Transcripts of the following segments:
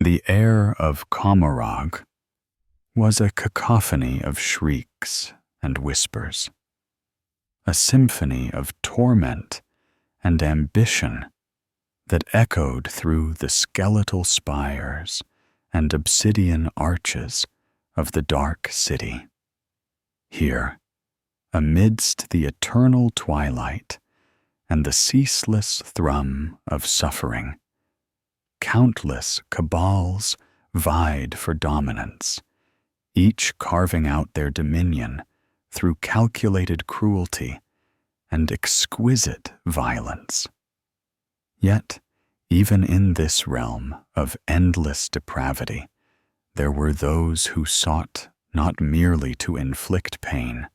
The air of Commorragh was a cacophony of shrieks and whispers, a symphony of torment and ambition that echoed through the skeletal spires and obsidian arches of the dark city. Here, amidst the eternal twilight and the ceaseless thrum of suffering, countless cabals vied for dominance, each carving out their dominion through calculated cruelty and exquisite violence. Yet, even in this realm of endless depravity, there were those who sought not merely to inflict pain,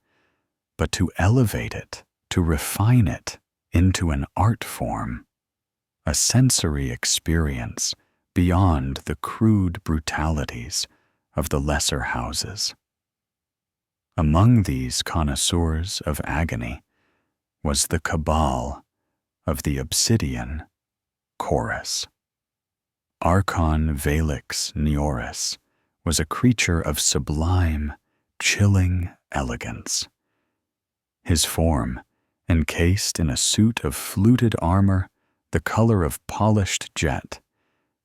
but to elevate it, to refine it into an art form, a sensory experience beyond the crude brutalities of the lesser houses. Among these connoisseurs of agony was the cabal of the obsidian chorus. Archon Valix Neoris was a creature of sublime, chilling elegance. His form, encased in a suit of fluted armor the color of polished jet,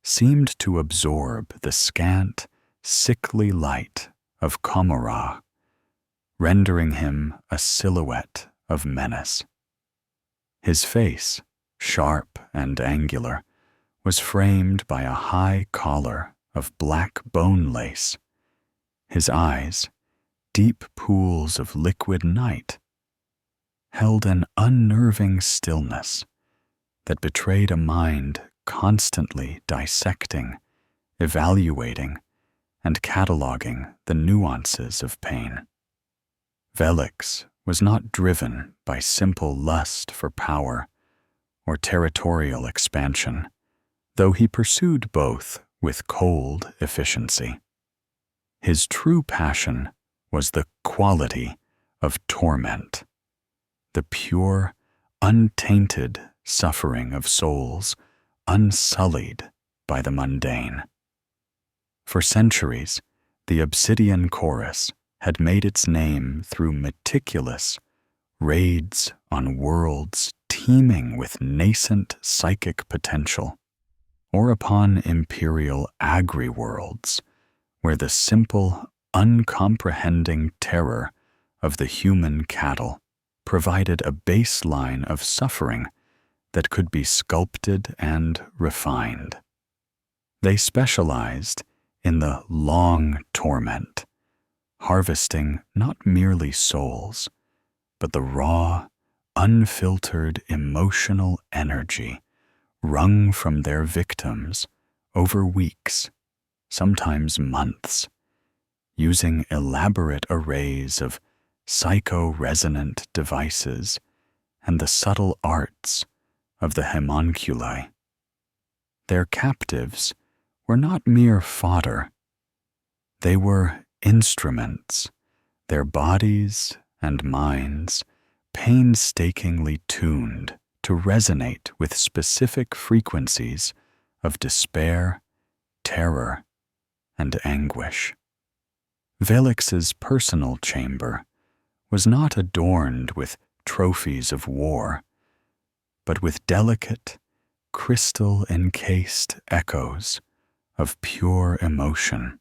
seemed to absorb the scant, sickly light of Commorragh, rendering him a silhouette of menace. His face, sharp and angular, was framed by a high collar of black bone lace. His eyes, deep pools of liquid night, held an unnerving stillness that betrayed a mind constantly dissecting, evaluating, and cataloging the nuances of pain. Velix was not driven by simple lust for power or territorial expansion, though he pursued both with cold efficiency. His true passion was the quality of torment, the pure, untainted suffering of souls unsullied by the mundane. For centuries, the obsidian chorus had made its name through meticulous raids on worlds teeming with nascent psychic potential, or upon imperial agri-worlds where the simple, uncomprehending terror of the human cattle provided a baseline of suffering that could be sculpted and refined. They specialized in the long torment, harvesting not merely souls, but the raw, unfiltered emotional energy wrung from their victims over weeks, sometimes months, using elaborate arrays of psycho-resonant devices and the subtle arts of the homunculi. Their captives were not mere fodder. They were instruments, their bodies and minds painstakingly tuned to resonate with specific frequencies of despair, terror, and anguish. Velix's personal chamber was not adorned with trophies of war, but with delicate, crystal-encased echoes of pure emotion,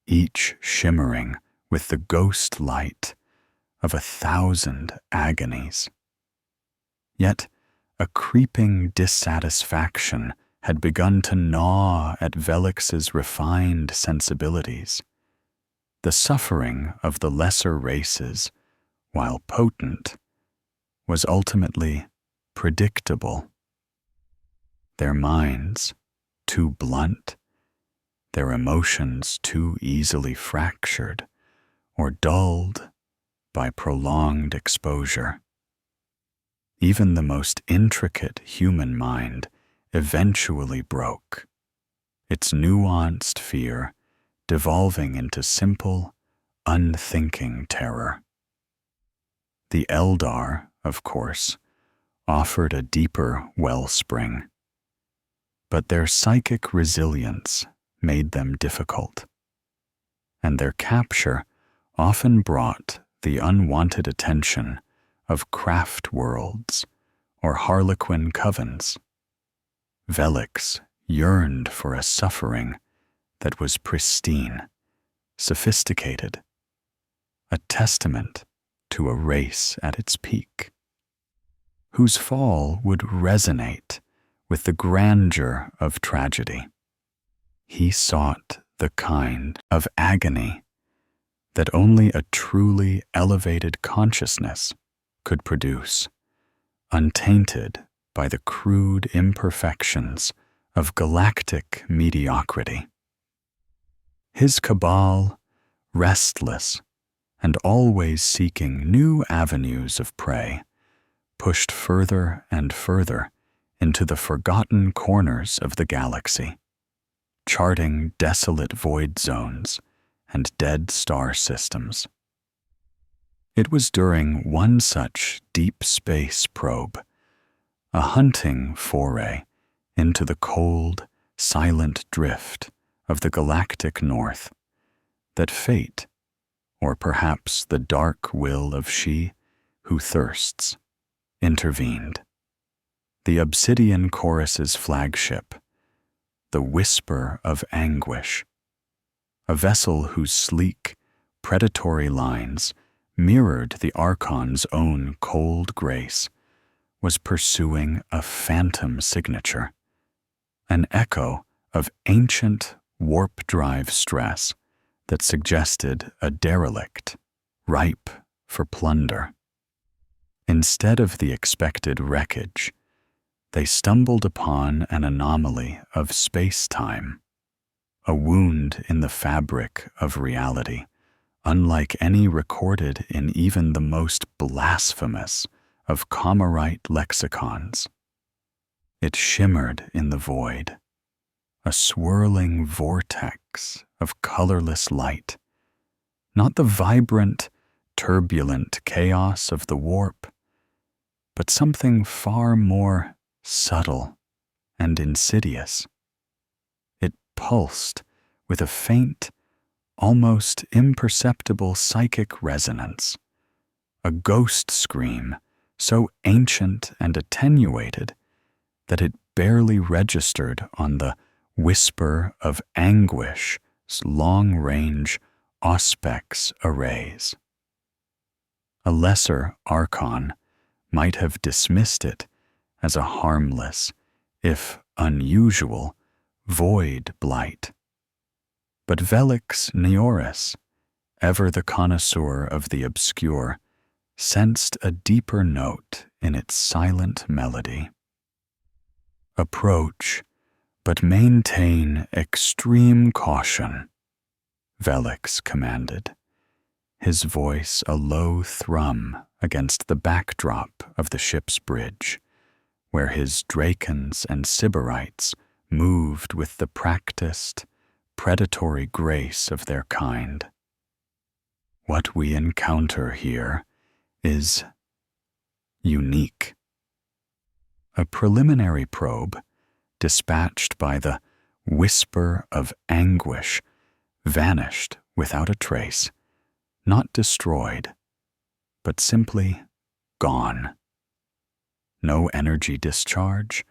each shimmering with the ghost light of 1,000 agonies. Yet a creeping dissatisfaction had begun to gnaw at Velix's refined sensibilities. The suffering of the lesser races, while potent, was ultimately predictable. Their minds, too blunt, their emotions too easily fractured or dulled by prolonged exposure. Even the most intricate human mind eventually broke, its nuanced fear devolving into simple, unthinking terror. The Eldar, of course, offered a deeper wellspring, but their psychic resilience made them difficult, and their capture often brought the unwanted attention of craft worlds or harlequin covens. Velix yearned for a suffering that was pristine, sophisticated, a testament to a race at its peak, whose fall would resonate with the grandeur of tragedy. He sought the kind of agony that only a truly elevated consciousness could produce, untainted by the crude imperfections of galactic mediocrity. His cabal, restless and always seeking new avenues of prey, pushed further and further into the forgotten corners of the galaxy, charting desolate void zones and dead star systems. It was during one such deep space probe, a hunting foray into the cold, silent drift of the galactic north, that fate, or perhaps the dark will of she who thirsts, intervened. The Obsidian Chorus's flagship, the Whisper of Anguish, a vessel whose sleek, predatory lines mirrored the Archon's own cold grace, was pursuing a phantom signature, an echo of ancient warp drive stress that suggested a derelict, ripe for plunder. Instead of the expected wreckage, they stumbled upon an anomaly of space-time, a wound in the fabric of reality, unlike any recorded in even the most blasphemous of Comorite lexicons. It shimmered in the void, a swirling vortex of colorless light, not the vibrant, turbulent chaos of the warp, but something far more subtle and insidious. It pulsed with a faint, almost imperceptible psychic resonance, a ghost scream so ancient and attenuated that it barely registered on the Whisper of Anguish's long-range Auspex arrays. A lesser Archon might have dismissed it as a harmless, if unusual, void blight. But Velix Neoris, ever the connoisseur of the obscure, sensed a deeper note in its silent melody. "Approach, but maintain extreme caution," Velix commanded, his voice a low thrum against the backdrop of the ship's bridge, where his Drakons and Sybarites moved with the practiced, predatory grace of their kind. "What we encounter here is unique." A preliminary probe, dispatched by the Whisper of Anguish, vanished without a trace, not destroyed, but simply gone. No energy discharge,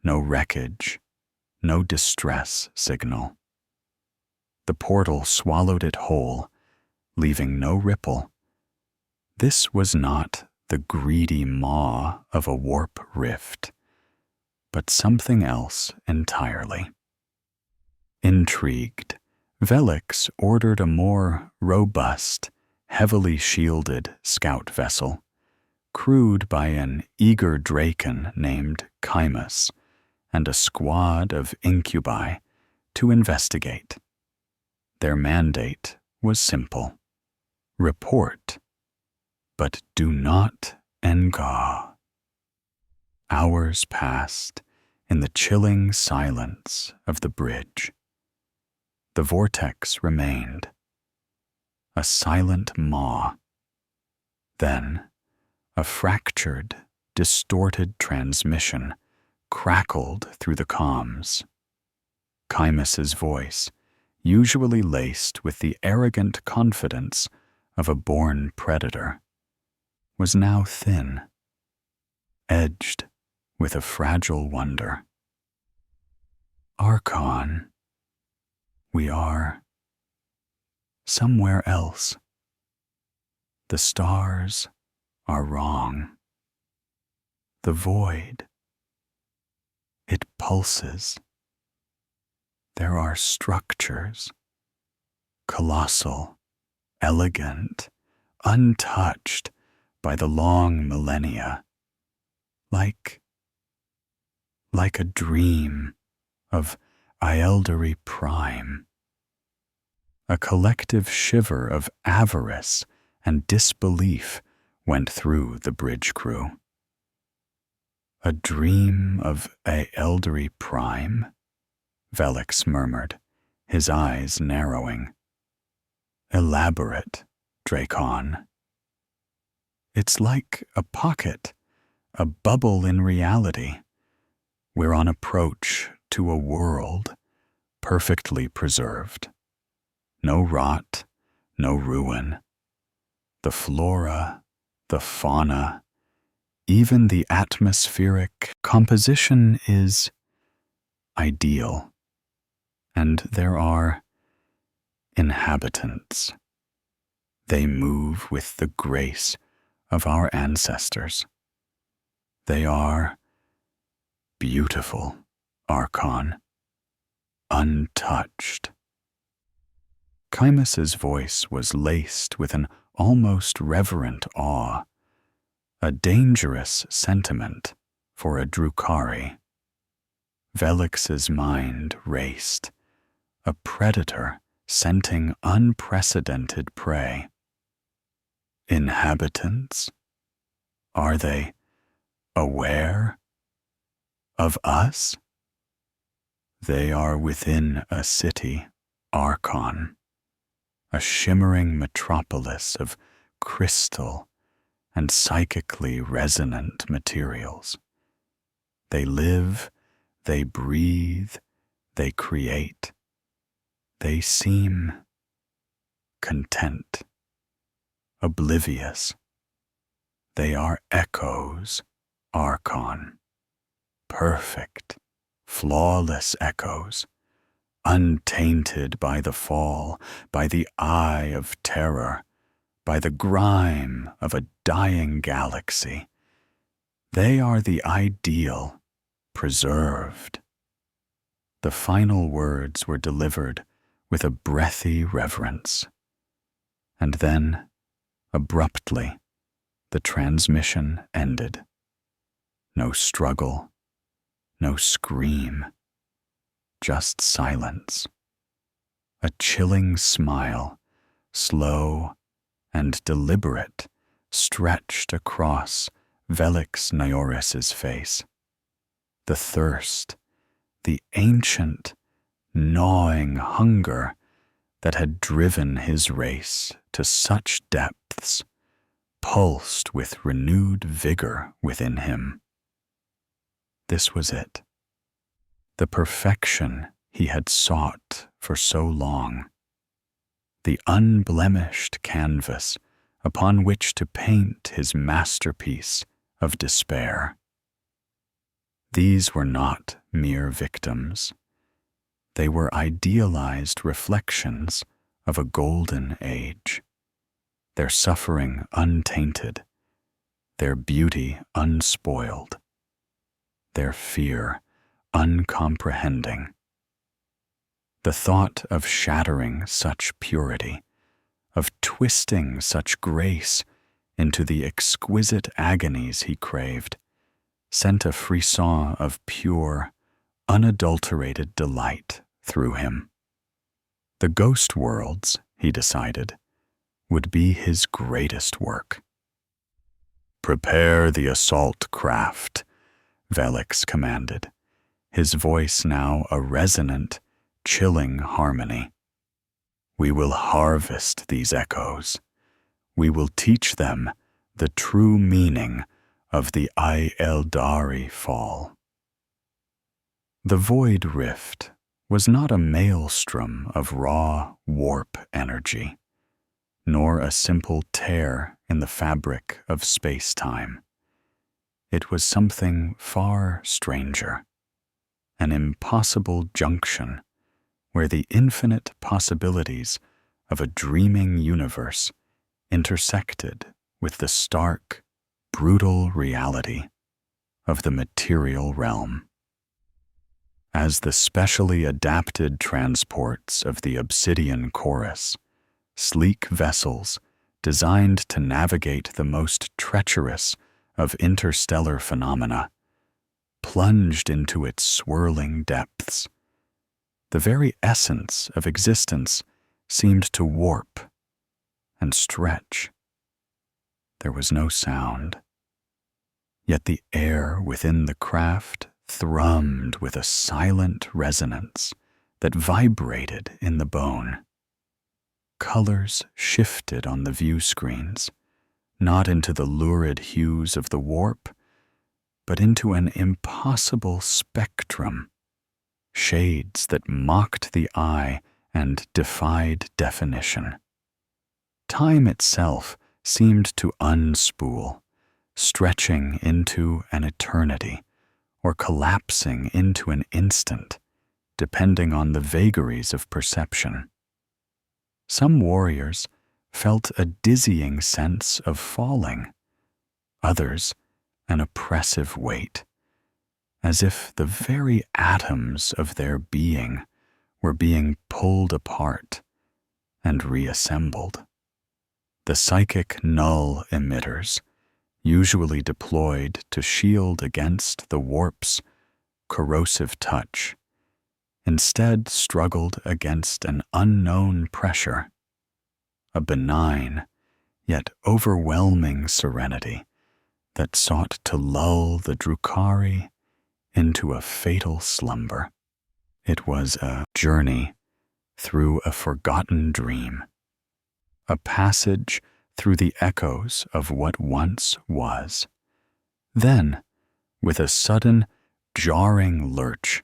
no wreckage, no distress signal. The portal swallowed it whole, leaving no ripple. This was not the greedy maw of a warp rift, but something else entirely. Intrigued, Velix ordered a more robust, heavily shielded scout vessel, crewed by an eager Drakon named Chimus and a squad of incubi, to investigate. Their mandate was simple: report, but do not engaw. Hours passed in the chilling silence of the bridge. The vortex remained, a silent maw. Then, a fractured, distorted transmission crackled through the comms. Chimus's voice, usually laced with the arrogant confidence of a born predator, was now thin, edged with a fragile wonder. Archon, we are somewhere else. The stars are wrong. The void, it pulses. There are structures, colossal, elegant, untouched by the long millennia, like a dream of Eldari Prime. A collective shiver of avarice and disbelief went through the bridge crew. A dream of Eldari Prime? Velix murmured, his eyes narrowing. Elaborate, Dracon. It's like a pocket, a bubble in reality. We're on approach to a world perfectly preserved. No rot, no ruin. The flora, the fauna, even the atmospheric composition is ideal. And there are inhabitants. They move with the grace of our ancestors. They are beautiful, Archon, untouched. Chimus's voice was laced with an almost reverent awe, a dangerous sentiment for a Drukhari. Velix's mind raced, a predator scenting unprecedented prey. Inhabitants? Are they aware of us? They are within a city, Archon, a shimmering metropolis of crystal and psychically resonant materials. They live, they breathe, they create. They seem content, oblivious. They are echoes, Archon. Perfect, flawless echoes, untainted by the fall, by the eye of terror, by the grime of a dying galaxy. They are the ideal, preserved. The final words were delivered with a breathy reverence. And then, abruptly, the transmission ended. No struggle, no scream, just silence. A chilling smile, slow and deliberate, stretched across Velix Nioris's face. The thirst, the ancient, gnawing hunger that had driven his race to such depths, pulsed with renewed vigor within him. This was it, the perfection he had sought for so long, the unblemished canvas upon which to paint his masterpiece of despair. These were not mere victims. They were idealized reflections of a golden age, their suffering untainted, their beauty unspoiled, their fear uncomprehending. The thought of shattering such purity, of twisting such grace into the exquisite agonies he craved, sent a frisson of pure, unadulterated delight through him. The ghost worlds, he decided, would be his greatest work. "Prepare the assault craft," Velix commanded, his voice now a resonant, chilling harmony. "We will harvest these echoes. We will teach them the true meaning of the Eldari fall." The void rift was not a maelstrom of raw warp energy, nor a simple tear in the fabric of space-time. It was something far stranger, an impossible junction where the infinite possibilities of a dreaming universe intersected with the stark, brutal reality of the material realm. As the specially adapted transports of the Obsidian Chorus, sleek vessels designed to navigate the most treacherous of interstellar phenomena, plunged into its swirling depths. The very essence of existence seemed to warp and stretch. There was no sound, yet the air within the craft thrummed with a silent resonance that vibrated in the bone. Colors shifted on the view screens, not into the lurid hues of the warp, but into an impossible spectrum, shades that mocked the eye and defied definition. Time itself seemed to unspool, stretching into an eternity, or collapsing into an instant, depending on the vagaries of perception. Some warriors felt a dizzying sense of falling, others an oppressive weight, as if the very atoms of their being were being pulled apart and reassembled. The psychic null emitters, usually deployed to shield against the warp's corrosive touch, instead struggled against an unknown pressure, a benign yet overwhelming serenity that sought to lull the Drukhari into a fatal slumber. It was a journey through a forgotten dream, a passage through the echoes of what once was. Then, with a sudden, jarring lurch,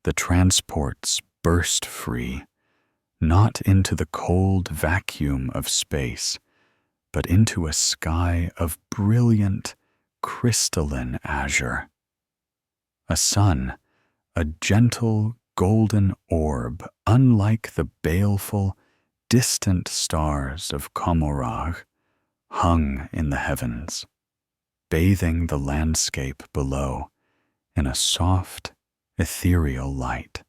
the transports burst free, not into the cold vacuum of space, but into a sky of brilliant, crystalline azure. A sun, a gentle, golden orb unlike the baleful, distant stars of Komorag, hung in the heavens, bathing the landscape below in a soft, ethereal light.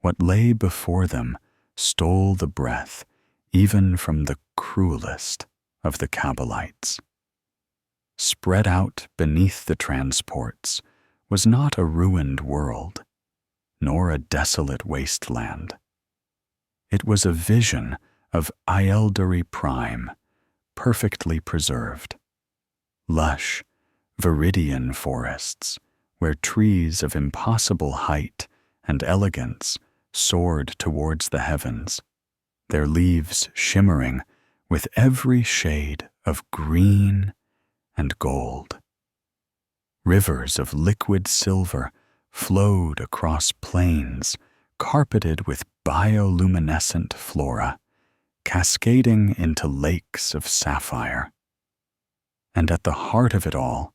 What lay before them stole the breath even from the cruelest of the Kabbalites. Spread out beneath the transports was not a ruined world, nor a desolate wasteland. It was a vision of Eldari Prime, perfectly preserved. Lush, viridian forests, where trees of impossible height and elegance soared towards the heavens, their leaves shimmering with every shade of green and gold. Rivers of liquid silver flowed across plains carpeted with bioluminescent flora, cascading into lakes of sapphire. And at the heart of it all,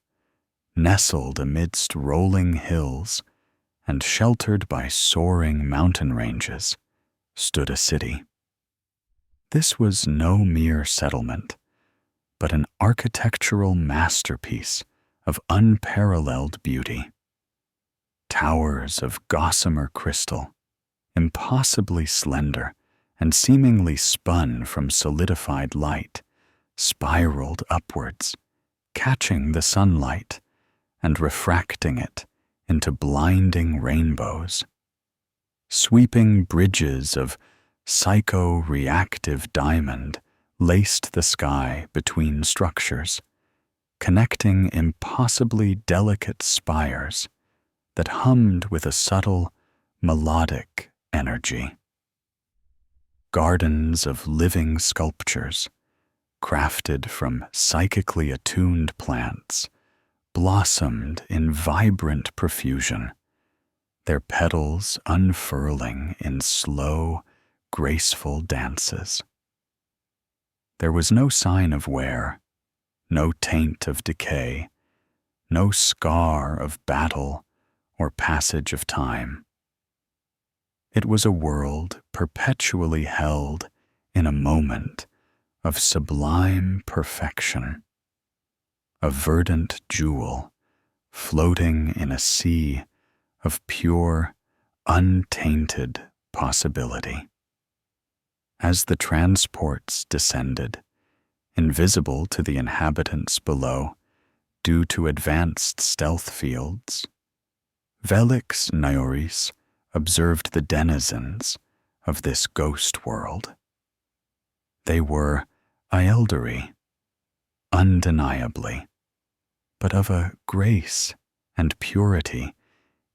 nestled amidst rolling hills and sheltered by soaring mountain ranges, stood a city. This was no mere settlement, but an architectural masterpiece of unparalleled beauty. Towers of gossamer crystal, impossibly slender and seemingly spun from solidified light, spiraled upwards, catching the sunlight and refracting it into blinding rainbows. Sweeping bridges of psycho-reactive diamond laced the sky between structures, connecting impossibly delicate spires that hummed with a subtle, melodic energy. Gardens of living sculptures, crafted from psychically attuned plants, blossomed in vibrant profusion, their petals unfurling in slow, graceful dances. There was no sign of wear, no taint of decay, no scar of battle or passage of time. It was a world perpetually held in a moment of sublime perfection, a verdant jewel floating in a sea of pure, untainted possibility. As the transports descended, invisible to the inhabitants below due to advanced stealth fields, Velix Naoris observed the denizens of this ghost world. They were Aeldari, undeniably, but of a grace and purity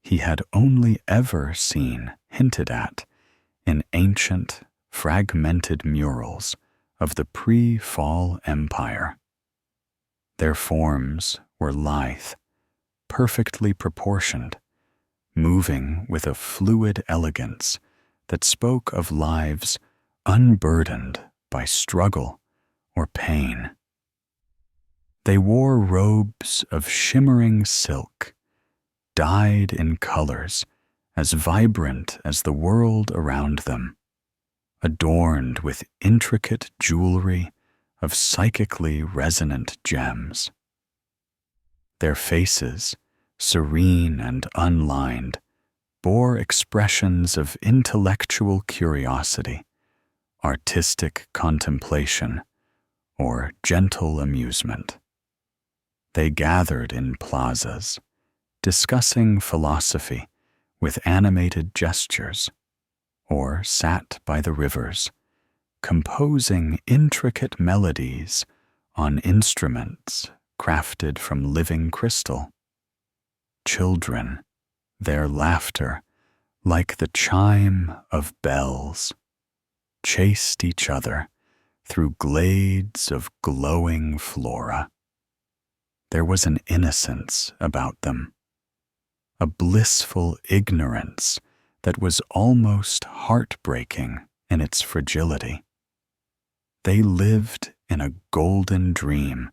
he had only ever seen hinted at in ancient, fragmented murals of the pre-fall empire. Their forms were lithe, perfectly proportioned, moving with a fluid elegance that spoke of lives unburdened by struggle or pain. They wore robes of shimmering silk, dyed in colors as vibrant as the world around them, adorned with intricate jewelry of psychically resonant gems. Their faces, serene and unlined, bore expressions of intellectual curiosity, artistic contemplation, or gentle amusement. They gathered in plazas, discussing philosophy with animated gestures, or sat by the rivers, composing intricate melodies on instruments crafted from living crystal. Children, their laughter, like the chime of bells, chased each other through glades of glowing flora. There was an innocence about them, a blissful ignorance that was almost heartbreaking in its fragility. They lived in a golden dream,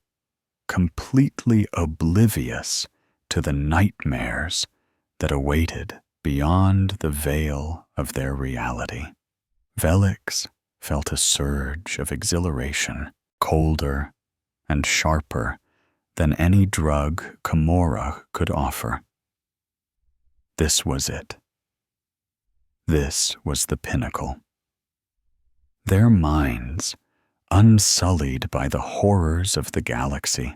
completely oblivious to the nightmares that awaited beyond the veil of their reality. Velix felt a surge of exhilaration, colder and sharper than any drug Camorra could offer. This was it. This was the pinnacle. Their minds, unsullied by the horrors of the galaxy,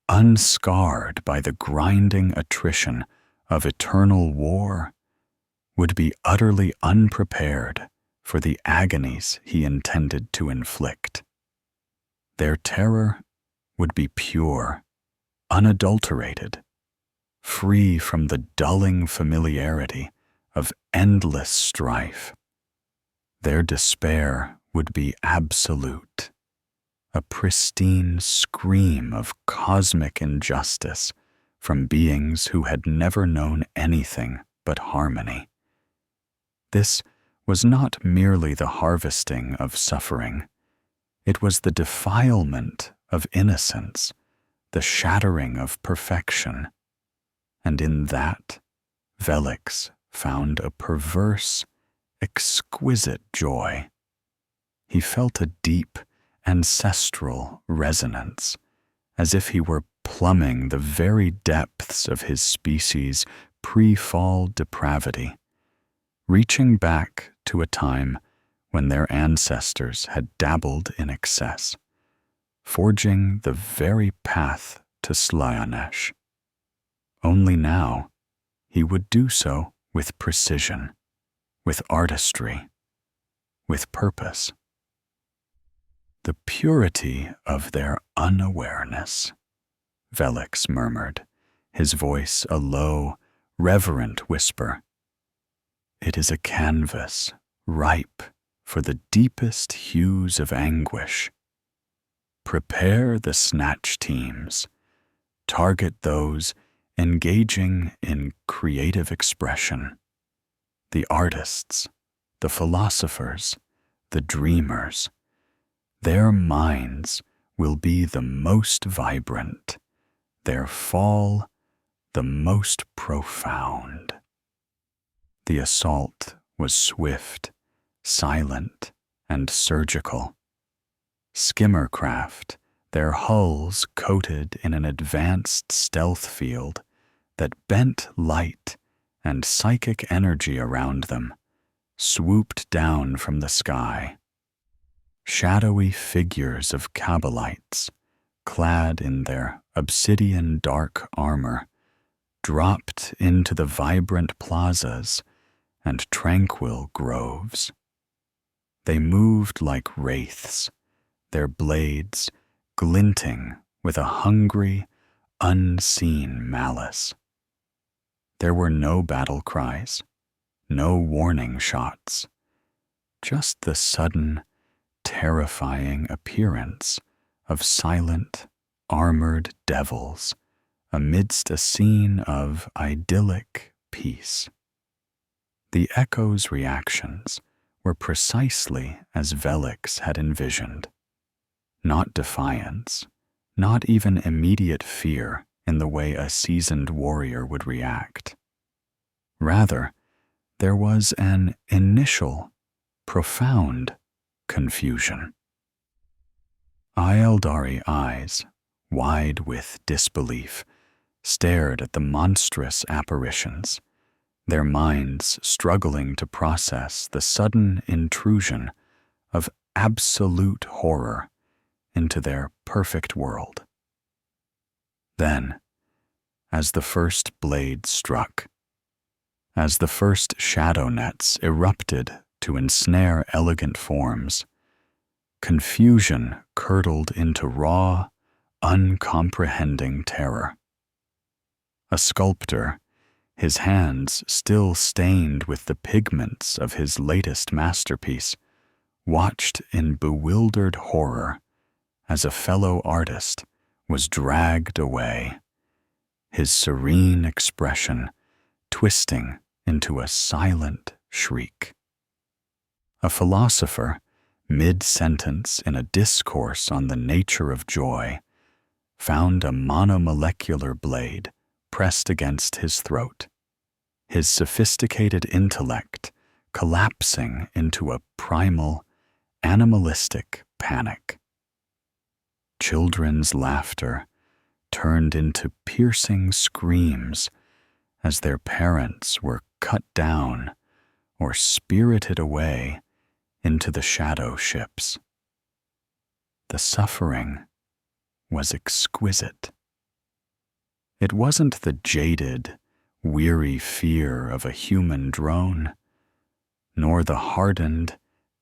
unscarred by the grinding attrition of eternal war, would be utterly unprepared for the agonies he intended to inflict. Their terror would be pure, unadulterated, free from the dulling familiarity of endless strife. Their despair would be absolute, a pristine scream of cosmic injustice from beings who had never known anything but harmony. This was not merely the harvesting of suffering. It was the defilement of innocence, the shattering of perfection. And in that, Velix found a perverse, exquisite joy. He felt a deep, ancestral resonance, as if he were plumbing the very depths of his species' pre-fall depravity, reaching back to a time when their ancestors had dabbled in excess, forging the very path to Slaanesh. Only now, he would do so with precision, with artistry, with purpose. The purity of their unawareness, Velix murmured, his voice a low, reverent whisper. It is a canvas ripe for the deepest hues of anguish. Prepare the snatch teams. Target those engaging in creative expression. the artists, the philosophers, the dreamers. Their minds will be the most vibrant, their fall the most profound. The assault was swift, silent, and surgical. Skimmercraft, their hulls coated in an advanced stealth field that bent light and psychic energy around them, swooped down from the sky. Shadowy figures of Kabbalites, clad in their obsidian dark armor, dropped into the vibrant plazas and tranquil groves. They moved like wraiths, their blades glinting with a hungry, unseen malice. There were no battle cries, no warning shots, just the sudden, terrifying appearance of silent, armored devils amidst a scene of idyllic peace. The echo's reactions were precisely as Velix had envisioned. Not defiance, not even immediate fear in the way a seasoned warrior would react. Rather, there was an initial, profound confusion. Aeldari eyes, wide with disbelief, stared at the monstrous apparitions, their minds struggling to process the sudden intrusion of absolute horror into their perfect world. Then, as the first blade struck, as the first shadow nets erupted to ensnare elegant forms, confusion curdled into raw, uncomprehending terror. A sculptor, his hands still stained with the pigments of his latest masterpiece, watched in bewildered horror as a fellow artist was dragged away, his serene expression twisting into a silent shriek. A philosopher, mid-sentence in a discourse on the nature of joy, found a monomolecular blade pressed against his throat, his sophisticated intellect collapsing into a primal, animalistic panic. Children's laughter turned into piercing screams as their parents were cut down or spirited away into the shadow ships. The suffering was exquisite. It wasn't the jaded, weary fear of a human drone, nor the hardened,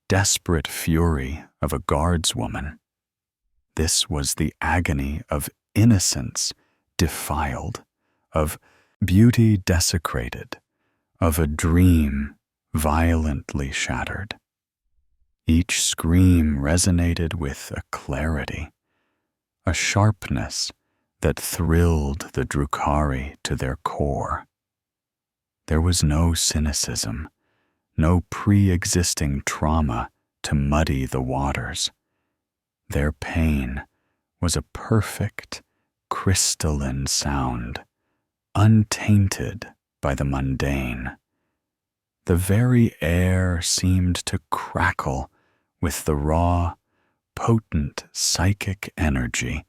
desperate fury of a guardswoman. This was the agony of innocence defiled, of beauty desecrated, of a dream violently shattered. Each scream resonated with a clarity, a sharpness that thrilled the Drukhari to their core. There was no cynicism, no pre-existing trauma to muddy the waters. Their pain was a perfect, crystalline sound, untainted by the mundane. The very air seemed to crackle with the raw, potent psychic energy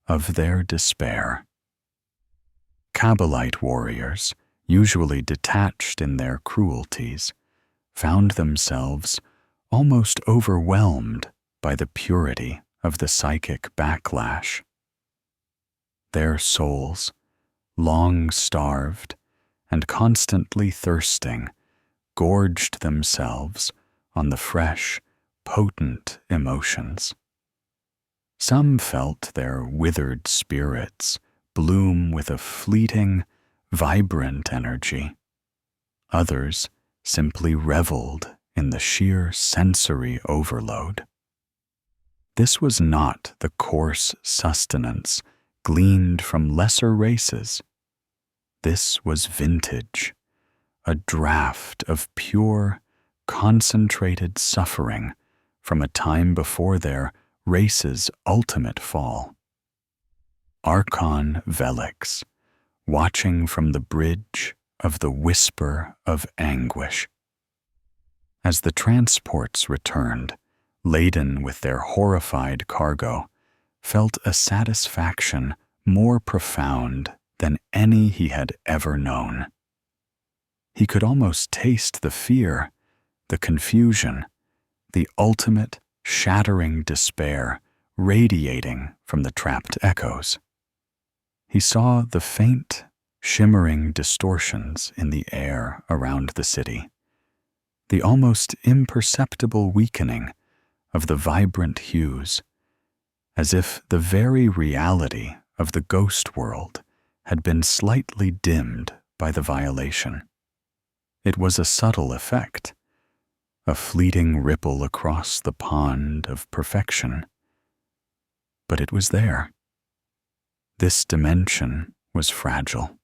of their despair. Kabbalite warriors, usually detached in their cruelties, found themselves almost overwhelmed by the purity of the psychic backlash. Their souls, long starved and constantly thirsting, gorged themselves on the fresh, potent emotions. Some felt their withered spirits bloom with a fleeting, vibrant energy. Others simply reveled in the sheer sensory overload. This was not the coarse sustenance gleaned from lesser races. This was vintage, a draught of pure, concentrated suffering from a time before their race's ultimate fall. Archon Velix, watching from the bridge of the whisper of anguish. As the transports returned, laden with their horrified cargo, felt a satisfaction more profound than any he had ever known. He could almost taste the fear, the confusion, the ultimate shattering despair radiating from the trapped echoes. He saw the faint, shimmering distortions in the air around the city, the almost imperceptible weakening of the vibrant hues, as if the very reality of the ghost world had been slightly dimmed by the violation. It was a subtle effect, a fleeting ripple across the pond of perfection. But it was there. This dimension was fragile,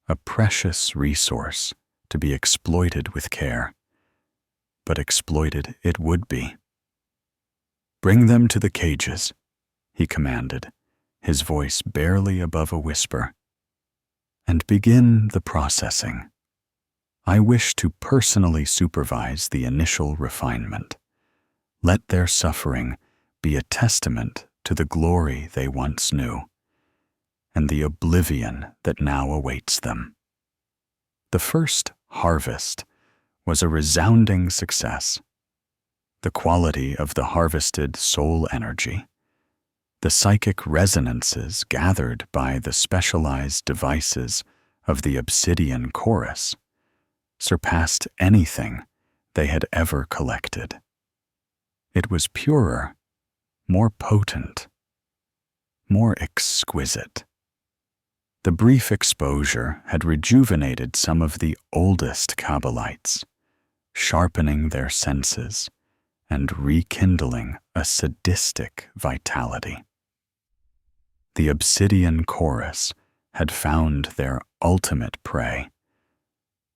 a precious resource to be exploited with care, but exploited it would be. "Bring them to the cages," he commanded, his voice barely above a whisper, "and begin the processing. I wish to personally supervise the initial refinement. Let their suffering be a testament to the glory they once knew, and the oblivion that now awaits them." The first harvest was a resounding success. The quality of the harvested soul energy, the psychic resonances gathered by the specialized devices of the obsidian chorus, surpassed anything they had ever collected. It was purer, more potent, more exquisite. The brief exposure had rejuvenated some of the oldest Kabbalites, sharpening their senses and rekindling a sadistic vitality. The obsidian chorus had found their ultimate prey,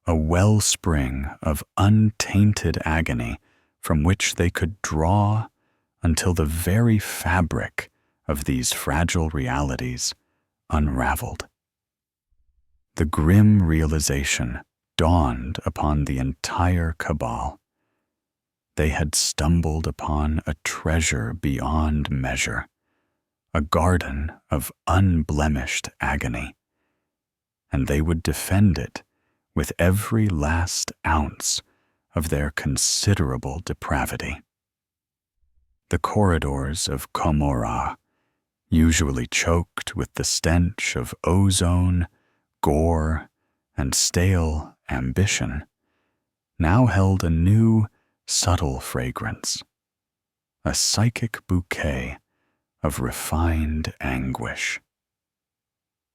a wellspring of untainted agony from which they could draw until the very fabric of these fragile realities unraveled. The grim realization dawned upon the entire cabal. They had stumbled upon a treasure beyond measure, a garden of unblemished agony, and they would defend it with every last ounce of their considerable depravity. The corridors of Komorah, usually choked with the stench of ozone, gore, and stale ambition, now held a new, subtle fragrance, a psychic bouquet of refined anguish.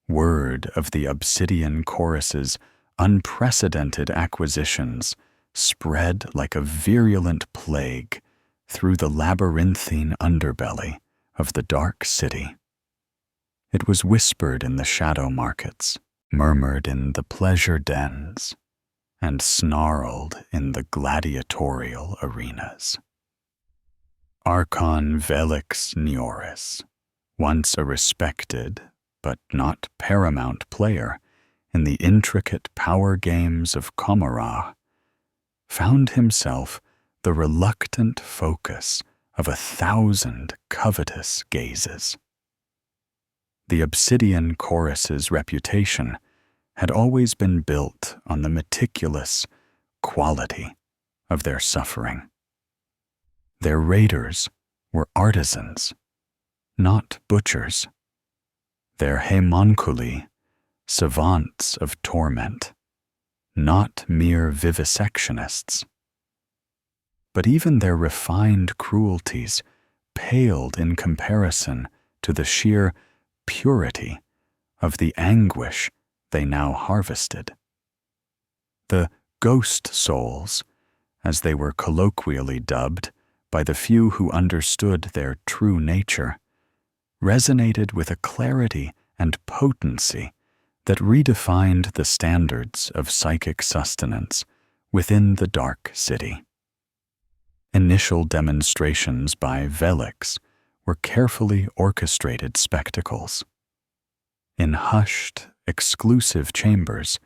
Word of the obsidian chorus's unprecedented acquisitions spread like a virulent plague through the labyrinthine underbelly of the dark city. It was whispered in the shadow markets, murmured in the pleasure dens, and snarled in the gladiatorial arenas. Archon Velix Nioris, once a respected but not paramount player in the intricate power games of Komorah, found himself the reluctant focus of 1,000 covetous gazes. The obsidian chorus's reputation had always been built on the meticulous quality of their suffering. Their raiders were artisans, not butchers. Their homunculi, savants of torment, not mere vivisectionists. But even their refined cruelties paled in comparison to the sheer purity of the anguish they now harvested. The ghost souls, as they were colloquially dubbed by the few who understood their true nature, resonated with a clarity and potency that redefined the standards of psychic sustenance within the Dark City. Initial demonstrations by Velix were carefully orchestrated spectacles. In hushed, exclusive chambers,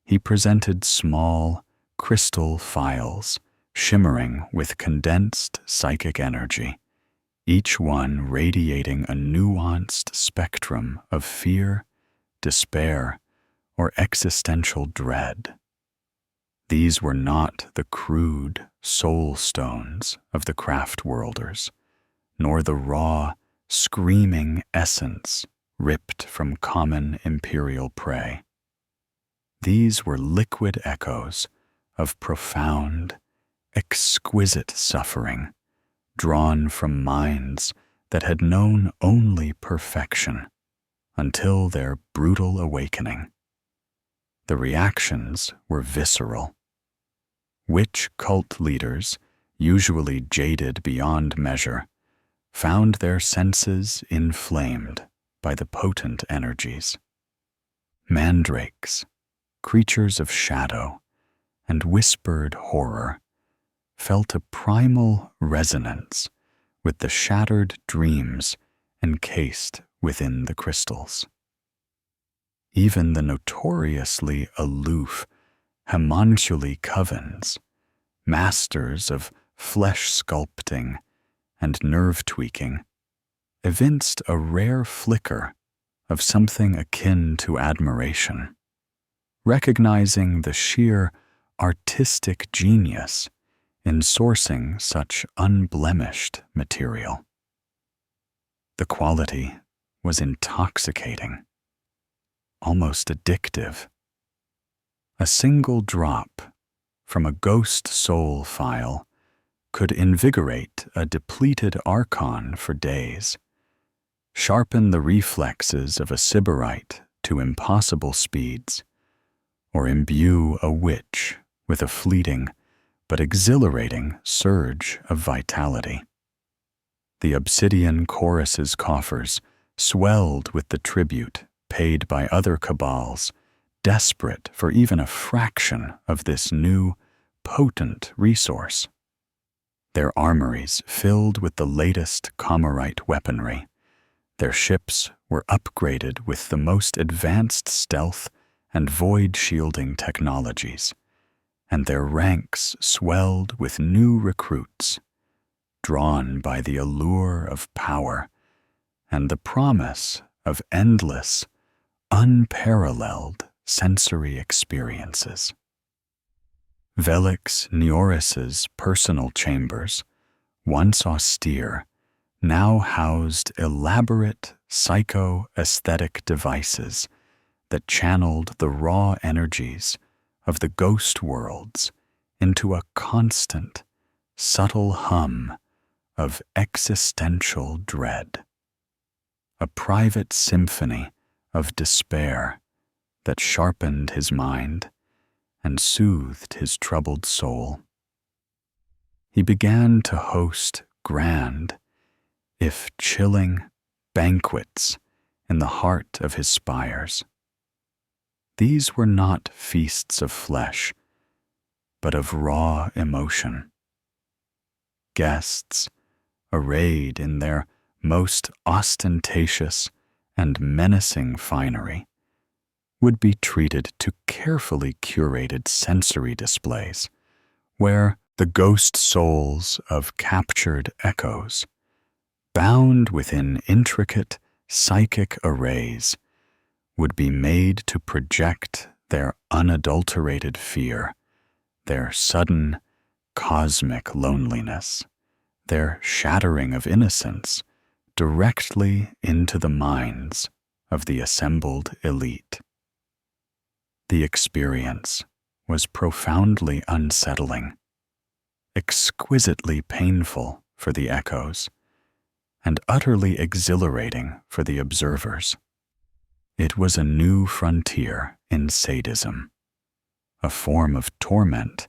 he presented small, crystal phials shimmering with condensed psychic energy, each one radiating a nuanced spectrum of fear, despair, or existential dread. These were not the crude soul stones of the craft worlders, nor the raw, screaming essence ripped from common imperial prey. These were liquid echoes of profound, exquisite suffering, drawn from minds that had known only perfection until their brutal awakening. The reactions were visceral. Witch cult leaders, usually jaded beyond measure, found their senses inflamed by the potent energies. Mandrakes, creatures of shadow and whispered horror, felt a primal resonance with the shattered dreams encased within the crystals. Even the notoriously aloof homunculi covens, masters of flesh sculpting and nerve tweaking, evinced a rare flicker of something akin to admiration, recognizing the sheer artistic genius in sourcing such unblemished material. The quality was intoxicating, almost addictive. A single drop from a ghost soul phial could invigorate a depleted Archon for days, sharpen the reflexes of a sybarite to impossible speeds, or imbue a witch with a fleeting but exhilarating surge of vitality. The obsidian chorus's coffers swelled with the tribute paid by other cabals, desperate for even a fraction of this new, potent resource. Their armories filled with the latest Comorite weaponry. Their ships were upgraded with the most advanced stealth and void-shielding technologies, and their ranks swelled with new recruits, drawn by the allure of power and the promise of endless, unparalleled sensory experiences. Velix Neoris's personal chambers, once austere, now housed elaborate psycho-aesthetic devices that channeled the raw energies of the ghost worlds into a constant, subtle hum of existential dread. A private symphony of despair that sharpened his mind and soothed his troubled soul. He began to host grand, if chilling, banquets in the heart of his spires. These were not feasts of flesh, but of raw emotion. Guests, arrayed in their most ostentatious and menacing finery, would be treated to carefully curated sensory displays, where the ghost souls of captured echoes, bound within intricate psychic arrays, would be made to project their unadulterated fear, their sudden cosmic loneliness, their shattering of innocence directly into the minds of the assembled elite. The experience was profoundly unsettling, exquisitely painful for the echoes, and utterly exhilarating for the observers. It was a new frontier in sadism, a form of torment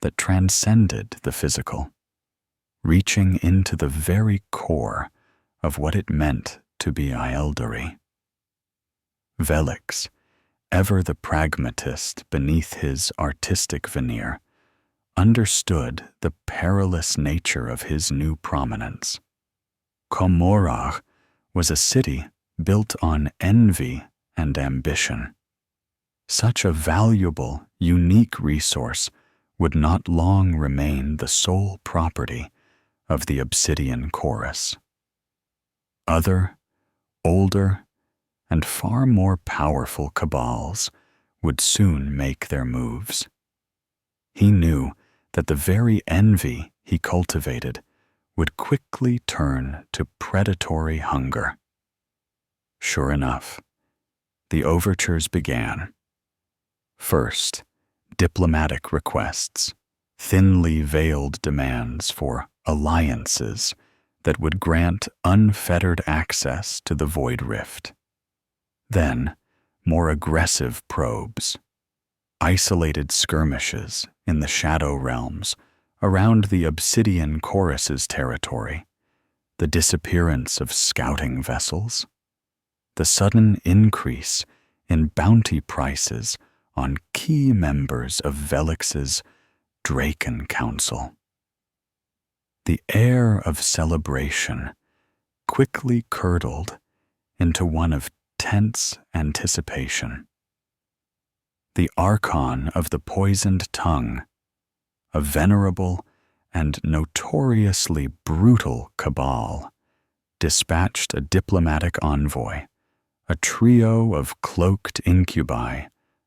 that transcended the physical, reaching into the very core of what it meant to be Eldari. Velix, ever the pragmatist beneath his artistic veneer, understood the perilous nature of his new prominence. Comorragh was a city built on envy and ambition. Such a valuable, unique resource would not long remain the sole property of the Obsidian Chorus. Other, older, and far more powerful cabals would soon make their moves. He knew that the very envy he cultivated would quickly turn to predatory hunger. Sure enough, the overtures began. First, diplomatic requests, thinly veiled demands for alliances that would grant unfettered access to the Void Rift. Then, more aggressive probes, isolated skirmishes in the Shadow Realms around the Obsidian Chorus's territory, the disappearance of scouting vessels, the sudden increase in bounty prices on key members of Velix's Draken Council. The air of celebration quickly curdled into one of tense anticipation. The Archon of the Poisoned Tongue, a venerable and notoriously brutal cabal, dispatched a diplomatic envoy, a trio of cloaked incubi,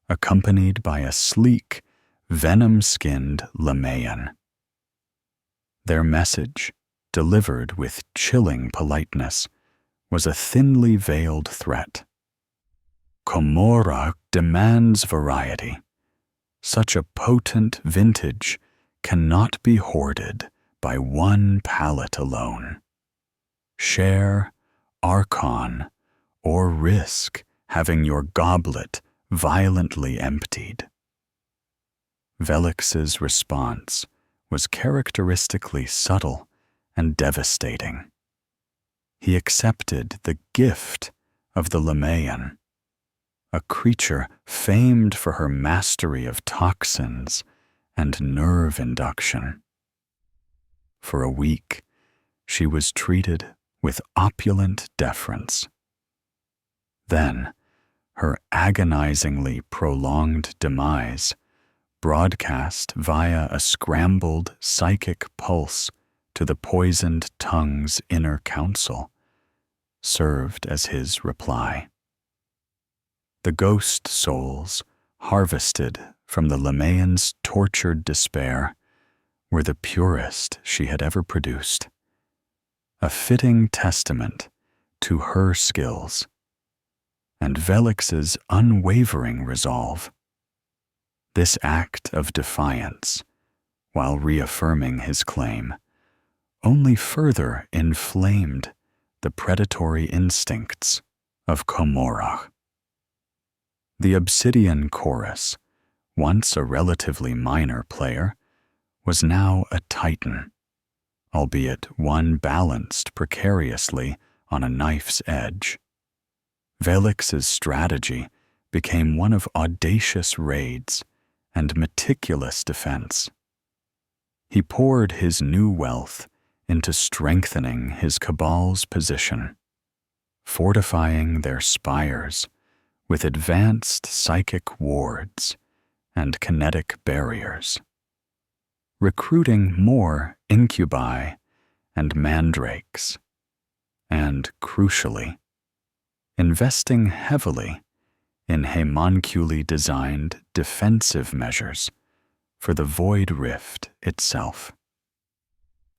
accompanied by a sleek, venom-skinned Lamaean. Their message, delivered with chilling politeness, was a thinly veiled threat. Comorragh demands variety. Such a potent vintage cannot be hoarded by one palate alone. Share, Archon, or risk having your goblet violently emptied. Velix's response was characteristically subtle and devastating. He accepted the gift of the Lamaean, a creature famed for her mastery of toxins and nerve induction. For a week, she was treated with opulent deference. Then, her agonizingly prolonged demise, broadcast via a scrambled psychic pulse to the Poisoned Tongue's inner council, served as his reply. The ghost souls harvested from the Lamaean's tortured despair were the purest she had ever produced, a fitting testament to her skills and Velix's unwavering resolve. This act of defiance, while reaffirming his claim, only further inflamed the predatory instincts of Comorragh. The Obsidian Chorus, once a relatively minor player, was now a titan, albeit one balanced precariously on a knife's edge. Velix's strategy became one of audacious raids and meticulous defense. He poured his new wealth into strengthening his cabal's position, fortifying their spires with advanced psychic wards and kinetic barriers, recruiting more incubi and mandrakes, and, crucially, investing heavily in homunculi-designed defensive measures for the Void Rift itself.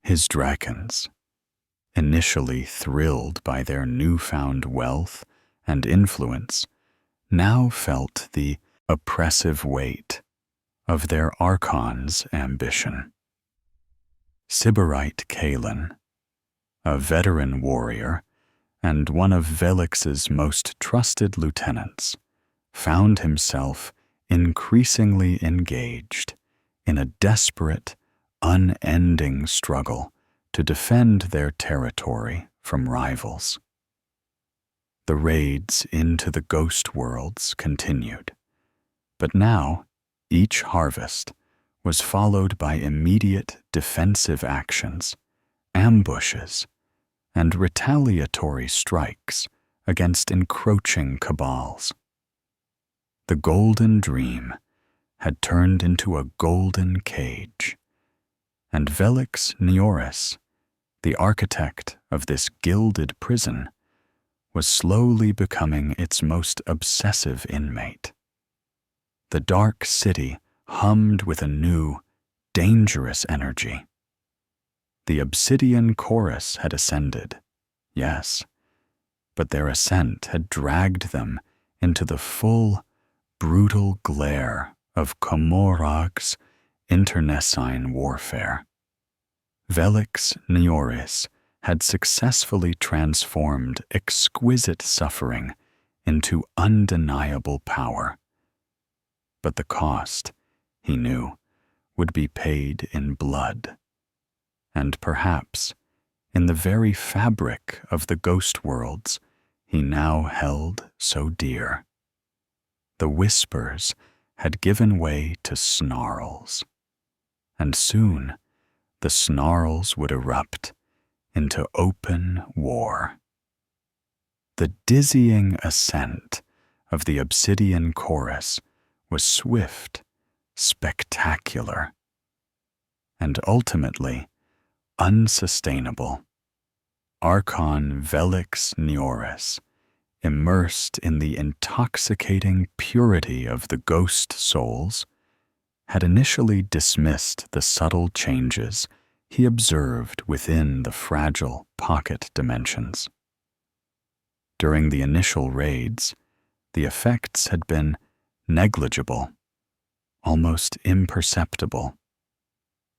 His dragons, initially thrilled by their newfound wealth and influence, now felt the oppressive weight of their Archon's ambition. Sybarite Kalen, a veteran warrior and one of Velix's most trusted lieutenants, found himself increasingly engaged in a desperate, unending struggle to defend their territory from rivals. The raids into the ghost worlds continued, But now, each harvest was followed by immediate defensive actions, ambushes, and retaliatory strikes against encroaching cabals. The golden dream had turned into a golden cage, and Velix Neoris, the architect of this gilded prison, was slowly becoming its most obsessive inmate. The dark city hummed with a new, dangerous energy. The obsidian chorus had ascended, yes, but their ascent had dragged them into the full, brutal glare of Comorag's internecine warfare. Velix Neoris had successfully transformed exquisite suffering into undeniable power. But the cost, he knew, would be paid in blood, and perhaps in the very fabric of the ghost worlds he now held so dear. The whispers had given way to snarls, and soon the snarls would erupt into open war. The dizzying ascent of the obsidian chorus was swift, spectacular, and ultimately unsustainable. Archon Velix Neoris, immersed in the intoxicating purity of the ghost souls, had initially dismissed the subtle changes he observed within the fragile pocket dimensions. During the initial raids, the effects had been negligible, almost imperceptible.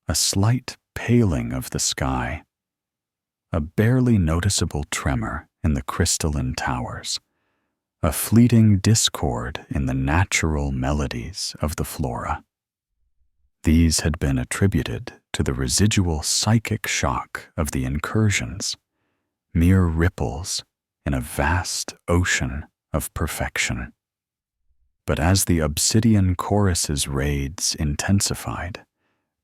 A slight paling of the sky, a barely noticeable tremor in the crystalline towers, a fleeting discord in the natural melodies of the flora. These had been attributed to the residual psychic shock of the incursions, mere ripples in a vast ocean of perfection. But as the obsidian chorus's raids intensified,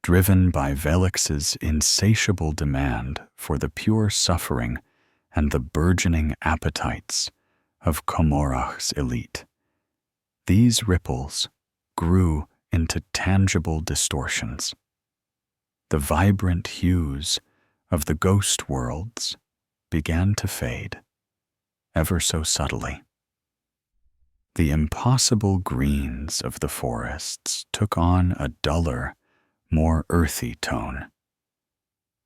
driven by Velix's insatiable demand for the pure suffering and the burgeoning appetites of Comorach's elite, these ripples grew into tangible distortions. The vibrant hues of the ghost worlds began to fade, ever so subtly. The impossible greens of the forests took on a duller, more earthy tone.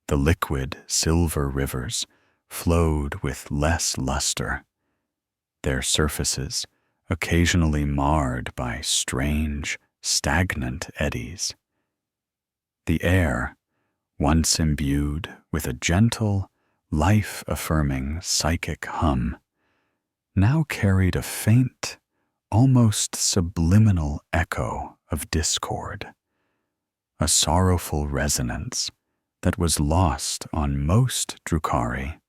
The liquid silver rivers flowed with less luster, their surfaces occasionally marred by strange, stagnant eddies. The air, once imbued with a gentle, life-affirming psychic hum, now carried a faint, almost subliminal echo of discord, a sorrowful resonance that was lost on most Drukhari,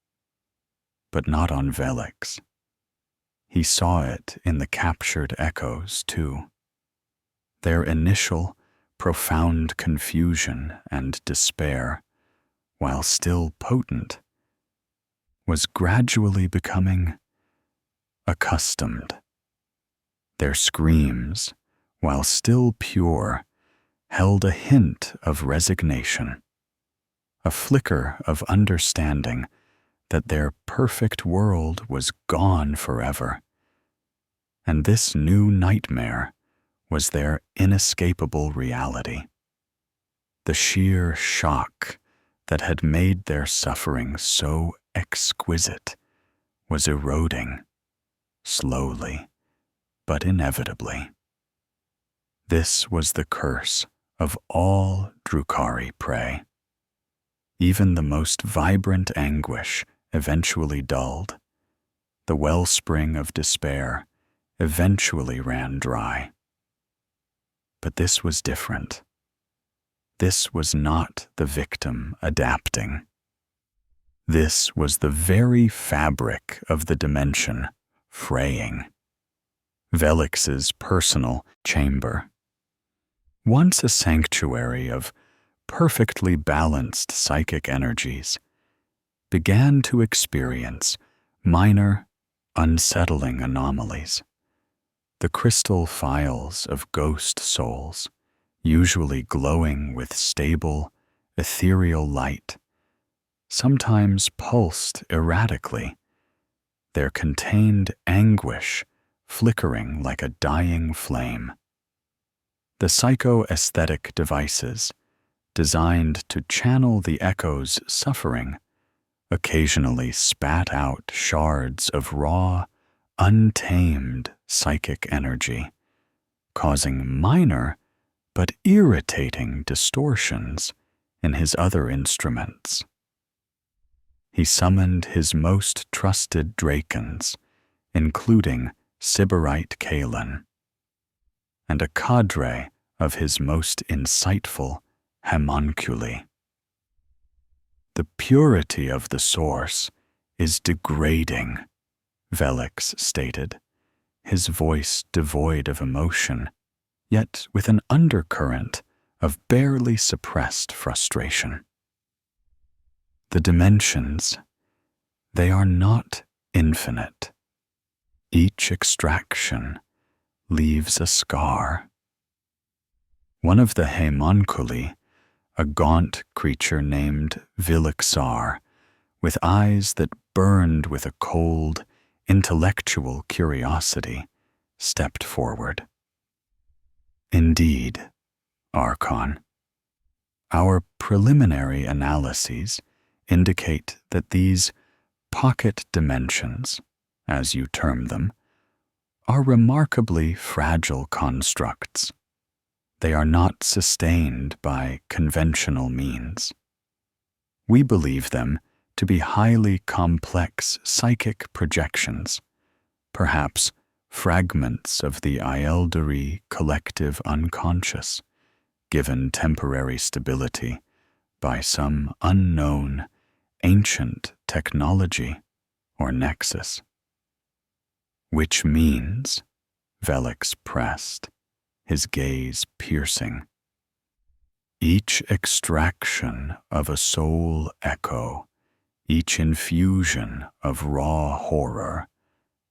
but not on Velix. He saw it in the captured echoes, too. Their initial, profound confusion and despair, while still potent, was gradually becoming accustomed. Their screams, while still pure, held a hint of resignation, a flicker of understanding that their perfect world was gone forever, and this new nightmare was their inescapable reality. The sheer shock that had made their suffering so exquisite was eroding, slowly but inevitably. This was the curse of all Drukhari prey. Even the most vibrant anguish eventually dulled. The wellspring of despair eventually ran dry. But this was different. This was not the victim adapting. This was the very fabric of the dimension fraying. Velix's personal chamber. Once a sanctuary of perfectly balanced psychic energies, began to experience minor, unsettling anomalies. The crystal phials of ghost souls, usually glowing with stable, ethereal light, sometimes pulsed erratically, their contained anguish flickering like a dying flame. The psychoaesthetic devices, designed to channel the echo's suffering, occasionally spat out shards of raw, untamed psychic energy, causing minor but irritating distortions in his other instruments. He summoned his most trusted Drakens, including Sybarite Kalen, and a cadre of his most insightful homunculi. The purity of the source is degrading, Velix stated, his voice devoid of emotion, yet with an undercurrent of barely suppressed frustration. The dimensions, they are not infinite. Each extraction leaves a scar. One of the homunculi, a gaunt creature named Vilixar, with eyes that burned with a cold, intellectual curiosity, stepped forward. Indeed, Archon, our preliminary analyses indicate that these pocket dimensions, as you term them, are remarkably fragile constructs. They are not sustained by conventional means. We believe them to be highly complex psychic projections, perhaps fragments of the Eldari collective unconscious, given temporary stability by some unknown, ancient technology or nexus. Which means, Velix pressed, his gaze piercing, each extraction of a soul echo, each infusion of raw horror,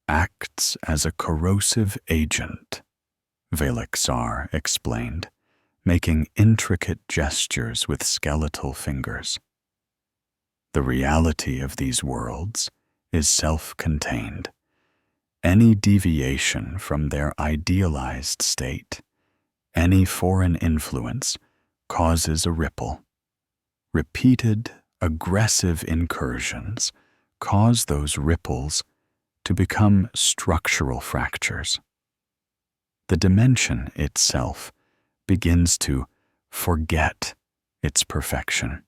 acts as a corrosive agent, Velixar explained, making intricate gestures with skeletal fingers. The reality of these worlds is self-contained. Any deviation from their idealized state, any foreign influence, causes a ripple. Repeated, aggressive incursions cause those ripples to become structural fractures. The dimension itself begins to forget its perfection,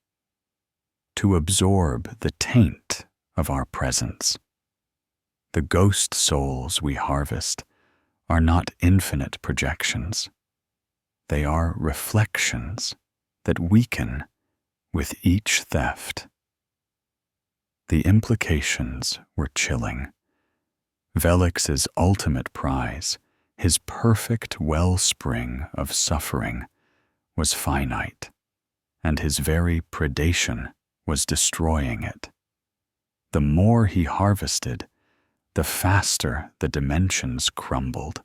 to absorb the taint of our presence. The ghost souls we harvest are not infinite projections. They are reflections that weaken with each theft. The implications were chilling. Velix's ultimate prize, his perfect wellspring of suffering, was finite, and his very predation was destroying it. The more he harvested, the faster the dimensions crumbled.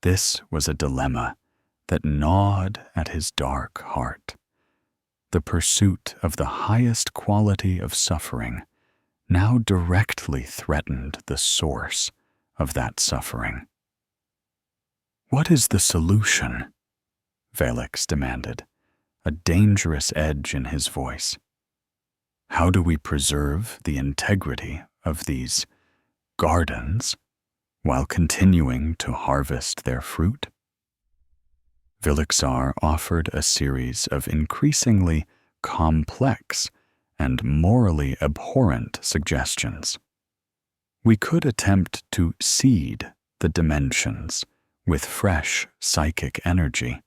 This was a dilemma that gnawed at his dark heart. The pursuit of the highest quality of suffering now directly threatened the source of that suffering. "What is the solution?" Velix demanded, a dangerous edge in his voice. "How do we preserve the integrity of these gardens while continuing to harvest their fruit?" Vilixar offered a series of increasingly complex and morally abhorrent suggestions. We could attempt to seed the dimensions with fresh psychic energy,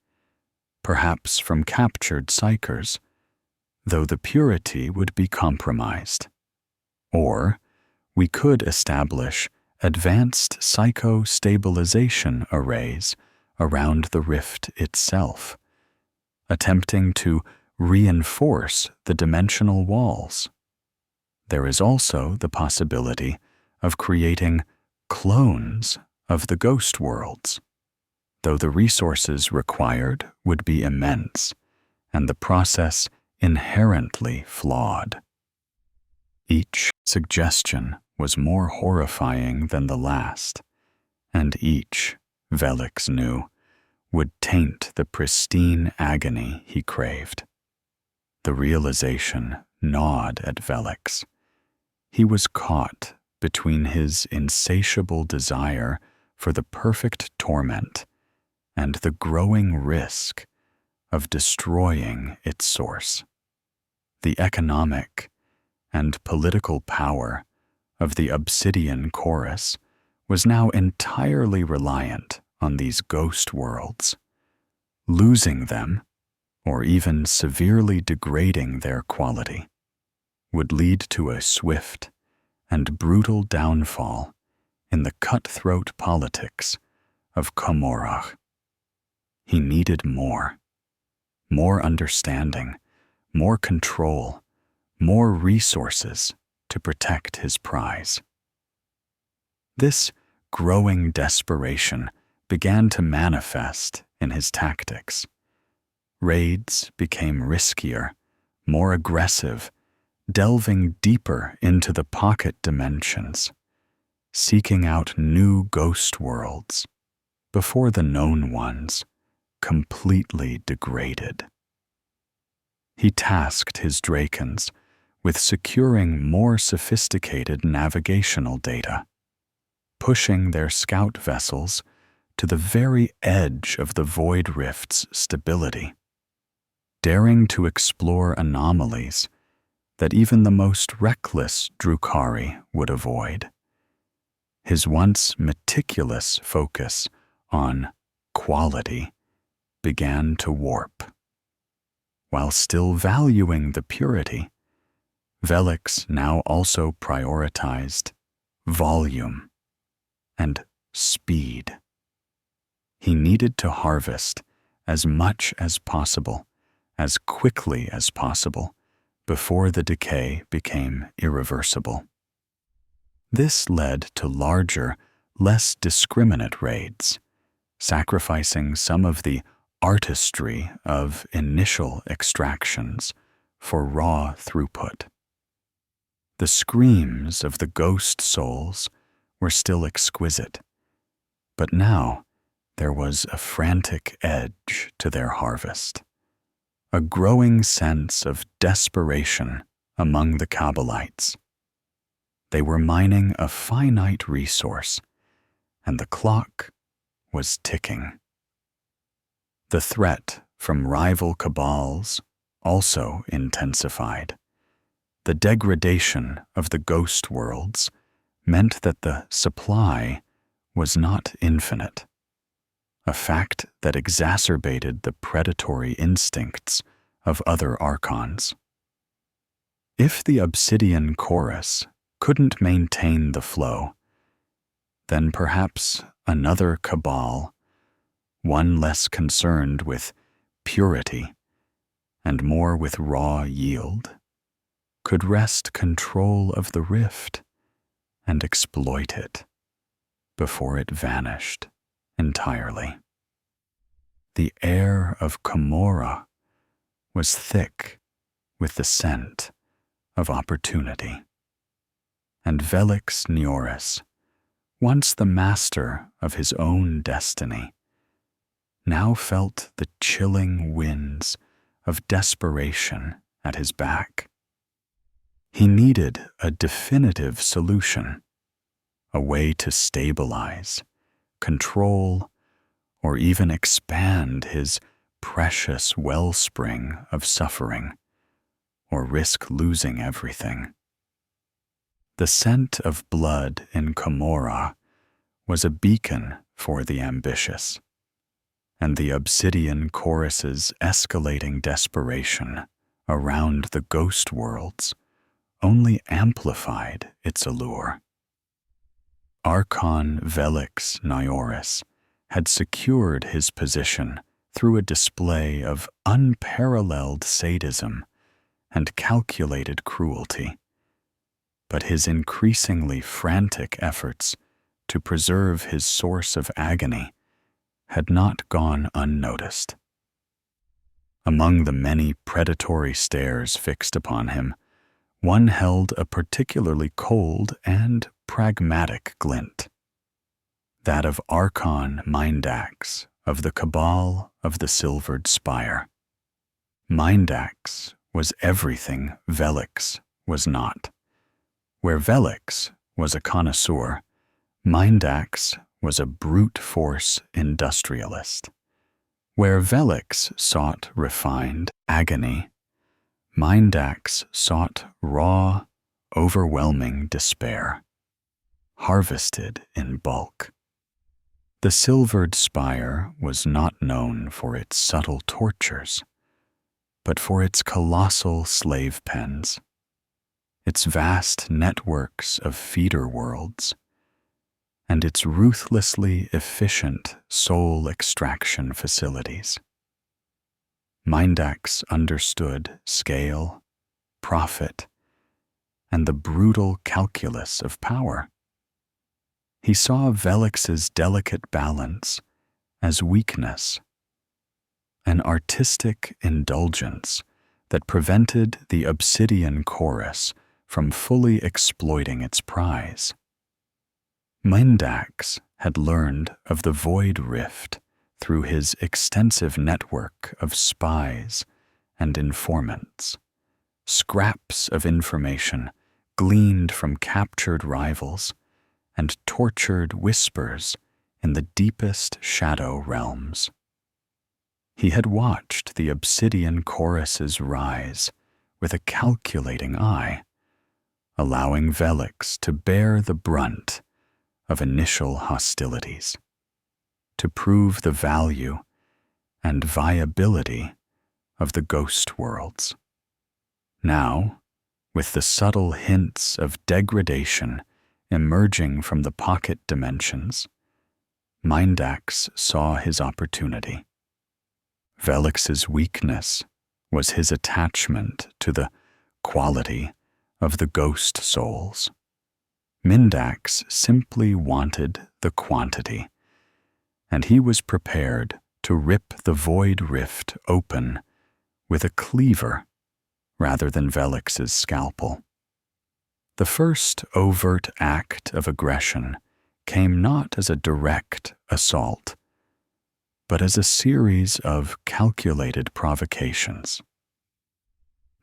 perhaps from captured psychers, though the purity would be compromised. Or we could establish advanced psycho-stabilization arrays around the rift itself, attempting to reinforce the dimensional walls. There is also the possibility of creating clones of the ghost worlds, though the resources required would be immense and the process inherently flawed. Each suggestion was more horrifying than the last, and each, Velix knew, would taint the pristine agony he craved. The realization gnawed at Velix. He was caught between his insatiable desire for the perfect torment and the growing risk of destroying its source. The economic and political power of the Obsidian Chorus was now entirely reliant on these ghost worlds. Losing them, or even severely degrading their quality, would lead to a swift and brutal downfall in the cutthroat politics of Komorach. He needed more understanding, more control, more resources to protect his prize. This growing desperation began to manifest in his tactics. Raids became riskier, more aggressive, delving deeper into the pocket dimensions, seeking out new ghost worlds before the known ones completely degraded. He tasked his Drakons with securing more sophisticated navigational data, pushing their scout vessels to the very edge of the Void Rift's stability, daring to explore anomalies that even the most reckless Drukhari would avoid. His once meticulous focus on quality began to warp. While still valuing the purity, Velix now also prioritized volume and speed. He needed to harvest as much as possible, as quickly as possible, before the decay became irreversible. This led to larger, less discriminate raids, sacrificing some of the artistry of initial extractions for raw throughput. The screams of the ghost souls were still exquisite, but now there was a frantic edge to their harvest, a growing sense of desperation among the Kabbalites. They were mining a finite resource, and the clock was ticking. The threat from rival cabals also intensified. The degradation of the ghost worlds meant that the supply was not infinite, a fact that exacerbated the predatory instincts of other Archons. If the Obsidian Chorus couldn't maintain the flow, then perhaps another cabal, one less concerned with purity and more with raw yield, could wrest control of the rift and exploit it before it vanished entirely. The air of Komorra was thick with the scent of opportunity, and Velix Neoris, once the master of his own destiny, now felt the chilling winds of desperation at his back. He needed a definitive solution, a way to stabilize, control, or even expand his precious wellspring of suffering, or risk losing everything. The scent of blood in Komorra was a beacon for the ambitious, and the Obsidian Chorus's escalating desperation around the ghost worlds only amplified its allure. Archon Velix Nioris had secured his position through a display of unparalleled sadism and calculated cruelty, but his increasingly frantic efforts to preserve his source of agony had not gone unnoticed. Among the many predatory stares fixed upon him, one held a particularly cold and pragmatic glint, that of Archon Mindax of the Cabal of the Silvered Spire. Mindax was everything Velix was not. Where Velix was a connoisseur, Mindax was a brute force industrialist. Where Velix sought refined agony, Mindax sought raw, overwhelming despair, harvested in bulk. The Silvered Spire was not known for its subtle tortures, but for its colossal slave pens, its vast networks of feeder worlds, and its ruthlessly efficient soul extraction facilities. Mindax understood scale, profit, and the brutal calculus of power. He saw Velix's delicate balance as weakness, an artistic indulgence that prevented the obsidian chorus from fully exploiting its prize. Mindax had learned of the Void Rift through his extensive network of spies and informants, scraps of information gleaned from captured rivals and tortured whispers in the deepest shadow realms. He had watched the obsidian choruses rise with a calculating eye, allowing Velix to bear the brunt of initial hostilities, to prove the value and viability of the ghost worlds. Now, with the subtle hints of degradation emerging from the pocket dimensions, Mindax saw his opportunity. Velix's weakness was his attachment to the quality of the ghost souls. Mindax simply wanted the quantity, and he was prepared to rip the Void Rift open with a cleaver rather than Velix's scalpel. The first overt act of aggression came not as a direct assault, but as a series of calculated provocations.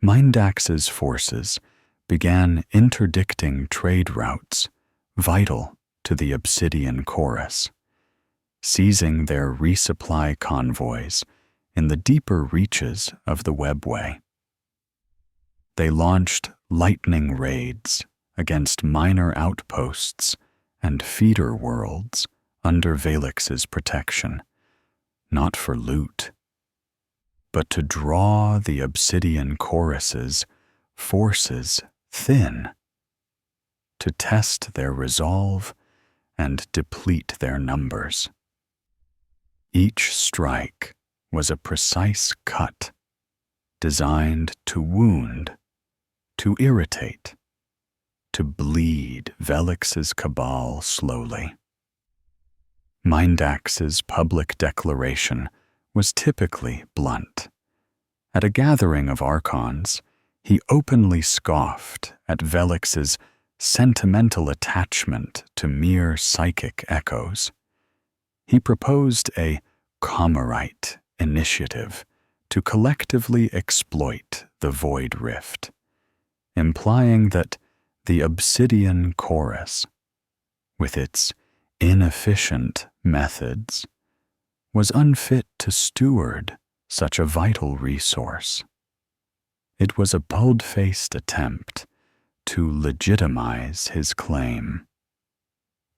Mindax's forces began interdicting trade routes vital to the Obsidian Chorus, seizing their resupply convoys in the deeper reaches of the webway. They launched lightning raids against minor outposts and feeder worlds under Velix's protection, not for loot, but to draw the Obsidian Chorus's forces thin, to test their resolve and deplete their numbers. Each strike was a precise cut, designed to wound, to irritate, to bleed Velix's cabal slowly. Mindax's public declaration was typically blunt. At a gathering of Archons, he openly scoffed at Velix's sentimental attachment to mere psychic echoes. He proposed a Comorite initiative to collectively exploit the Void Rift, implying that the Obsidian Chorus, with its inefficient methods, was unfit to steward such a vital resource. It was a bold-faced attempt to legitimize his claim,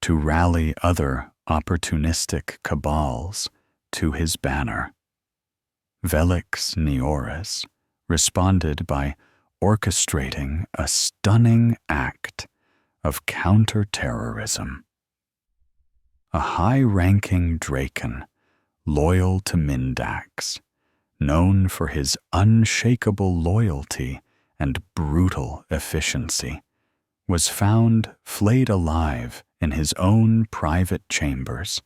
to rally other opportunistic cabals to his banner. Velix Nioris responded by orchestrating a stunning act of counter-terrorism. a high-ranking Draken, loyal to Mindax, known for his unshakable loyalty and brutal efficiency, was found flayed alive in his own private chambers,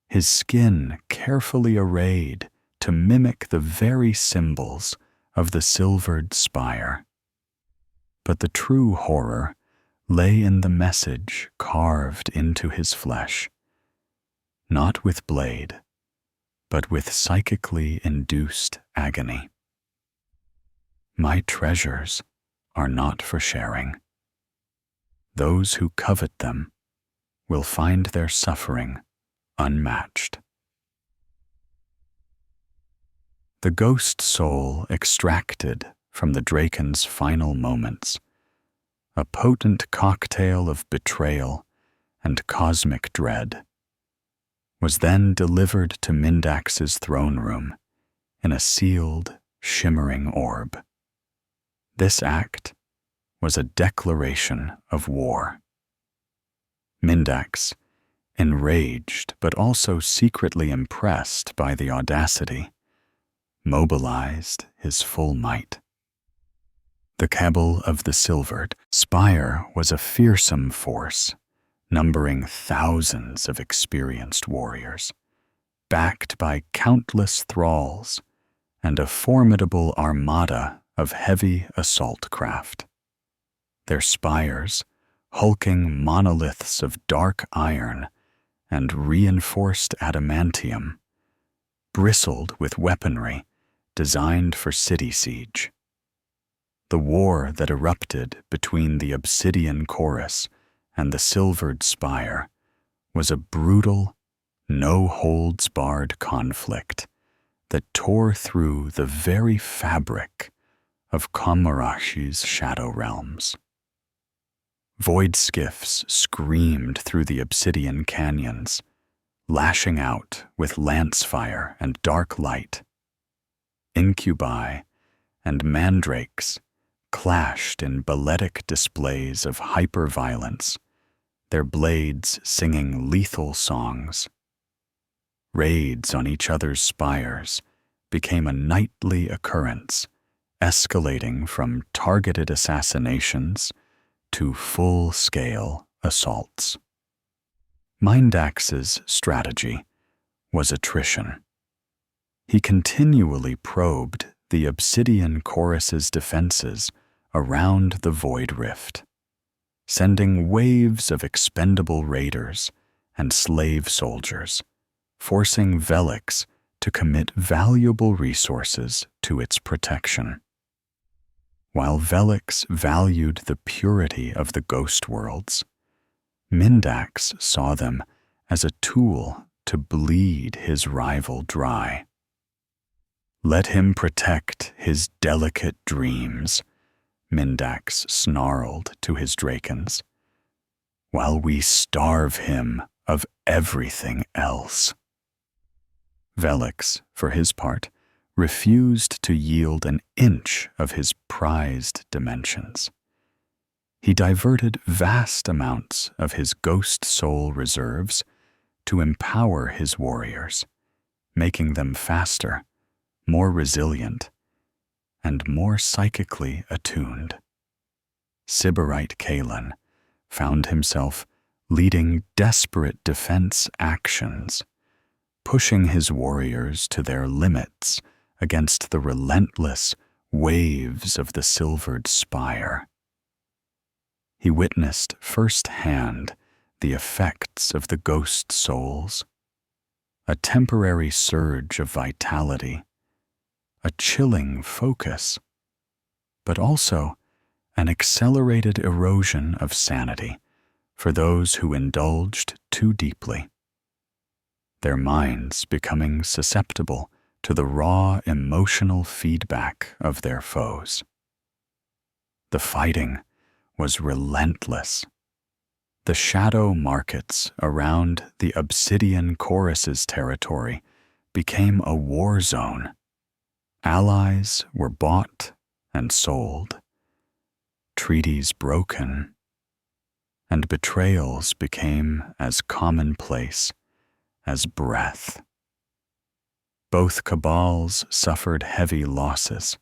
his skin carefully arrayed to mimic the very symbols of the silvered spire. But the true horror lay in the message carved into his flesh, not with blade, but with psychically induced agony. My treasures are not for sharing. Those who covet them will find their suffering unmatched. The ghost soul extracted from the Draken's final moments, a potent cocktail of betrayal and cosmic dread, was then delivered to Mindax's throne room in a sealed, shimmering orb. This act was a declaration of war. Mindax, enraged but also secretly impressed by the audacity, mobilized his full might. The Cabal of the Silvered Spire was a fearsome force, numbering thousands of experienced warriors, backed by countless thralls and a formidable armada of heavy assault craft. Their spires, hulking monoliths of dark iron and reinforced adamantium, bristled with weaponry designed for city siege. The war that erupted between the Obsidian Chorus and the Silvered Spire was a brutal, no-holds-barred conflict that tore through the very fabric of Komarashi's shadow realms. Void skiffs screamed through the obsidian canyons, lashing out with lance fire and dark light. Incubi and mandrakes clashed in balletic displays of hyper-violence, their blades singing lethal songs. Raids on each other's spires became a nightly occurrence, escalating from targeted assassinations to full-scale assaults. Mindax's strategy was attrition. He continually probed the Obsidian Chorus's defenses around the Void Rift, sending waves of expendable raiders and slave soldiers, forcing Velix to commit valuable resources to its protection. While Velix valued the purity of the ghost worlds, Mindax saw them as a tool to bleed his rival dry. Let him protect his delicate dreams, Mindax snarled to his Drakens, while we starve him of everything else. Velix, for his part, refused to yield an inch of his prized dimensions. He diverted vast amounts of his ghost soul reserves to empower his warriors, making them faster, more resilient, and more psychically attuned. Sybarite Kalen found himself leading desperate defense actions, pushing his warriors to their limits against the relentless waves of the Silvered Spire. He witnessed firsthand the effects of the ghost souls, a temporary surge of vitality, a chilling focus, but also an accelerated erosion of sanity for those who indulged too deeply, their minds becoming susceptible to the raw emotional feedback of their foes. The fighting was relentless. The shadow markets around the Obsidian Chorus's territory became a war zone. Allies were bought and sold, treaties broken, and betrayals became as commonplace as breath. Both cabals suffered heavy losses.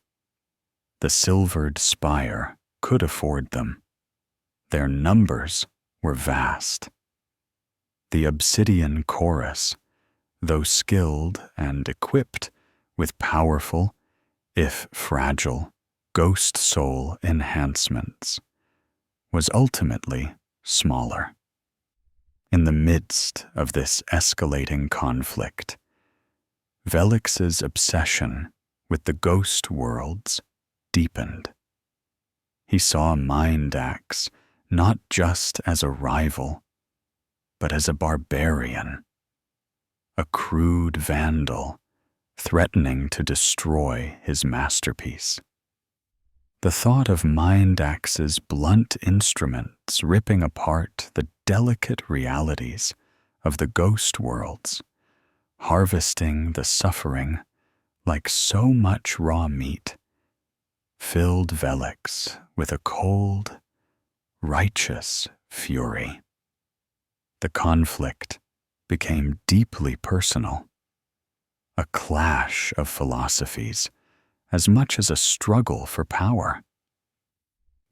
The Silvered Spire could afford them. Their numbers were vast. The Obsidian Chorus, though skilled and equipped with powerful, if fragile, ghost soul enhancements, was ultimately smaller. In the midst of this escalating conflict, Velix's obsession with the ghost worlds deepened. He saw Mindax not just as a rival, but as a barbarian, a crude vandal threatening to destroy his masterpiece. The thought of Mindax's blunt instruments ripping apart the delicate realities of the ghost worlds, harvesting the suffering like so much raw meat, filled Velix with a cold, righteous fury. The conflict became deeply personal, a clash of philosophies as much as a struggle for power.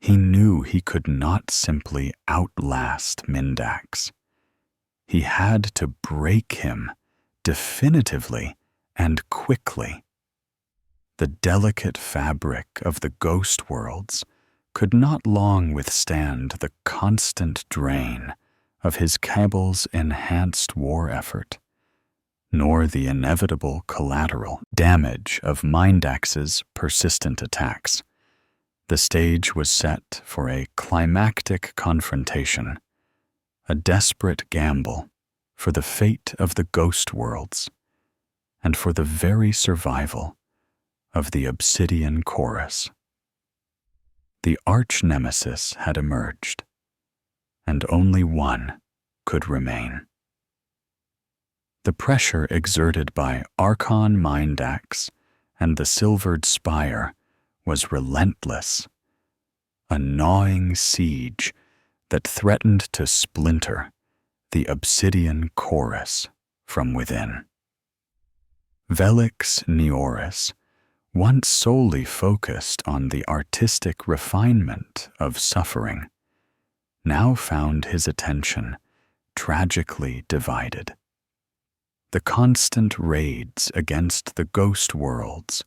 He knew he could not simply outlast Mindax. He had to break him definitively and quickly. The delicate fabric of the ghost worlds could not long withstand the constant drain of his cabal's enhanced war effort, nor the inevitable collateral damage of Mindax's persistent attacks. The stage was set for a climactic confrontation, a desperate gamble for the fate of the ghost worlds, and for the very survival of the Obsidian Chorus. The arch-nemesis had emerged, and only one could remain. The pressure exerted by Archon Mindax and the Silvered Spire was relentless, a gnawing siege that threatened to splinter the Obsidian Chorus from within. Velix Neoris, once solely focused on the artistic refinement of suffering, now found his attention tragically divided. The constant raids against the ghost worlds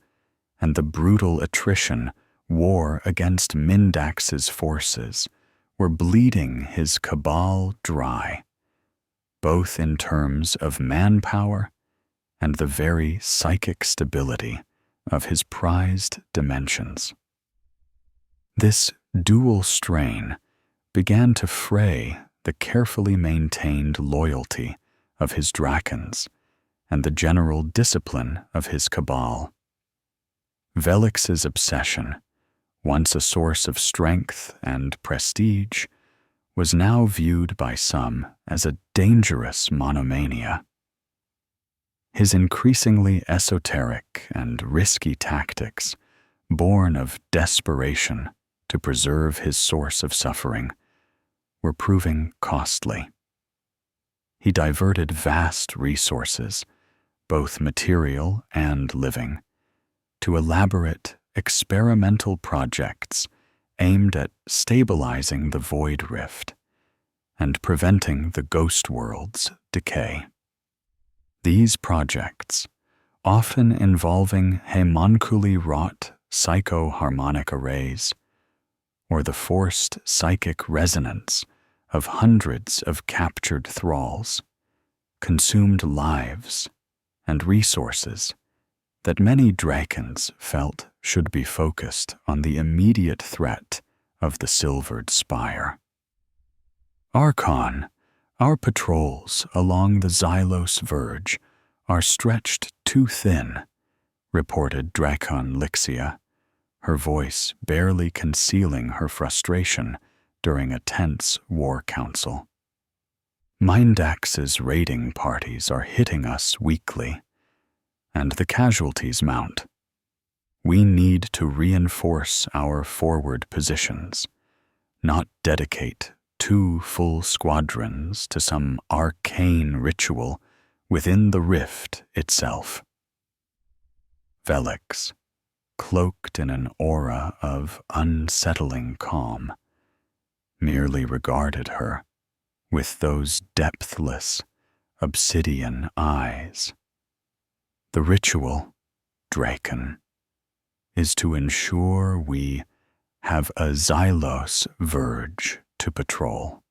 and the brutal attrition war against Mindax's forces were bleeding his cabal dry, both in terms of manpower and the very psychic stability of his prized dimensions. This dual strain began to fray the carefully maintained loyalty of his Drakons and the general discipline of his cabal. Velix's obsession, once a source of strength and prestige, was now viewed by some as a dangerous monomania. His increasingly esoteric and risky tactics, born of desperation to preserve his source of suffering, were proving costly. He diverted vast resources, both material and living, to elaborate experimental projects aimed at stabilizing the Void Rift and preventing the ghost world's decay. These projects, often involving homunculi-wrought psychoharmonic arrays, or the forced psychic resonance of hundreds of captured thralls, consumed lives and resources that many Drakons felt should be focused on the immediate threat of the Silvered Spire. Archon, our patrols along the Xylos Verge are stretched too thin, reported Drakon Lixia, her voice barely concealing her frustration during a tense war council. Mindax's raiding parties are hitting us weakly, and the casualties mount. We need to reinforce our forward positions, not dedicate 2 full squadrons to some arcane ritual within the rift itself. Velix, cloaked in an aura of unsettling calm, merely regarded her with those depthless, obsidian eyes. The ritual, Draken, is to ensure we have a Xylos verge to patrol.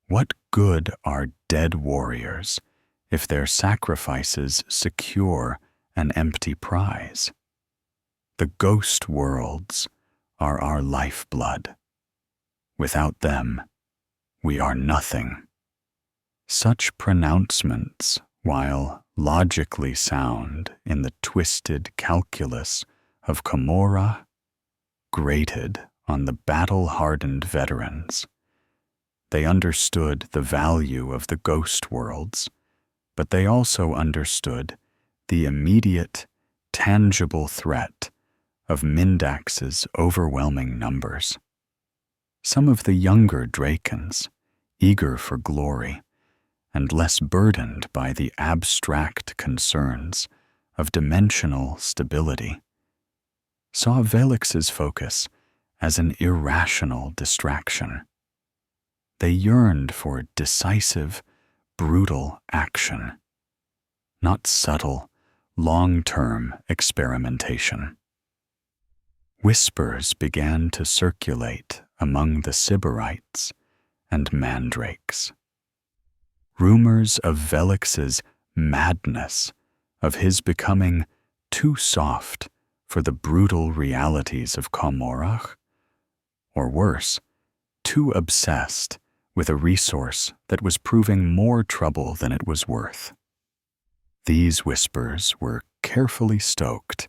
What good are dead warriors if their sacrifices secure an empty prize? The ghost worlds are our lifeblood. Without them, we are nothing. Such pronouncements, while logically sound in the twisted calculus of Camorra, grated on the battle-hardened veterans. They understood the value of the ghost worlds, but they also understood the immediate, tangible threat of Mindax's overwhelming numbers. Some of the younger Drakens, eager for glory, and less burdened by the abstract concerns of dimensional stability, saw Velix's focus as an irrational distraction. They yearned for decisive, brutal action, not subtle, long-term experimentation. Whispers began to circulate among the Sybarites and Mandrakes. Rumors of Velix's madness, of his becoming too soft for the brutal realities of Camorra, or worse, too obsessed with a resource that was proving more trouble than it was worth. These whispers were carefully stoked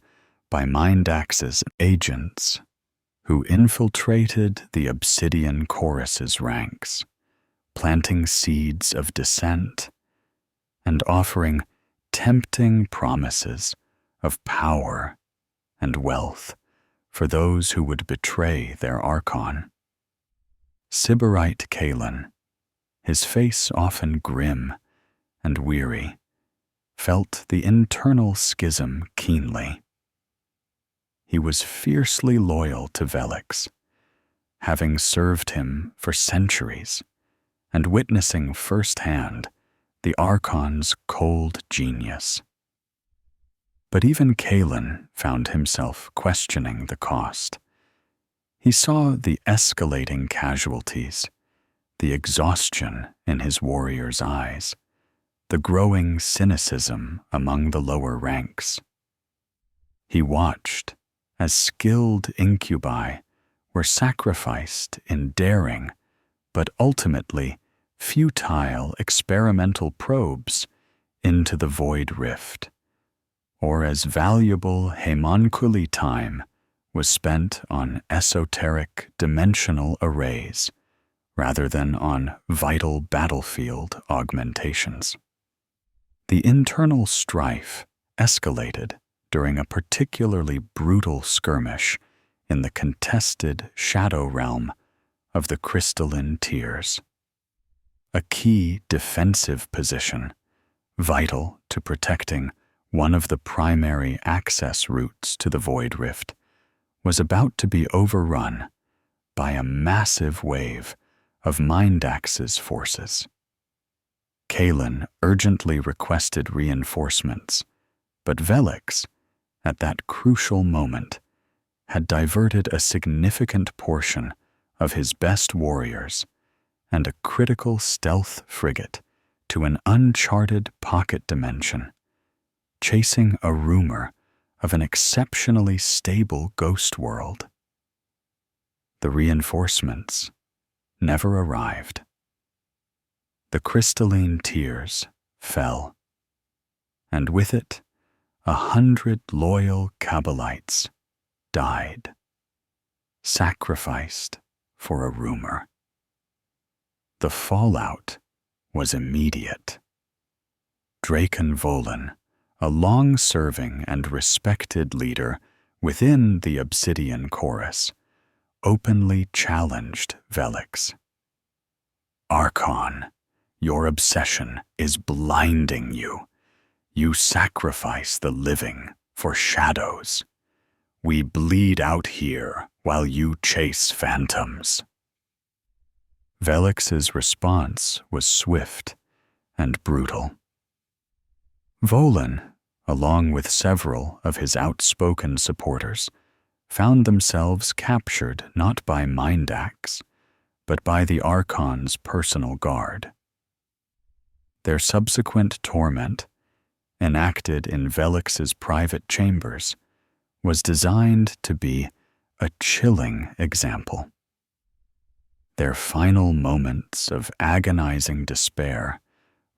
by Mindax's agents, who infiltrated the Obsidian Chorus's ranks, planting seeds of dissent and offering tempting promises of power and wealth for those who would betray their Archon. Sybarite Kalen, his face often grim and weary, felt the internal schism keenly. He was fiercely loyal to Velix, having served him for centuries and witnessing firsthand the Archon's cold genius. But even Kalen found himself questioning the cost. He saw the escalating casualties, the exhaustion in his warriors' eyes, the growing cynicism among the lower ranks. He watched as skilled incubi were sacrificed in daring, but ultimately futile experimental probes into the void rift, or as valuable homunculi time was spent on esoteric dimensional arrays rather than on vital battlefield augmentations. The internal strife escalated during a particularly brutal skirmish in the contested shadow realm of the crystalline tiers. A key defensive position, vital to protecting one of the primary access routes to the Void Rift, was about to be overrun by a massive wave of Mindax's forces. Kalen urgently requested reinforcements, but Velix, at that crucial moment, had diverted a significant portion of his best warriors and a critical stealth frigate to an uncharted pocket dimension, chasing a rumor of an exceptionally stable ghost world. The reinforcements never arrived. The crystalline tiers fell, and with it, 100 loyal Kabbalites died, sacrificed for a rumor. The fallout was immediate. Draken Volan, a long-serving and respected leader within the Obsidian Chorus, openly challenged Velix. Archon, your obsession is blinding you. You sacrifice the living for shadows. We bleed out here while you chase phantoms." Velix's response was swift and brutal. Volin, along with several of his outspoken supporters, found themselves captured not by Mindax, but by the Archon's personal guard. Their subsequent torment, enacted in Velix's private chambers, was designed to be a chilling example. Their final moments of agonizing despair,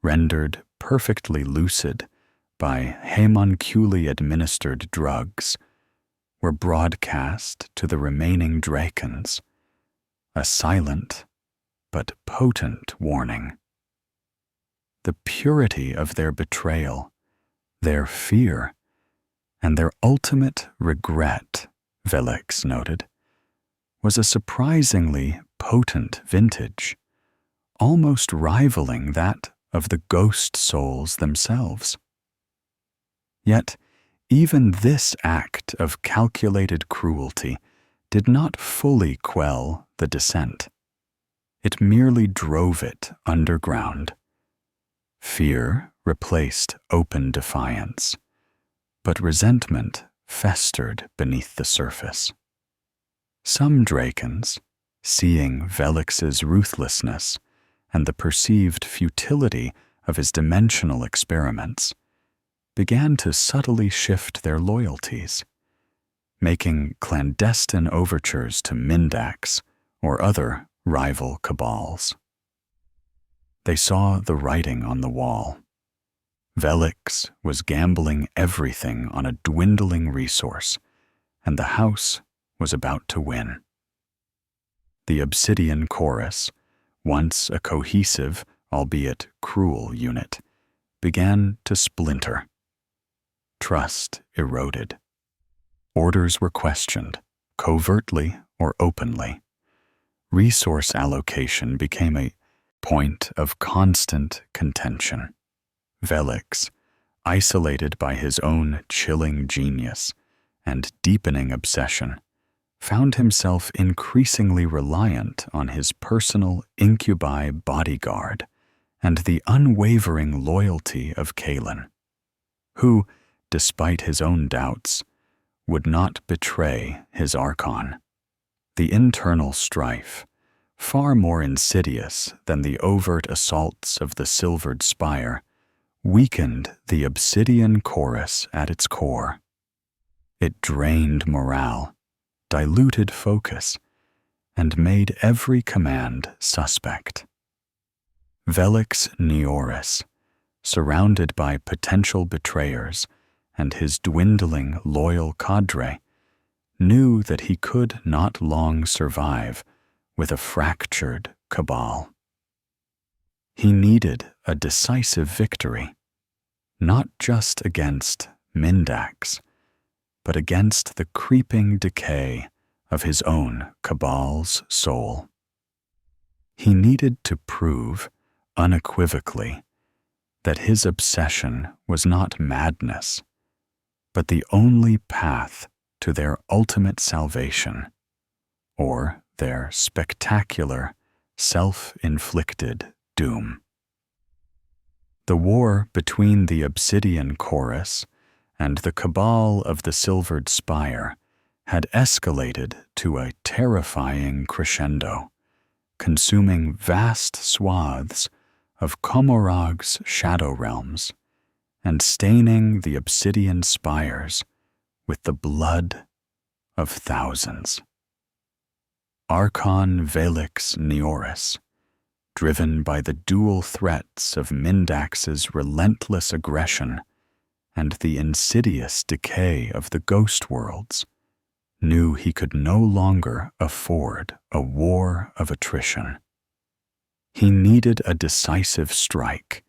rendered perfectly lucid by homunculi-administered drugs, were broadcast to the remaining Drakons, a silent but potent warning. The purity of their betrayal, their fear, and their ultimate regret, Velix noted, was a surprisingly potent vintage, almost rivaling that of the ghost souls themselves. Yet, even this act of calculated cruelty did not fully quell the descent. It merely drove it underground. Fear replaced open defiance, but resentment festered beneath the surface. Some Drakons, seeing Velix's ruthlessness and the perceived futility of his dimensional experiments, began to subtly shift their loyalties, making clandestine overtures to Mindax or other rival cabals. They saw the writing on the wall. Velix was gambling everything on a dwindling resource, and the house was about to win. The Obsidian Chorus, once a cohesive, albeit cruel unit, began to splinter. Trust eroded. Orders were questioned, covertly or openly. Resource allocation became a point of constant contention. Velix, isolated by his own chilling genius and deepening obsession, found himself increasingly reliant on his personal incubi bodyguard and the unwavering loyalty of Kalen, who, despite his own doubts, would not betray his Archon. The internal strife, far more insidious than the overt assaults of the Silvered Spire, weakened the Obsidian Chorus at its core. It drained morale, diluted focus, and made every command suspect. Velix Neoris, surrounded by potential betrayers and his dwindling loyal cadre, knew that he could not long survive with a fractured cabal. He needed a decisive victory, not just against Mindax, but against the creeping decay of his own cabal's soul. He needed to prove, unequivocally, that his obsession was not madness, but the only path to their ultimate salvation, or their spectacular, self-inflicted doom. The war between the Obsidian Chorus and the cabal of the Silvered Spire had escalated to a terrifying crescendo, consuming vast swaths of Komorog's shadow realms and staining the obsidian spires with the blood of thousands. Archon Velix Neoris, driven by the dual threats of Mindax's relentless aggression and the insidious decay of the ghost worlds, knew he could no longer afford a war of attrition. He needed a decisive strike,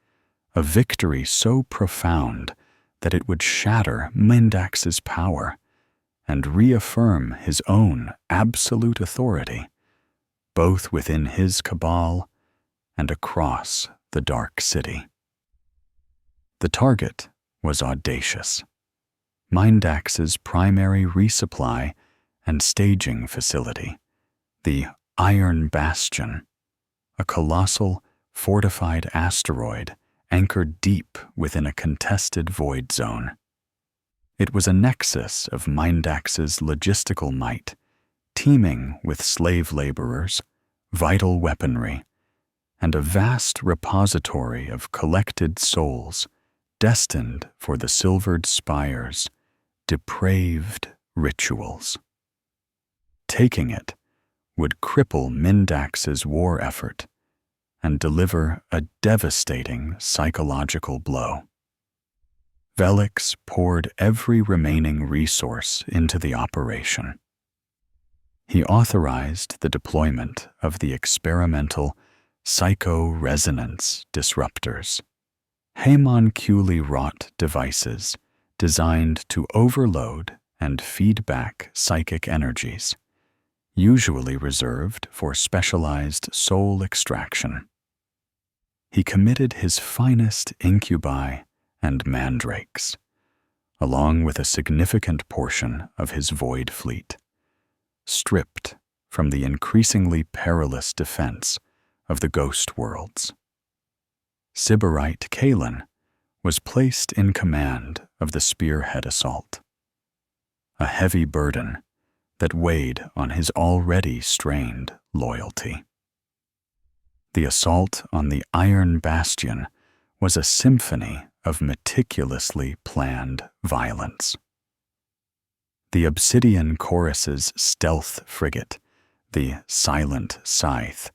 a victory so profound that it would shatter Mindax's power and reaffirm his own absolute authority, both within his cabal and across the dark city. The target was audacious. Mindax's primary resupply and staging facility, the Iron Bastion, a colossal, fortified asteroid anchored deep within a contested void zone. It was a nexus of Mindax's logistical might, teeming with slave laborers, vital weaponry, and a vast repository of collected souls destined for the Silvered Spire's depraved rituals. Taking it would cripple Mindax's war effort and deliver a devastating psychological blow. Velix poured every remaining resource into the operation. He authorized the deployment of the experimental psycho-resonance disruptors, homunculi-wrought devices designed to overload and feed back psychic energies, usually reserved for specialized soul extraction. He committed his finest incubi and mandrakes, along with a significant portion of his void fleet, stripped from the increasingly perilous defense of the ghost worlds. Sybarite Kalen was placed in command of the spearhead assault, a heavy burden that weighed on his already strained loyalty. The assault on the Iron Bastion was a symphony of meticulously planned violence. The Obsidian Chorus's stealth frigate, the Silent Scythe,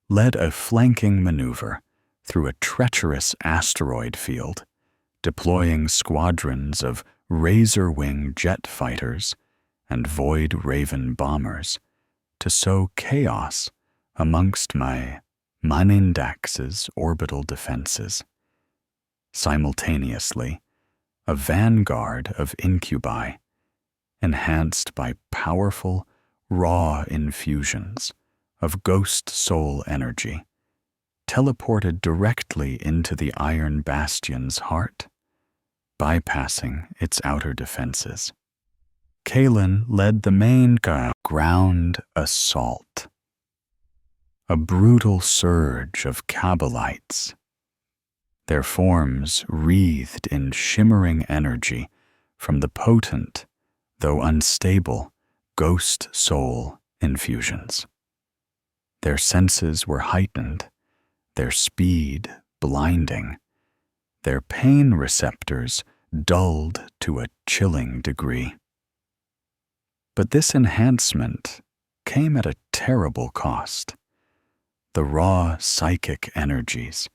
led a flanking maneuver through a treacherous asteroid field, deploying squadrons of razor-wing jet fighters and Void Raven bombers to sow chaos amongst Mindax's orbital defenses. Simultaneously, a vanguard of incubi, enhanced by powerful, raw infusions of ghost soul energy, teleported directly into the Iron Bastion's heart, bypassing its outer defenses. Kalen led the main ground assault, a brutal surge of Kabbalites, their forms wreathed in shimmering energy from the potent, though unstable, ghost soul infusions. Their senses were heightened, their speed blinding, their pain receptors dulled to a chilling degree. But this enhancement came at a terrible cost. The raw psychic energies,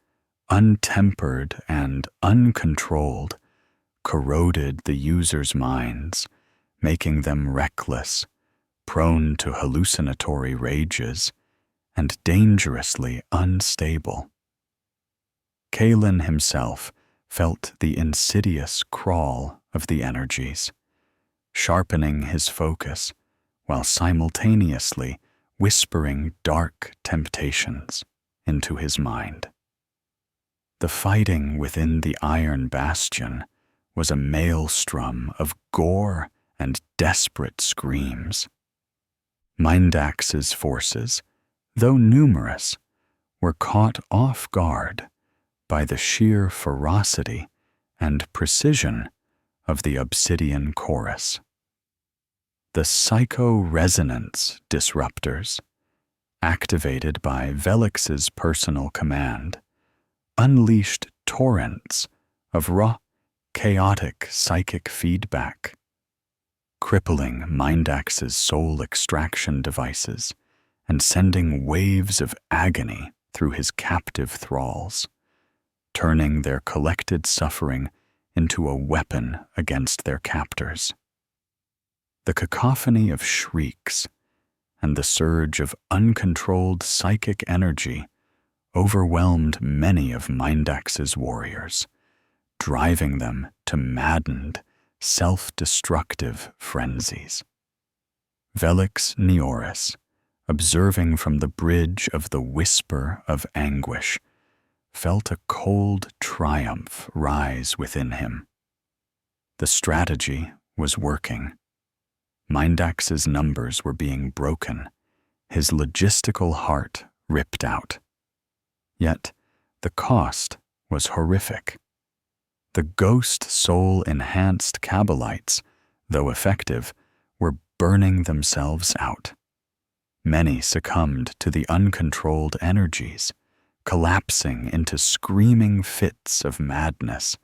untempered and uncontrolled, corroded the user's minds, making them reckless, prone to hallucinatory rages, and dangerously unstable. Kalen himself felt the insidious crawl of the energies, sharpening his focus while simultaneously whispering dark temptations into his mind. The fighting within the Iron Bastion was a maelstrom of gore and desperate screams. Mindax's forces, though numerous, were caught off guard by the sheer ferocity and precision of the Obsidian Chorus. The psycho-resonance disruptors, activated by Velix's personal command, unleashed torrents of raw, chaotic psychic feedback, crippling Mindax's soul extraction devices and sending waves of agony through his captive thralls, turning their collected suffering into a weapon against their captors. The cacophony of shrieks and the surge of uncontrolled psychic energy overwhelmed many of Mindax's warriors, driving them to maddened, self-destructive frenzies. Velix Neoris, observing from the bridge of the whisper of anguish, felt a cold triumph rise within him. The strategy was working. Mindax's numbers were being broken, his logistical heart ripped out. Yet the cost was horrific. The ghost soul-enhanced Kabbalites, though effective, were burning themselves out. Many succumbed to the uncontrolled energies, collapsing into screaming fits of madness,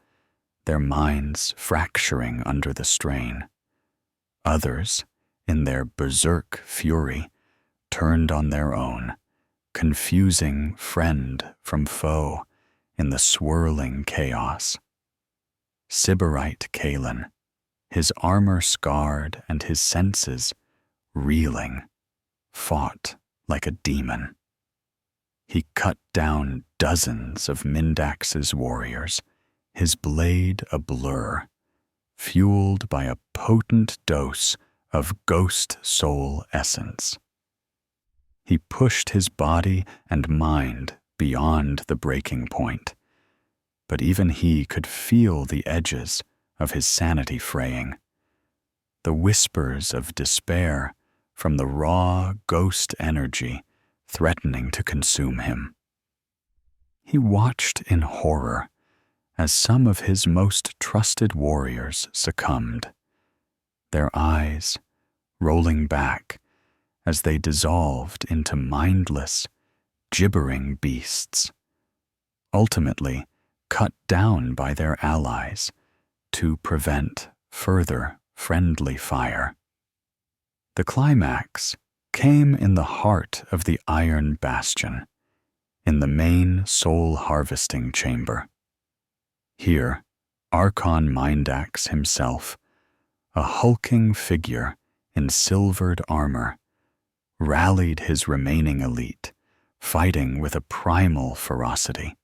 their minds fracturing under the strain. Others, in their berserk fury, turned on their own, confusing friend from foe in the swirling chaos. Sybarite Kalen, his armor scarred and his senses reeling, fought like a demon. He cut down dozens of Mindax's warriors, his blade a blur, fueled by a potent dose of ghost soul essence. He pushed his body and mind beyond the breaking point, but even he could feel the edges of his sanity fraying. The whispers of despair from the raw ghost energy threatening to consume him. He watched in horror as some of his most trusted warriors succumbed, their eyes rolling back as they dissolved into mindless, gibbering beasts, ultimately cut down by their allies to prevent further friendly fire. The climax came in the heart of the Iron Bastion, in the main soul-harvesting chamber. Here, Archon Mindax himself, a hulking figure in silvered armor, rallied his remaining elite, fighting with a primal ferocity.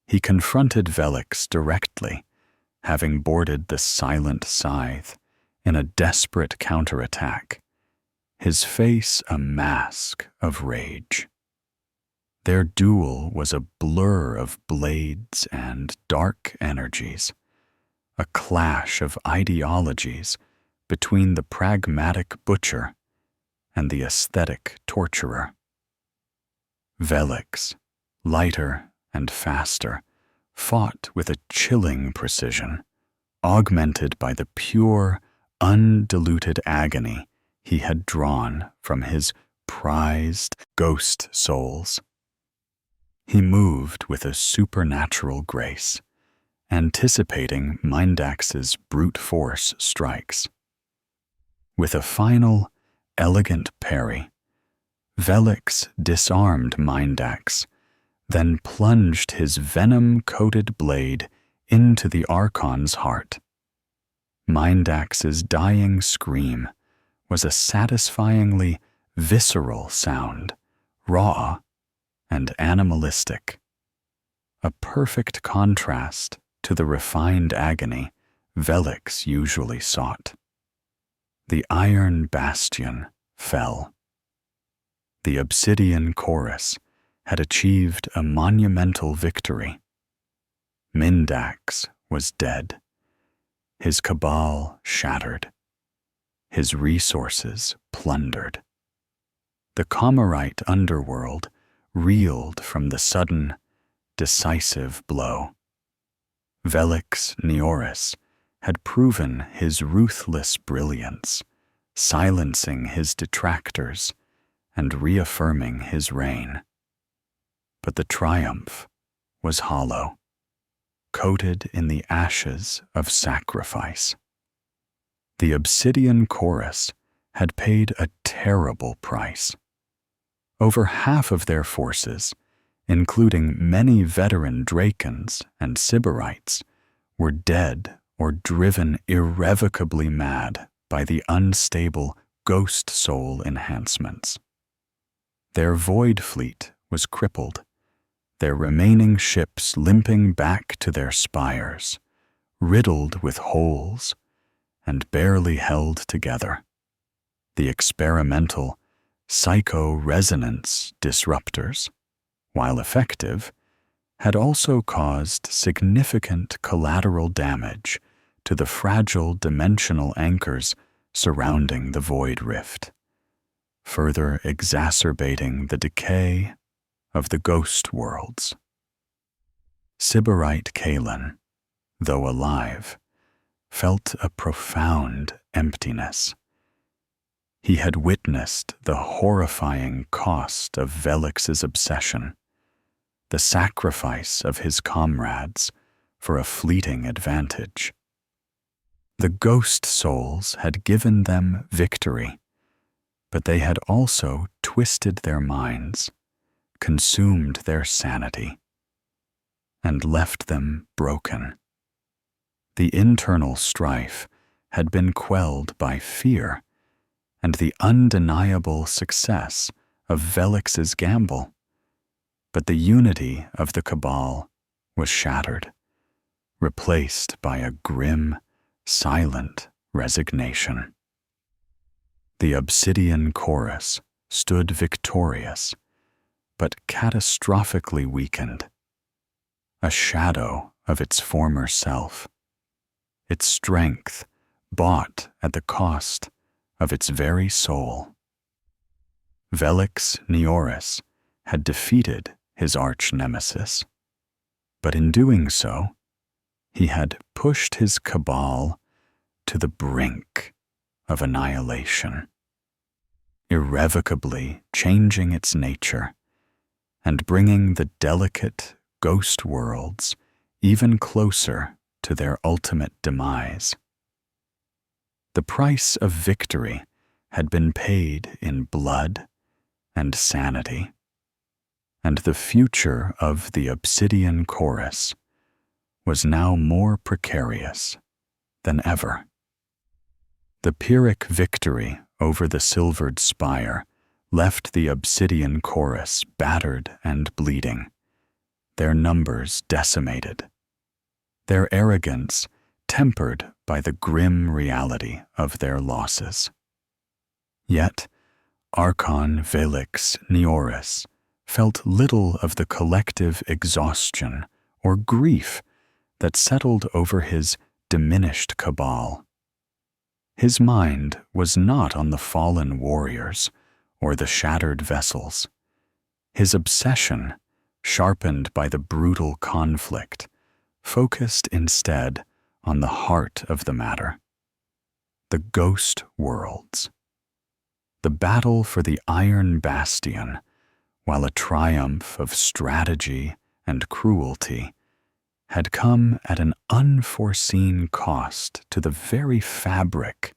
He confronted Velix directly, having boarded the silent scythe in a desperate counterattack, his face a mask of rage. Their duel was a blur of blades and dark energies, a clash of ideologies between the pragmatic butcher and the aesthetic torturer. Velix, lighter and faster, fought with a chilling precision, augmented by the pure, undiluted agony he had drawn from his prized ghost souls. He moved with a supernatural grace, anticipating Mindax's brute force strikes. With a final, elegant parry, Velix disarmed Mindax, then plunged his venom-coated blade into the Archon's heart. Mindax's dying scream was a satisfyingly visceral sound, raw and animalistic, a perfect contrast to the refined agony Velix usually sought. The Iron Bastion fell. The Obsidian Chorus had achieved a monumental victory. Mindax was dead, his cabal shattered, his resources plundered. The Comorite underworld reeled from the sudden, decisive blow. Velix Neoris had proven his ruthless brilliance, silencing his detractors and reaffirming his reign. But the triumph was hollow, coated in the ashes of sacrifice. The Obsidian Chorus had paid a terrible price. Over half of their forces, including many veteran Drakens and Sybarites, were dead or driven irrevocably mad by the unstable ghost soul enhancements. Their void fleet was crippled, their remaining ships limping back to their spires, riddled with holes and barely held together. The experimental, psycho-resonance disruptors, while effective, had also caused significant collateral damage to the fragile dimensional anchors surrounding the void rift, further exacerbating the decay of the ghost worlds. Sybarite Kalen, though alive, felt a profound emptiness. He had witnessed the horrifying cost of Velix's obsession, the sacrifice of his comrades for a fleeting advantage. The ghost souls had given them victory, but they had also twisted their minds, consumed their sanity, and left them broken. The internal strife had been quelled by fear and the undeniable success of Velix's gamble, but the unity of the Cabal was shattered, replaced by a grim, silent resignation. The Obsidian Chorus stood victorious, but catastrophically weakened, a shadow of its former self, its strength bought at the cost of its very soul. Velix Neoris had defeated his arch-nemesis, but in doing so, he had pushed his Cabal to the brink of annihilation, irrevocably changing its nature and bringing the delicate ghost worlds even closer to their ultimate demise. The price of victory had been paid in blood and sanity, and the future of the Obsidian Chorus was now more precarious than ever. The Pyrrhic victory over the Silvered Spire left the Obsidian Chorus battered and bleeding, their numbers decimated, their arrogance tempered by the grim reality of their losses. Yet, Archon Velix Neoris felt little of the collective exhaustion or grief that settled over his diminished Cabal. His mind was not on the fallen warriors or the shattered vessels. His obsession, sharpened by the brutal conflict, focused instead on the heart of the matter, the ghost worlds. The battle for the Iron Bastion, while a triumph of strategy and cruelty, had come at an unforeseen cost to the very fabric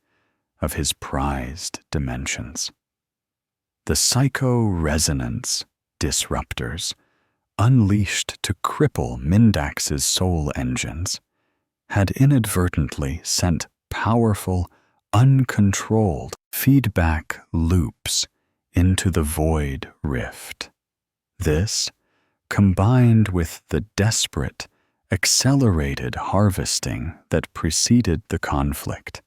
of his prized dimensions. The psycho-resonance disruptors, unleashed to cripple Mindax's soul engines, had inadvertently sent powerful, uncontrolled feedback loops into the void rift. This, combined with the desperate, accelerated harvesting that preceded the conflict,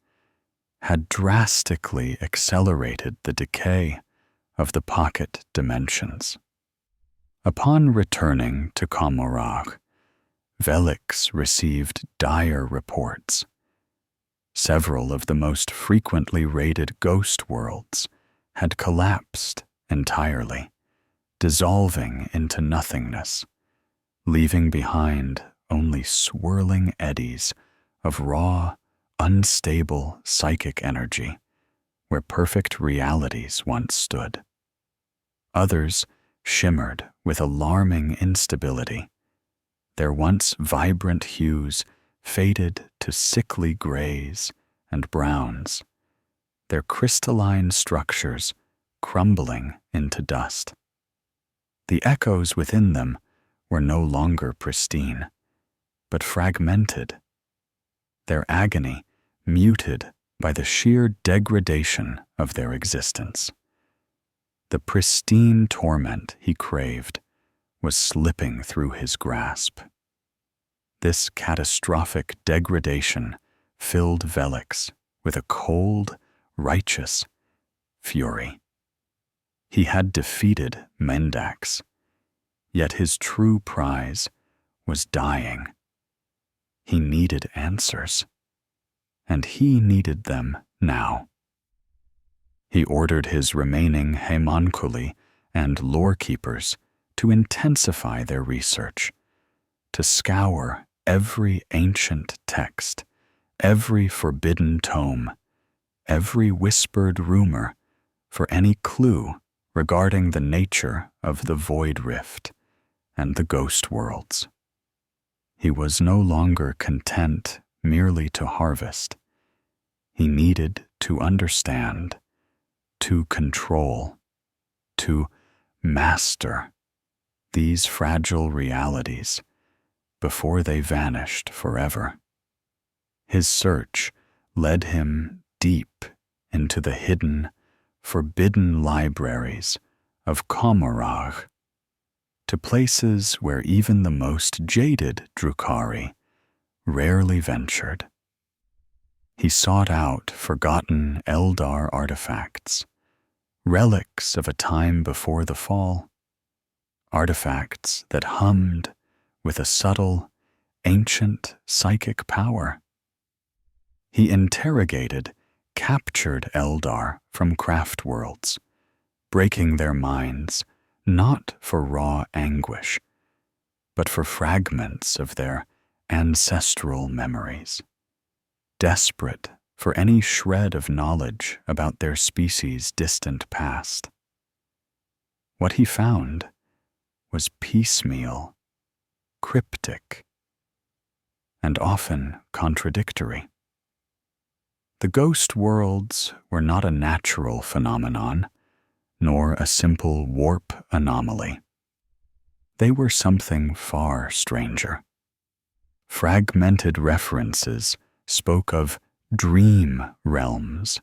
had drastically accelerated the decay of the pocket dimensions. Upon returning to Komorak, Velix received dire reports. Several of the most frequently raided ghost worlds had collapsed entirely, dissolving into nothingness, leaving behind only swirling eddies of raw, unstable psychic energy where perfect realities once stood. Others shimmered with alarming instability, their once vibrant hues faded to sickly grays and browns, their crystalline structures crumbling into dust. The echoes within them were no longer pristine, but fragmented, their agony muted by the sheer degradation of their existence. The pristine torment he craved was slipping through his grasp. This catastrophic degradation filled Velix with a cold, righteous fury. He had defeated Mendax, yet his true prize was dying. He needed answers, and he needed them now. He ordered his remaining homunculi and lore-keepers to intensify their research, to scour every ancient text, every forbidden tome, every whispered rumor for any clue regarding the nature of the Void Rift and the Ghost Worlds. He was no longer content merely to harvest. He needed to understand, to control, to master these fragile realities before they vanished forever. His search led him deep into the hidden, forbidden libraries of Komarag, to places where even the most jaded Drukhari rarely ventured. He sought out forgotten Eldar artifacts, relics of a time before the fall, artifacts that hummed with a subtle, ancient psychic power. He interrogated captured Eldar from craft worlds, breaking their minds not for raw anguish, but for fragments of their ancestral memories, desperate for any shred of knowledge about their species' distant past. What he found was piecemeal, cryptic, and often contradictory. The ghost worlds were not a natural phenomenon, nor a simple warp anomaly. They were something far stranger. Fragmented references spoke of dream realms,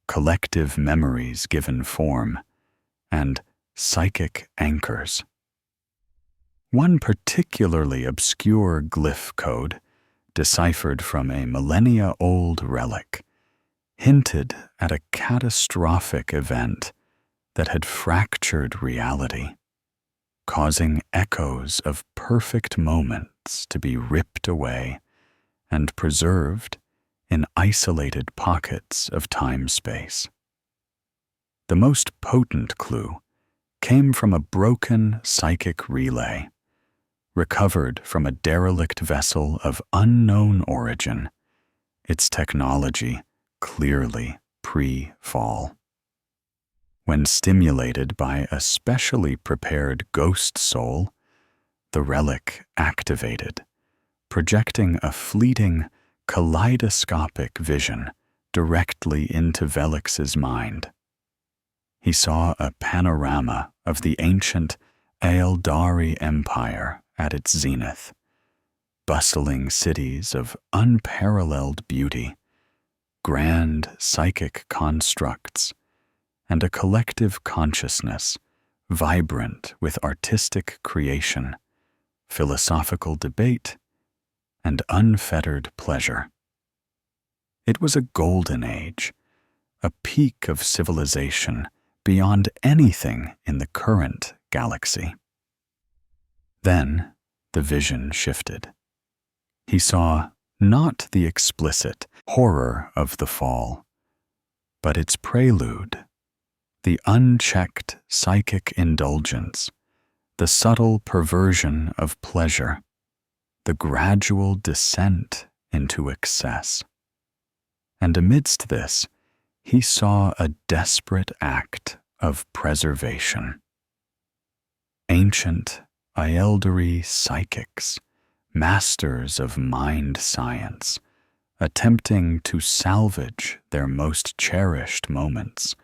collective memories given form, and psychic anchors. One particularly obscure glyph code, deciphered from a millennia-old relic, hinted at a catastrophic event that had fractured reality, causing echoes of perfect moments to be ripped away and preserved in isolated pockets of time-space. The most potent clue came from a broken psychic relay, recovered from a derelict vessel of unknown origin, its technology clearly pre-fall. When stimulated by a specially prepared ghost soul, the relic activated, projecting a fleeting, kaleidoscopic vision directly into Velix's mind. He saw a panorama of the ancient Aeldari Empire at its zenith, bustling cities of unparalleled beauty, grand psychic constructs, and a collective consciousness vibrant with artistic creation, philosophical debate, and unfettered pleasure. It was a golden age, a peak of civilization beyond anything in the current galaxy. Then the vision shifted. He saw not the explicit horror of the fall, but its prelude, the unchecked psychic indulgence, the subtle perversion of pleasure, the gradual descent into excess. And amidst this, he saw a desperate act of preservation. Ancient Aeldari psychics, masters of mind science, attempting to salvage their most cherished moments,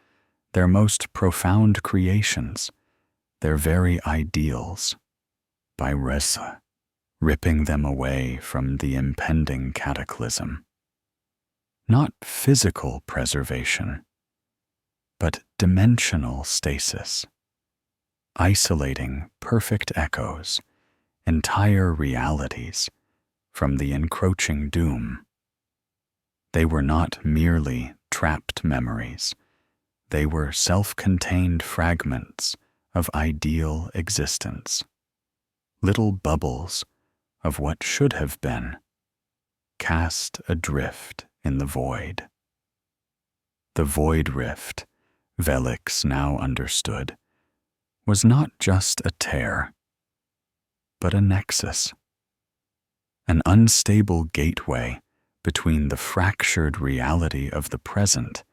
their most profound creations, their very ideals, by Reza, ripping them away from the impending cataclysm. Not physical preservation, but dimensional stasis, isolating perfect echoes, entire realities, from the encroaching doom. They were not merely trapped memories. They were self-contained fragments of ideal existence, little bubbles of what should have been, cast adrift in the void. The void rift, Velix now understood, was not just a tear, but a nexus, an unstable gateway between the fractured reality of the present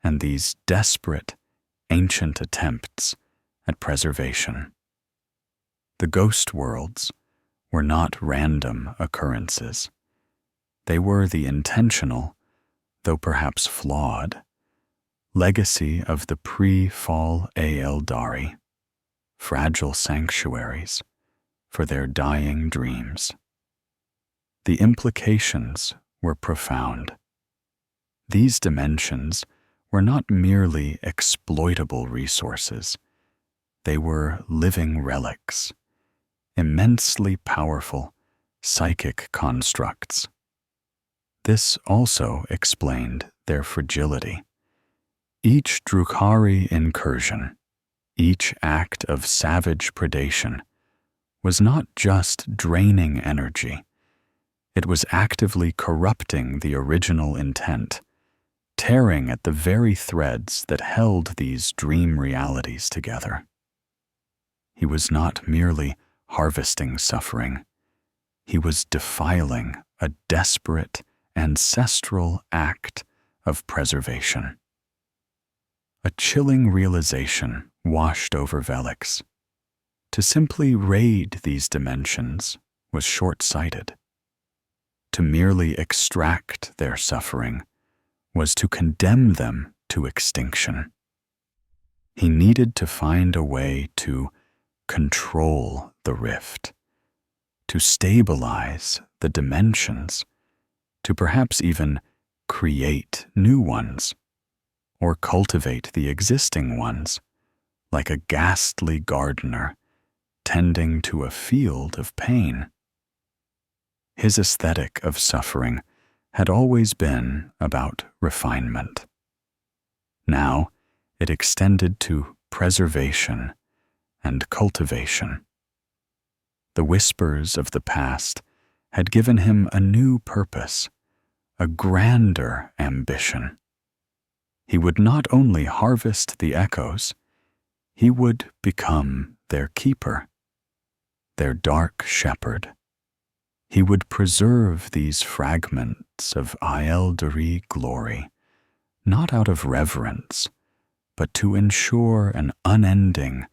and these desperate, ancient attempts at preservation. The ghost worlds were not random occurrences. They were the intentional, though perhaps flawed, legacy of the pre-fall Aeldari, fragile sanctuaries for their dying dreams. The implications were profound. These dimensions were not merely exploitable resources. They were living relics, immensely powerful psychic constructs. This also explained their fragility. Each Drukhari incursion, each act of savage predation, was not just draining energy. It was actively corrupting the original intent, tearing at the very threads that held these dream realities together. He was not merely harvesting suffering. He was defiling a desperate, ancestral act of preservation. A chilling realization washed over Velix. To simply raid these dimensions was short-sighted. To merely extract their suffering was to condemn them to extinction. He needed to find a way to control the rift, to stabilize the dimensions, to perhaps even create new ones, or cultivate the existing ones, like a ghastly gardener tending to a field of pain. His aesthetic of suffering had always been about refinement. Now it extended to preservation and cultivation. The whispers of the past had given him a new purpose, a grander ambition. He would not only harvest the echoes, he would become their keeper, their dark shepherd. He would preserve these fragments of Aeldari glory, not out of reverence, but to ensure an unending,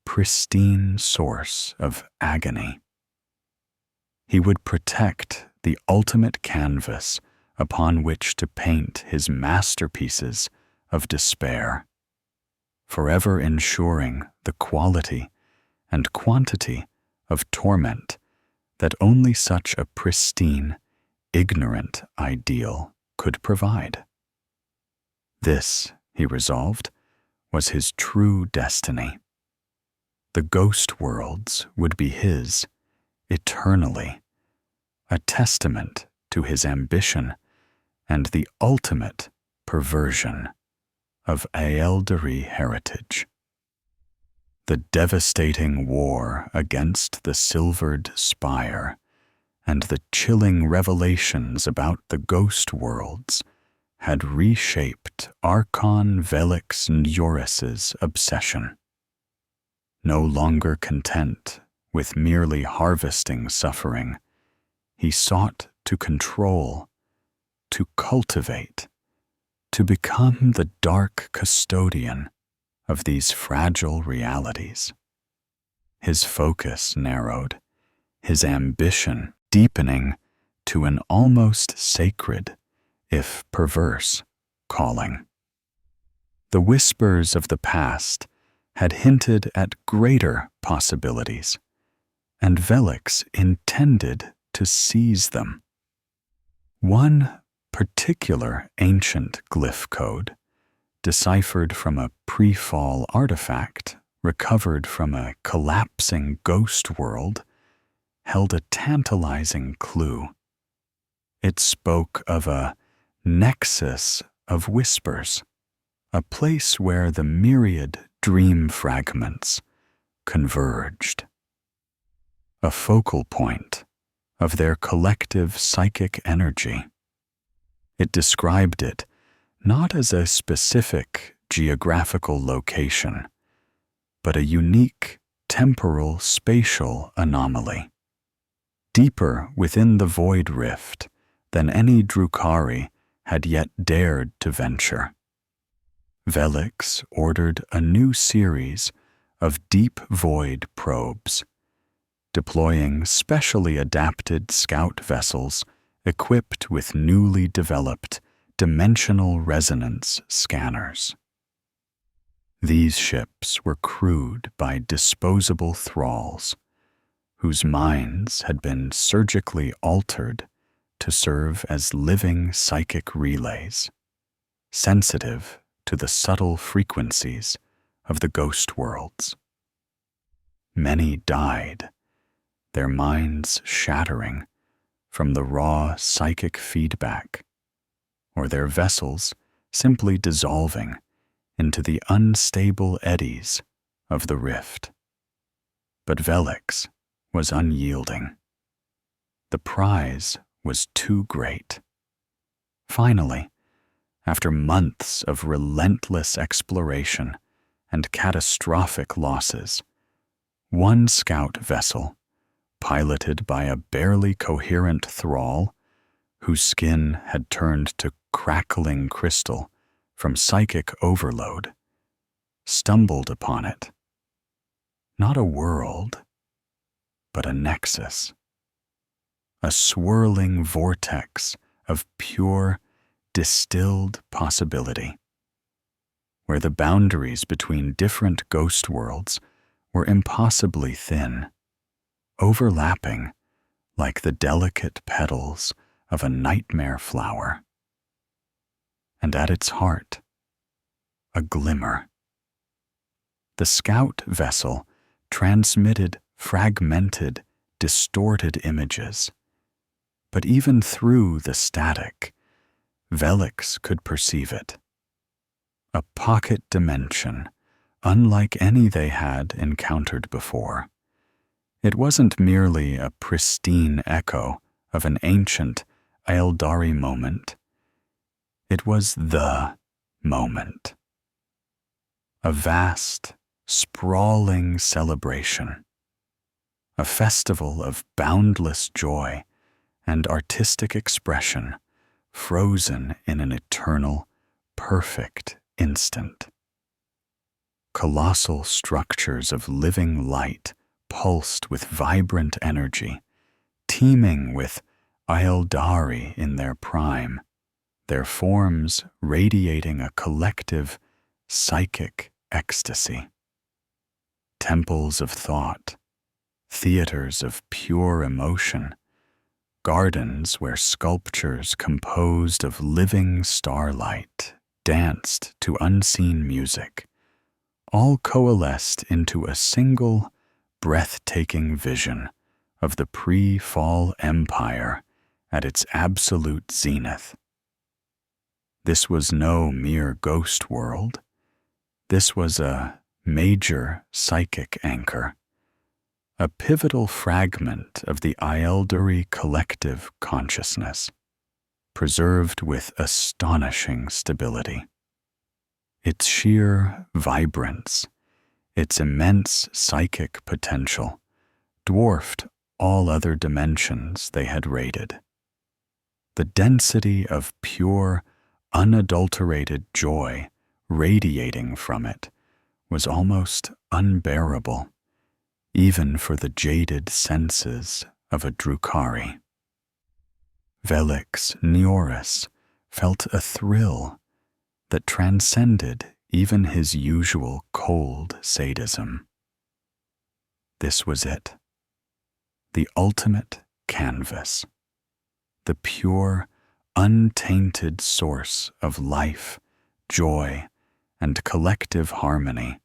pristine source of agony. He would protect the ultimate canvas upon which to paint his masterpieces of despair, forever ensuring the quality and quantity of torment that only such a pristine, ignorant ideal could provide. This, he resolved, was his true destiny. The ghost worlds would be his, eternally, a testament to his ambition and the ultimate perversion of Aeldari heritage. The devastating war against the Silvered Spire and the chilling revelations about the ghost worlds had reshaped Archon Velix Njoris's obsession. No longer content with merely harvesting suffering, he sought to control, to cultivate, to become the dark custodian of these fragile realities. His focus narrowed, his ambition deepening to an almost sacred, if perverse, calling. The whispers of the past had hinted at greater possibilities, and Velix intended to seize them. One particular ancient glyph code, deciphered from a pre-fall artifact recovered from a collapsing ghost world, held a tantalizing clue. It spoke of a nexus of whispers, a place where the myriad dream fragments converged, a focal point of their collective psychic energy. It described it not as a specific geographical location, but a unique temporal spatial anomaly, deeper within the void rift than any Drukhari had yet dared to venture. Velix ordered a new series of deep void probes, deploying specially adapted scout vessels equipped with newly developed dimensional resonance scanners. These ships were crewed by disposable thralls, whose minds had been surgically altered to serve as living psychic relays, sensitive to the subtle frequencies of the ghost worlds. Many died, their minds shattering from the raw psychic feedback, or their vessels simply dissolving into the unstable eddies of the rift. But Velix was unyielding. The prize was too great. Finally, after months of relentless exploration and catastrophic losses, one scout vessel, piloted by a barely coherent thrall whose skin had turned to crackling crystal from psychic overload, stumbled upon it. Not a world, but a nexus, a swirling vortex of pure, distilled possibility, where the boundaries between different ghost worlds were impossibly thin, overlapping like the delicate petals of a nightmare flower. And at its heart, a glimmer. The scout vessel transmitted fragmented, distorted images, but even through the static, Velix could perceive it. A pocket dimension, unlike any they had encountered before. It wasn't merely a pristine echo of an ancient Aeldari moment. It was the moment. A vast, sprawling celebration. A festival of boundless joy and artistic expression, frozen in an eternal, perfect instant. Colossal structures of living light pulsed with vibrant energy, teeming with Aeldari in their prime, their forms radiating a collective, psychic ecstasy. Temples of thought, theaters of pure emotion, gardens where sculptures composed of living starlight danced to unseen music, all coalesced into a single, breathtaking vision of the pre-fall empire at its absolute zenith. This was no mere ghost world. This was a major psychic anchor, a pivotal fragment of the Aeldari collective consciousness, preserved with astonishing stability. Its sheer vibrance, its immense psychic potential, dwarfed all other dimensions they had raided. The density of pure, unadulterated joy radiating from it was almost unbearable, even for the jaded senses of a Drukhari. Velix Neoris felt a thrill that transcended even his usual cold sadism. This was it, the ultimate canvas, the pure, untainted source of life, joy, and collective harmony,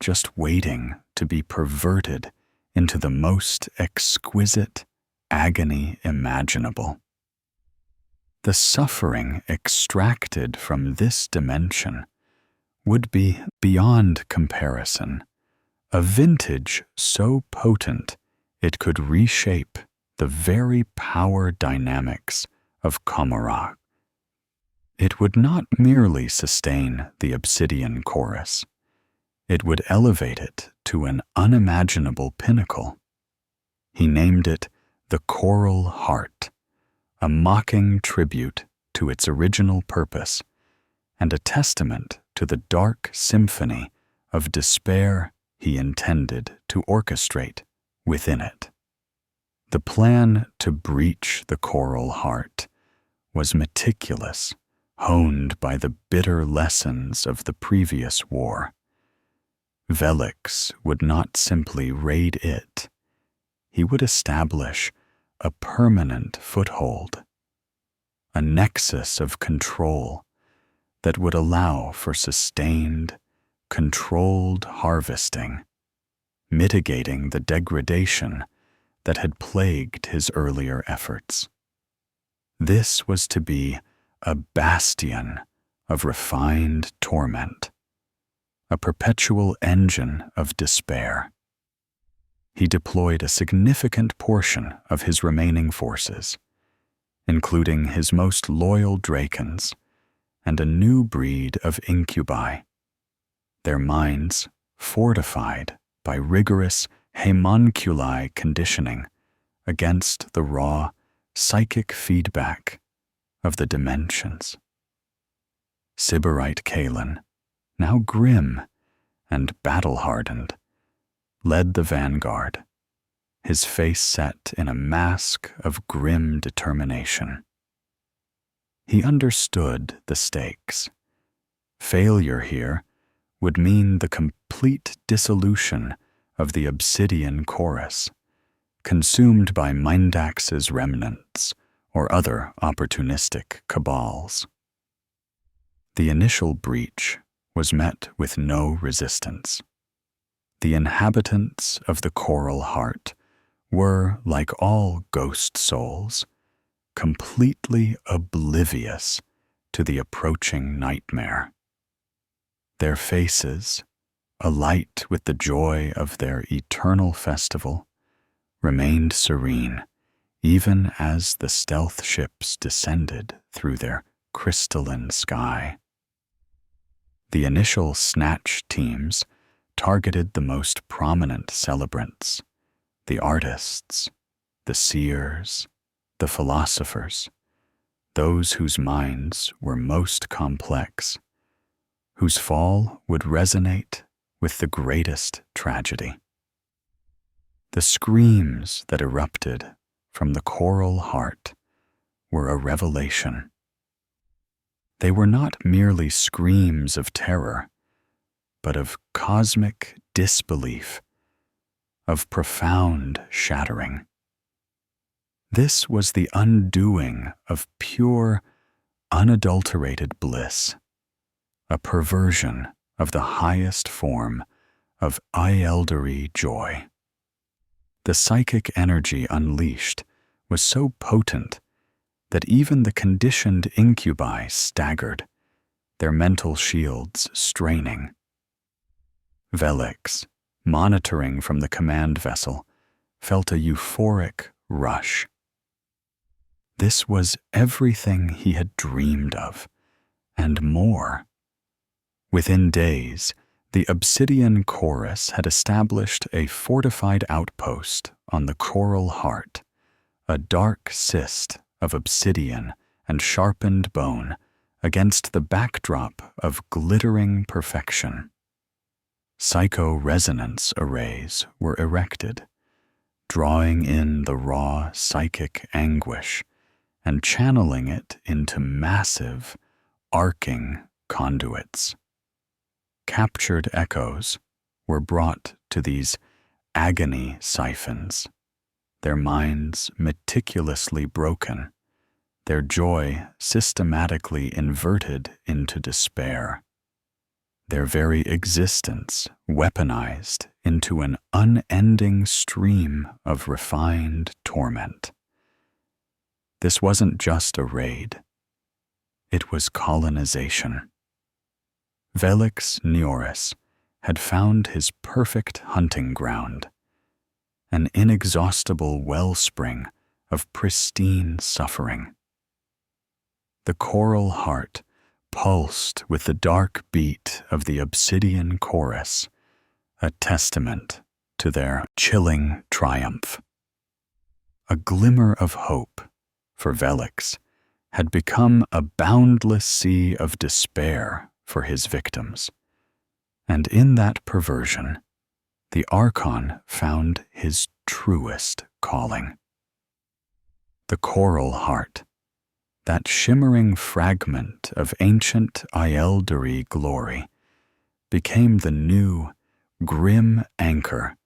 just waiting to be perverted into the most exquisite agony imaginable. The suffering extracted from this dimension would be beyond comparison, a vintage so potent it could reshape the very power dynamics of Komarach. It would not merely sustain the obsidian chorus, it would elevate it to an unimaginable pinnacle. He named it the Choral Heart, a mocking tribute to its original purpose and a testament to the dark symphony of despair he intended to orchestrate within it. The plan to breach the Choral Heart was meticulous, honed by the bitter lessons of the previous war. Velix would not simply raid it. He would establish a permanent foothold, a nexus of control that would allow for sustained, controlled harvesting, mitigating the degradation that had plagued his earlier efforts. This was to be a bastion of refined torment, a perpetual engine of despair. He deployed a significant portion of his remaining forces, including his most loyal Drakons and a new breed of incubi, their minds fortified by rigorous homunculi conditioning against the raw psychic feedback of the dimensions. Sybarite Kalen, now grim and battle-hardened, led the vanguard, his face set in a mask of grim determination. He understood the stakes. Failure here would mean the complete dissolution of the obsidian chorus, consumed by Mindax's remnants or other opportunistic cabals. The initial breach was met with no resistance. The inhabitants of the Choral Heart were, like all ghost souls, completely oblivious to the approaching nightmare. Their faces, alight with the joy of their eternal festival, remained serene even as the stealth ships descended through their crystalline sky. The initial snatch teams targeted the most prominent celebrants, the artists, the seers, the philosophers, those whose minds were most complex, whose fall would resonate with the greatest tragedy. The screams that erupted from the Choral Heart were a revelation. They were not merely screams of terror, but of cosmic disbelief, of profound shattering. This was the undoing of pure, unadulterated bliss, a perversion of the highest form of Eldari joy. The psychic energy unleashed was so potent that even the conditioned incubi staggered, their mental shields straining. Velix, monitoring from the command vessel, felt a euphoric rush. This was everything he had dreamed of, and more. Within days, the Obsidian Chorus had established a fortified outpost on the Choral Heart, a dark cyst of obsidian and sharpened bone against the backdrop of glittering perfection. Psycho-resonance arrays were erected, drawing in the raw psychic anguish and channeling it into massive, arcing conduits. Captured echoes were brought to these agony siphons, their minds meticulously broken, their joy systematically inverted into despair, their very existence weaponized into an unending stream of refined torment. This wasn't just a raid. It was colonization. Velix Neoris had found his perfect hunting ground, an inexhaustible wellspring of pristine suffering. The coral heart pulsed with the dark beat of the obsidian chorus, a testament to their chilling triumph. A glimmer of hope for Velix had become a boundless sea of despair for his victims, and in that perversion, the Archon found his truest calling. The coral heart, that shimmering fragment of ancient Eldari glory, became the new, grim anchor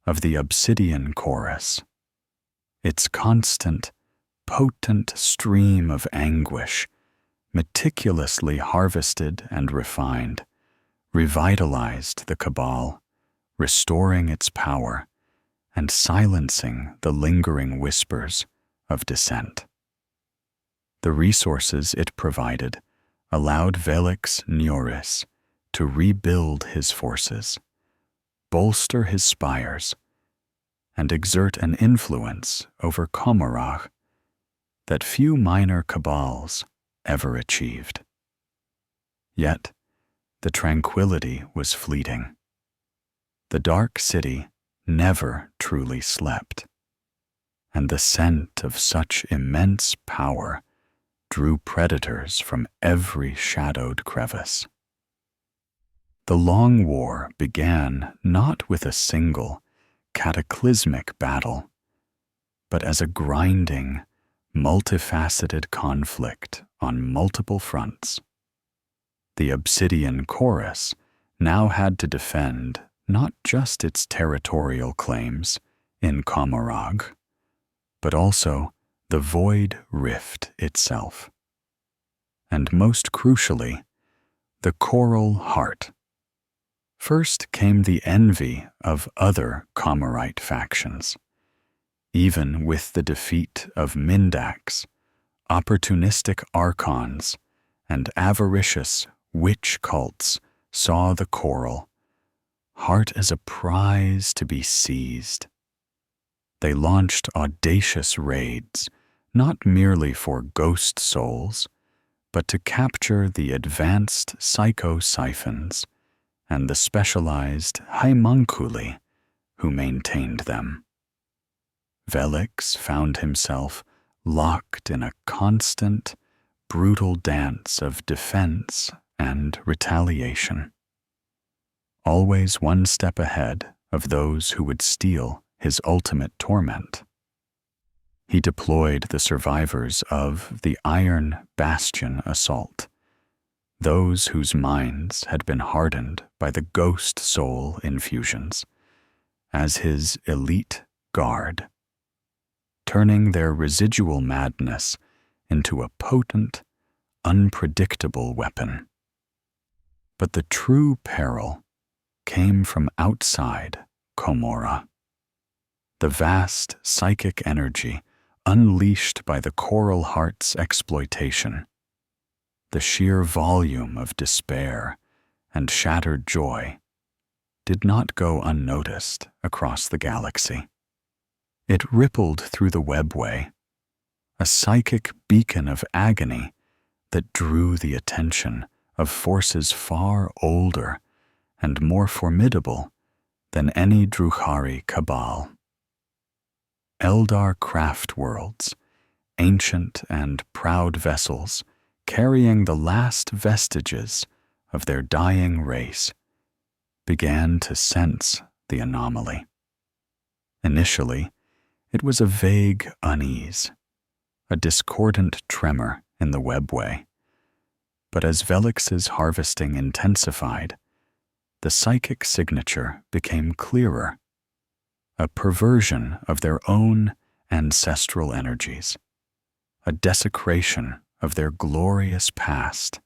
of the obsidian chorus. Its constant, potent stream of anguish, meticulously harvested and refined, revitalized the Cabal, restoring its power and silencing the lingering whispers of dissent. The resources it provided allowed Velix Neoris to rebuild his forces, bolster his spires, and exert an influence over Commorragh that few minor cabals ever achieved. Yet, the tranquility was fleeting. The dark city never truly slept, and the scent of such immense power drew predators from every shadowed crevice. The long war began not with a single, cataclysmic battle, but as a grinding, multifaceted conflict on multiple fronts. The obsidian chorus now had to defend not just its territorial claims in Commorragh, but also the Void Rift itself. And most crucially, the Coral Heart. First came the envy of other Commorrite factions. Even with the defeat of Mindax, opportunistic Archons and avaricious witch cults saw the Coral Heart as a prize to be seized. They launched audacious raids, not merely for ghost souls, but to capture the advanced psycho-siphons and the specialized homunculi who maintained them. Velix found himself locked in a constant, brutal dance of defense and retaliation, always one step ahead of those who would steal his ultimate torment. He deployed the survivors of the Iron Bastion assault, those whose minds had been hardened by the ghost soul infusions, as his elite guard, turning their residual madness into a potent, unpredictable weapon. But the true peril came from outside Commorragh. The vast psychic energy unleashed by the Coral Heart's exploitation, the sheer volume of despair and shattered joy, did not go unnoticed across the galaxy. It rippled through the webway, a psychic beacon of agony that drew the attention of forces far older and more formidable than any Drukhari cabal. Eldar craft worlds, ancient and proud vessels carrying the last vestiges of their dying race, began to sense the anomaly. Initially, it was a vague unease, a discordant tremor in the webway. But as Velix's harvesting intensified, the psychic signature became clearer, a perversion of their own ancestral energies, a desecration of their glorious past.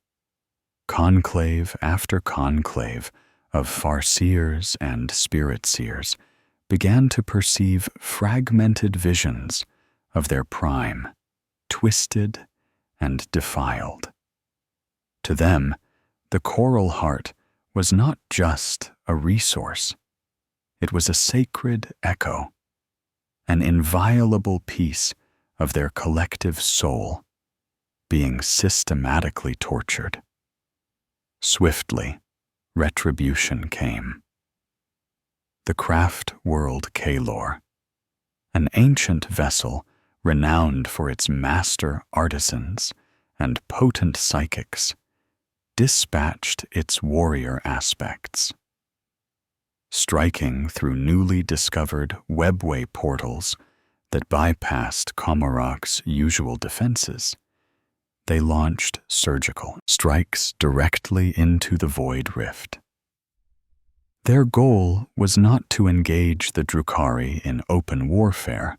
Conclave after conclave of farseers and spirit seers began to perceive fragmented visions of their prime, twisted and defiled. To them, The coral heart was not just a resource. It was a sacred echo, an inviolable piece of their collective soul, being systematically tortured. Swiftly, retribution came. The craft world Kalor, an ancient vessel renowned for its master artisans and potent psychics, dispatched its warrior aspects. Striking through newly discovered webway portals that bypassed Komarok's usual defenses, they launched surgical strikes directly into the Void Rift. Their goal was not to engage the Drukhari in open warfare,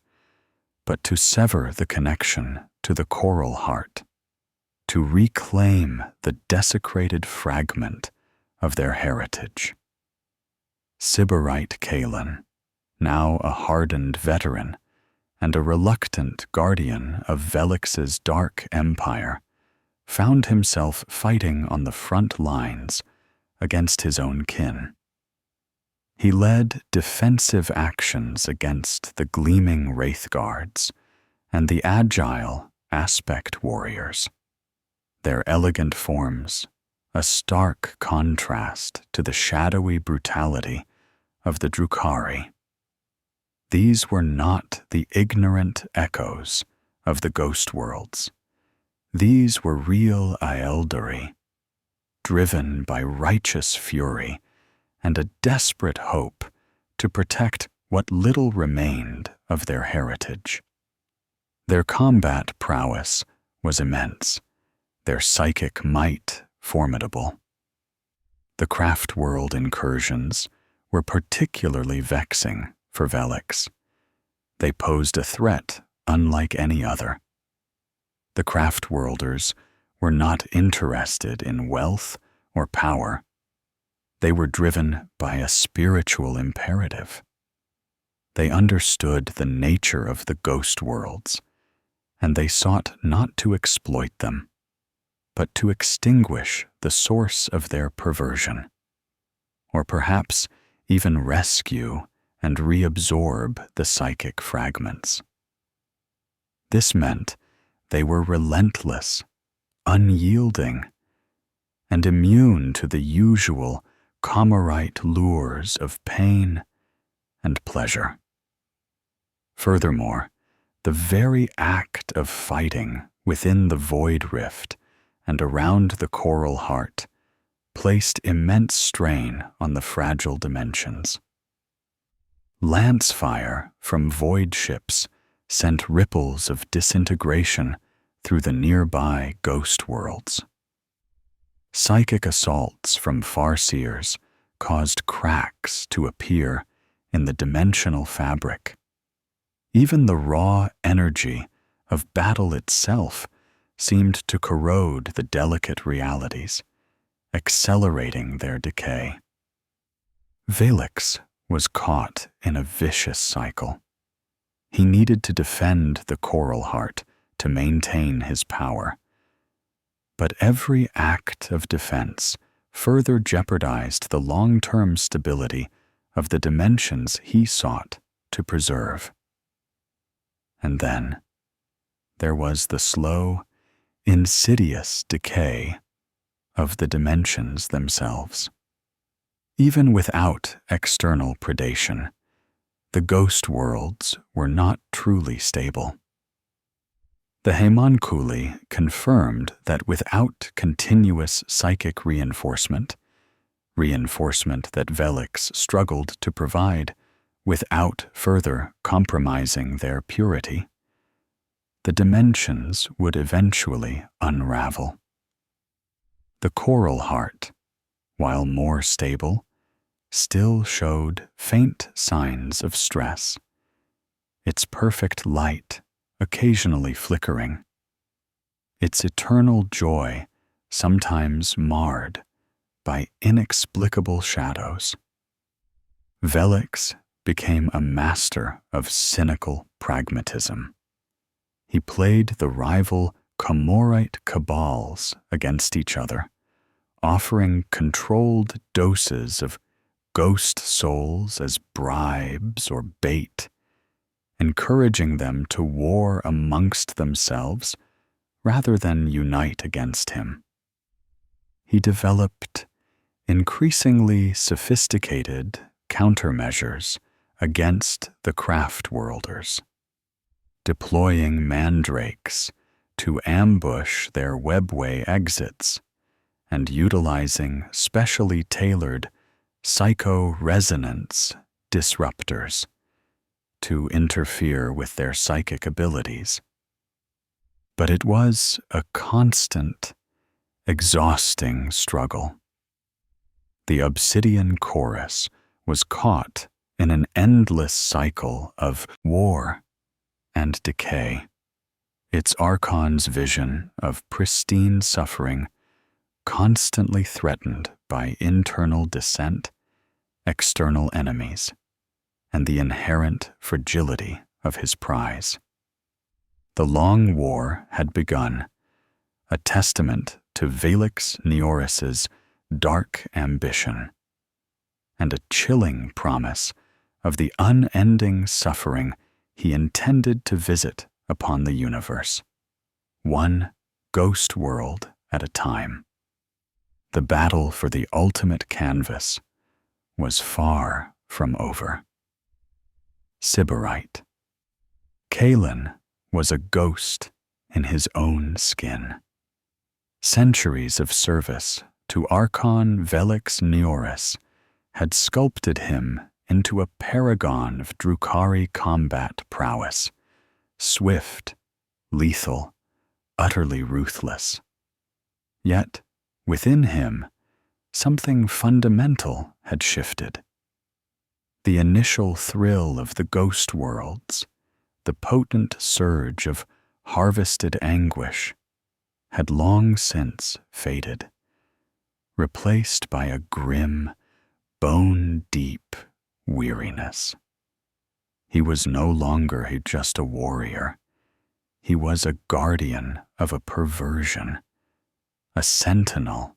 but to sever the connection to the coral heart, to reclaim the desecrated fragment of their heritage. Sybarite Kaelin, now a hardened veteran and a reluctant guardian of Velix's dark empire, found himself fighting on the front lines against his own kin. He led defensive actions against the gleaming Wraith Guards and the agile Aspect Warriors, their elegant forms a stark contrast to the shadowy brutality of the Drukhari. These were not the ignorant echoes of the ghost worlds. These were real Aeldari, driven by righteous fury and a desperate hope to protect what little remained of their heritage. Their combat prowess was immense, their psychic might formidable. The craft world incursions were particularly vexing for Velix. They posed a threat unlike any other. The craft worlders were not interested in wealth or power. They were driven by a spiritual imperative. They understood the nature of the ghost worlds, and they sought not to exploit them, but to extinguish the source of their perversion, or perhaps even rescue and reabsorb the psychic fragments. This meant they were relentless, unyielding, and immune to the usual Komarite lures of pain and pleasure. Furthermore, the very act of fighting within the Void Rift and around the coral heart placed immense strain on the fragile dimensions. Lance fire from void ships sent ripples of disintegration through the nearby ghost worlds. Psychic assaults from farseers caused cracks to appear in the dimensional fabric. Even the raw energy of battle itself seemed to corrode the delicate realities, accelerating their decay. Velix was caught in a vicious cycle. He needed to defend the coral heart to maintain his power. But every act of defense further jeopardized the long-term stability of the dimensions he sought to preserve. And then there was the slow, insidious decay of the dimensions themselves. Even without external predation, the ghost worlds were not truly stable. The Homunculi confirmed that without continuous psychic reinforcement that Velix struggled to provide without further compromising their purity, the dimensions would eventually unravel. The coral heart, while more stable, still showed faint signs of stress, its perfect light occasionally flickering, its eternal joy sometimes marred by inexplicable shadows. Velix became a master of cynical pragmatism. He played the rival Comorite cabals against each other, offering controlled doses of ghost souls as bribes or bait, encouraging them to war amongst themselves rather than unite against him. He developed increasingly sophisticated countermeasures against the craft-worlders, deploying mandrakes to ambush their webway exits and utilizing specially tailored psycho-resonance disruptors to interfere with their psychic abilities. But it was a constant, exhausting struggle. The Obsidian Chorus was caught in an endless cycle of war and decay, its Archon's vision of pristine suffering constantly threatened by internal dissent, external enemies, and the inherent fragility of his prize. The long war had begun, a testament to Valix Neoris's dark ambition, and a chilling promise of the unending suffering he intended to visit upon the universe, one ghost world at a time. The battle for the ultimate canvas was far from over. Sybarite. Kalen was a ghost in his own skin. Centuries of service to Archon Valix Neoris had sculpted him into a paragon of Drukhari combat prowess, swift, lethal, utterly ruthless. Yet, within him, something fundamental had shifted. The initial thrill of the ghost worlds, the potent surge of harvested anguish, had long since faded, replaced by a grim, bone-deep weariness. He was no longer just a warrior. He was a guardian of a perversion, a sentinel,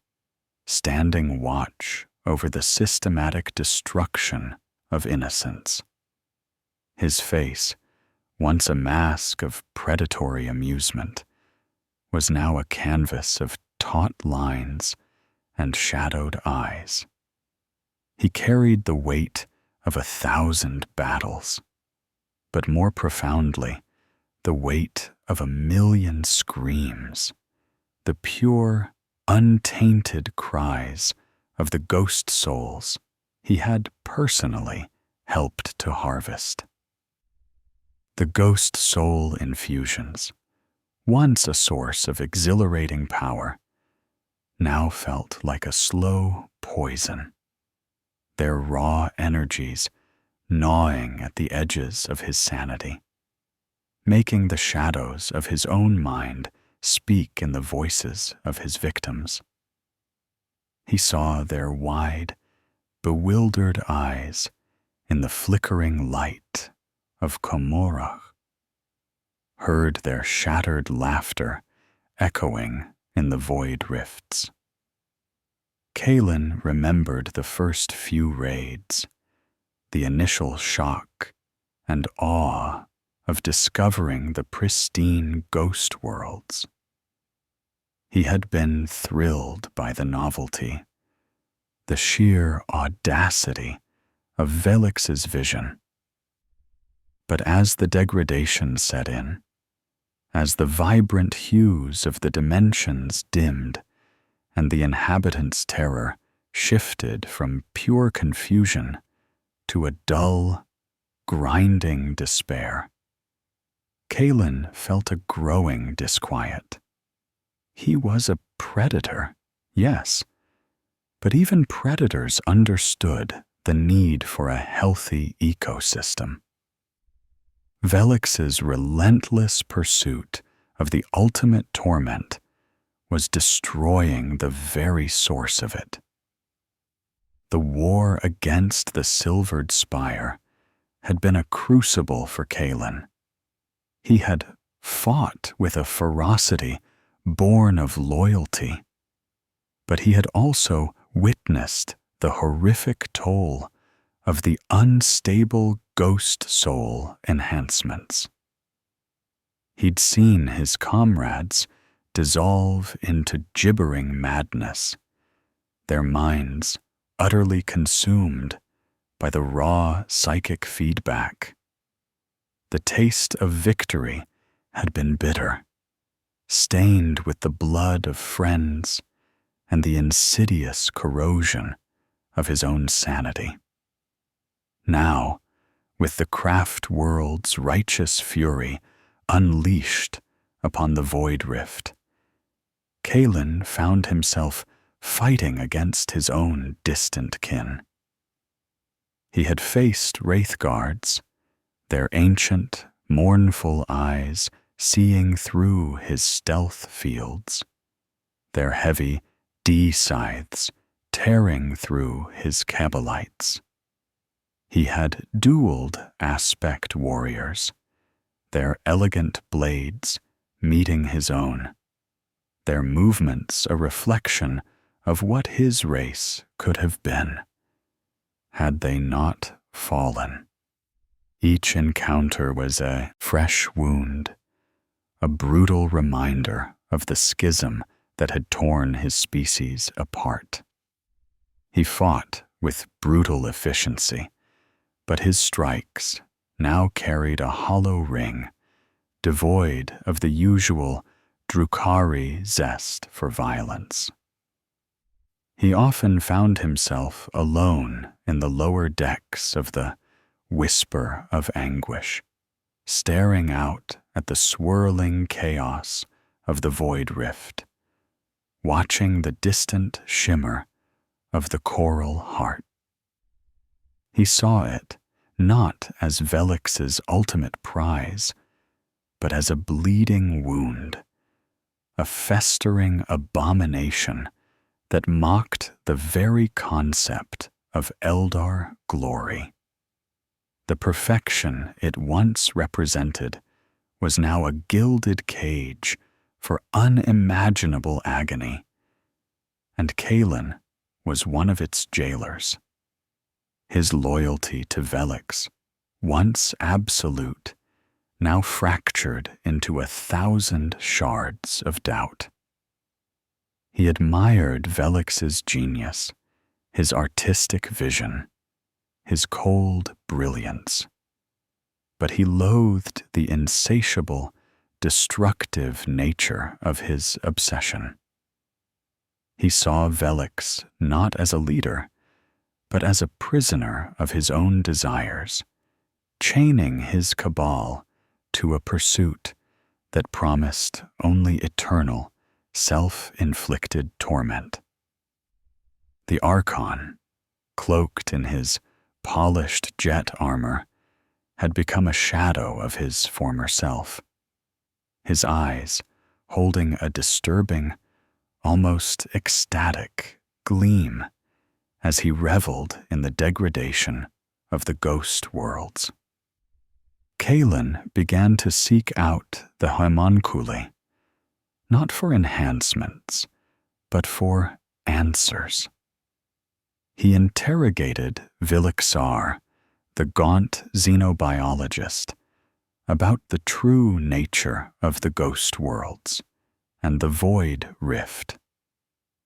standing watch over the systematic destruction of innocence. His face, once a mask of predatory amusement, was now a canvas of taut lines and shadowed eyes. He carried the weight of 1,000 battles, but more profoundly, the weight of 1,000,000 screams, the pure, untainted cries of the ghost souls he had personally helped to harvest. The ghost soul infusions, once a source of exhilarating power, now felt like a slow poison, their raw energies gnawing at the edges of his sanity, making the shadows of his own mind speak in the voices of his victims. He saw their wide, bewildered eyes in the flickering light of Komorach, heard their shattered laughter echoing in the void rifts. Kalen remembered the first few raids, the initial shock and awe of discovering the pristine ghost worlds. He had been thrilled by the novelty, the sheer audacity of Valix's vision. But as the degradation set in, as the vibrant hues of the dimensions dimmed and the inhabitants' terror shifted from pure confusion to a dull, grinding despair, Kalen felt a growing disquiet. He was a predator, yes, but even predators understood the need for a healthy ecosystem. Valix's relentless pursuit of the ultimate torment was destroying the very source of it. The war against the Silvered Spire had been a crucible for Kalen. He had fought with a ferocity born of loyalty, but he had also witnessed the horrific toll of the unstable ghost soul enhancements. He'd seen his comrades dissolve into gibbering madness, their minds utterly consumed by the raw psychic feedback. The taste of victory had been bitter, stained with the blood of friends and the insidious corrosion of his own sanity. Now, with the craft world's righteous fury unleashed upon the void rift, Kalen found himself fighting against his own distant kin. He had faced Wraith Guards, their ancient, mournful eyes seeing through his stealth fields, their heavy D-scythes tearing through his Kabalites. He had dueled aspect warriors, their elegant blades meeting his own, their movements a reflection of what his race could have been, had they not fallen. Each encounter was a fresh wound, a brutal reminder of the schism that had torn his species apart. He fought with brutal efficiency, but his strikes now carried a hollow ring, devoid of the usual Drukhari zest for violence. He often found himself alone in the lower decks of the Whisper of Anguish, staring out at the swirling chaos of the void rift, watching the distant shimmer of the coral heart. He saw it not as Velix's ultimate prize, but as a bleeding wound, a festering abomination that mocked the very concept of Eldar glory. The perfection it once represented was now a gilded cage for unimaginable agony, and Kalen was one of its jailers. His loyalty to Velix, once absolute, now fractured into 1,000 shards of doubt. He admired Velix's genius, his artistic vision, his cold brilliance, but he loathed the insatiable, destructive nature of his obsession. He saw Velix not as a leader, but as a prisoner of his own desires, chaining his cabal to a pursuit that promised only eternal, self-inflicted torment. The Archon, cloaked in his polished jet armor, had become a shadow of his former self, his eyes holding a disturbing, almost ecstatic gleam as he reveled in the degradation of the ghost worlds. Kalen began to seek out the homunculi, not for enhancements, but for answers. He interrogated Vilixar, the gaunt xenobiologist, about the true nature of the ghost worlds and the void rift.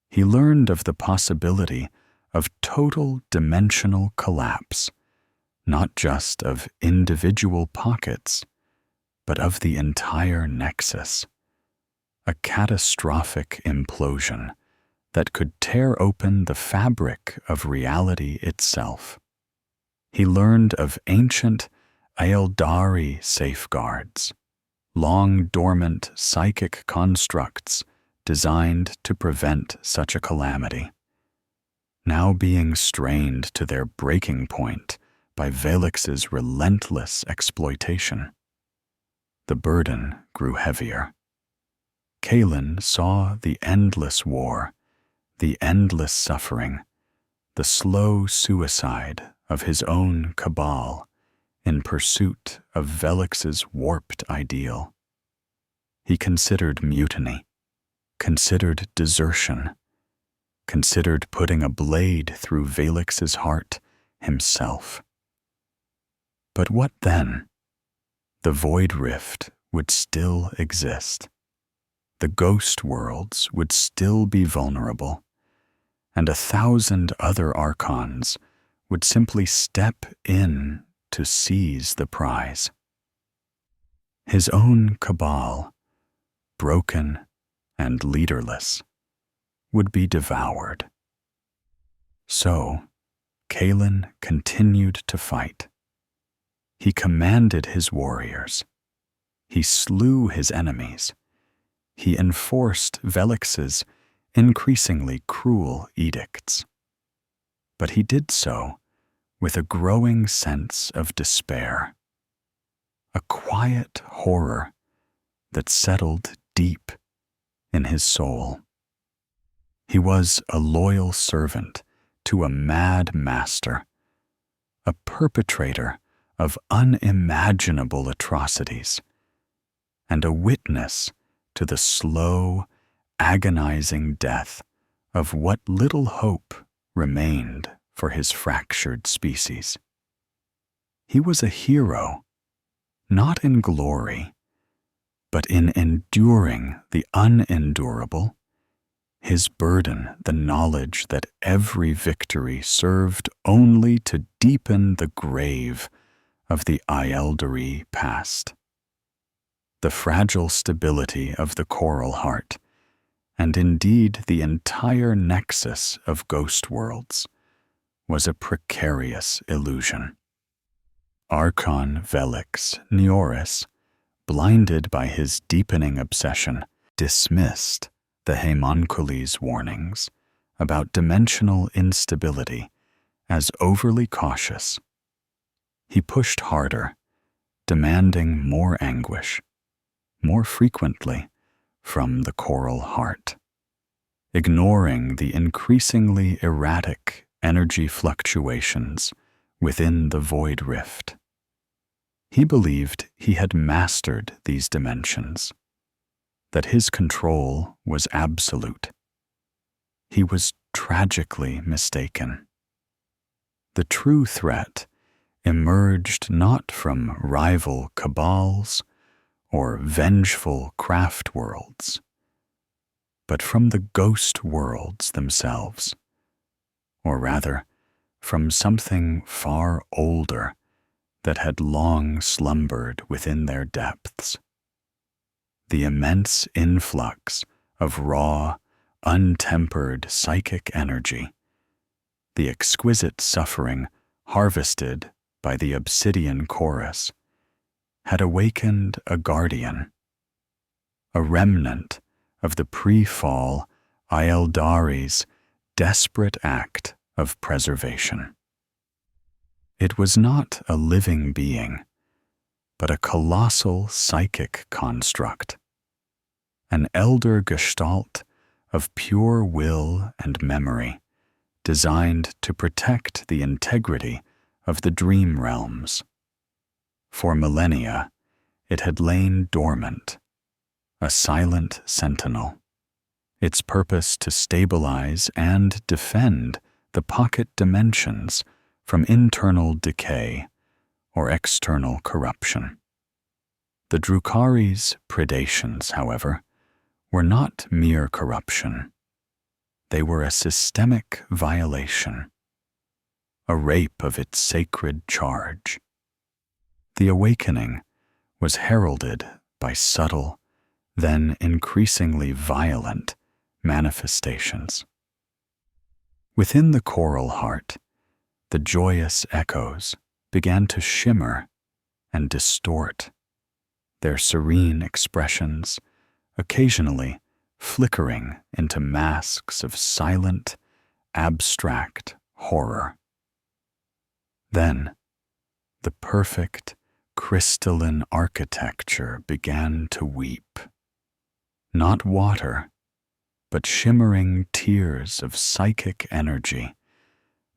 He learned of the possibility of total dimensional collapse, not just of individual pockets, but of the entire nexus, a catastrophic implosion that could tear open the fabric of reality itself. He learned of ancient Aeldari safeguards, long dormant psychic constructs designed to prevent such a calamity, now being strained to their breaking point by Velix's relentless exploitation. The burden grew heavier. Kalen saw the endless war, the endless suffering, the slow suicide of his own cabal in pursuit of Velix's warped ideal. He considered mutiny, considered desertion, considered putting a blade through Velix's heart himself. But what then? The void rift would still exist. The ghost worlds would still be vulnerable, and 1,000 other Archons would simply step in to seize the prize. His own cabal, broken and leaderless, would be devoured. So, Kalen continued to fight. He commanded his warriors. He slew his enemies. He enforced Velix's increasingly cruel edicts. But he did so with a growing sense of despair, a quiet horror that settled deep in his soul. He was a loyal servant to a mad master, a perpetrator of unimaginable atrocities, and a witness to the slow, agonizing death of what little hope remained for his fractured species. He was a hero, not in glory, but in enduring the unendurable, his burden the knowledge that every victory served only to deepen the grave of the Eldari past. The fragile stability of the coral heart, and indeed the entire nexus of ghost worlds, was a precarious illusion. Archon Velix Neoris, blinded by his deepening obsession, dismissed the Homunculi's warnings about dimensional instability as overly cautious. He pushed harder, demanding more anguish, more frequently from the coral heart, ignoring the increasingly erratic energy fluctuations within the void rift. He believed he had mastered these dimensions, that his control was absolute. He was tragically mistaken. The true threat emerged not from rival cabals or vengeful craft worlds, but from the ghost worlds themselves, or rather, from something far older that had long slumbered within their depths. The immense influx of raw, untempered psychic energy, the exquisite suffering harvested by the obsidian chorus, had awakened a guardian, a remnant of the pre-fall Eldari's desperate act of preservation. It was not a living being, but a colossal psychic construct, an elder gestalt of pure will and memory, designed to protect the integrity of the dream realms. For millennia, it had lain dormant, a silent sentinel, its purpose to stabilize and defend the pocket dimensions from internal decay or external corruption. The Drukhari's predations, however, were not mere corruption. They were a systemic violation, a rape of its sacred charge. The awakening was heralded by subtle, then increasingly violent manifestations. Within the coral heart, the joyous echoes began to shimmer and distort, their serene expressions occasionally flickering into masks of silent, abstract horror. Then, the perfect, crystalline architecture began to weep. Not water, but shimmering tears of psychic energy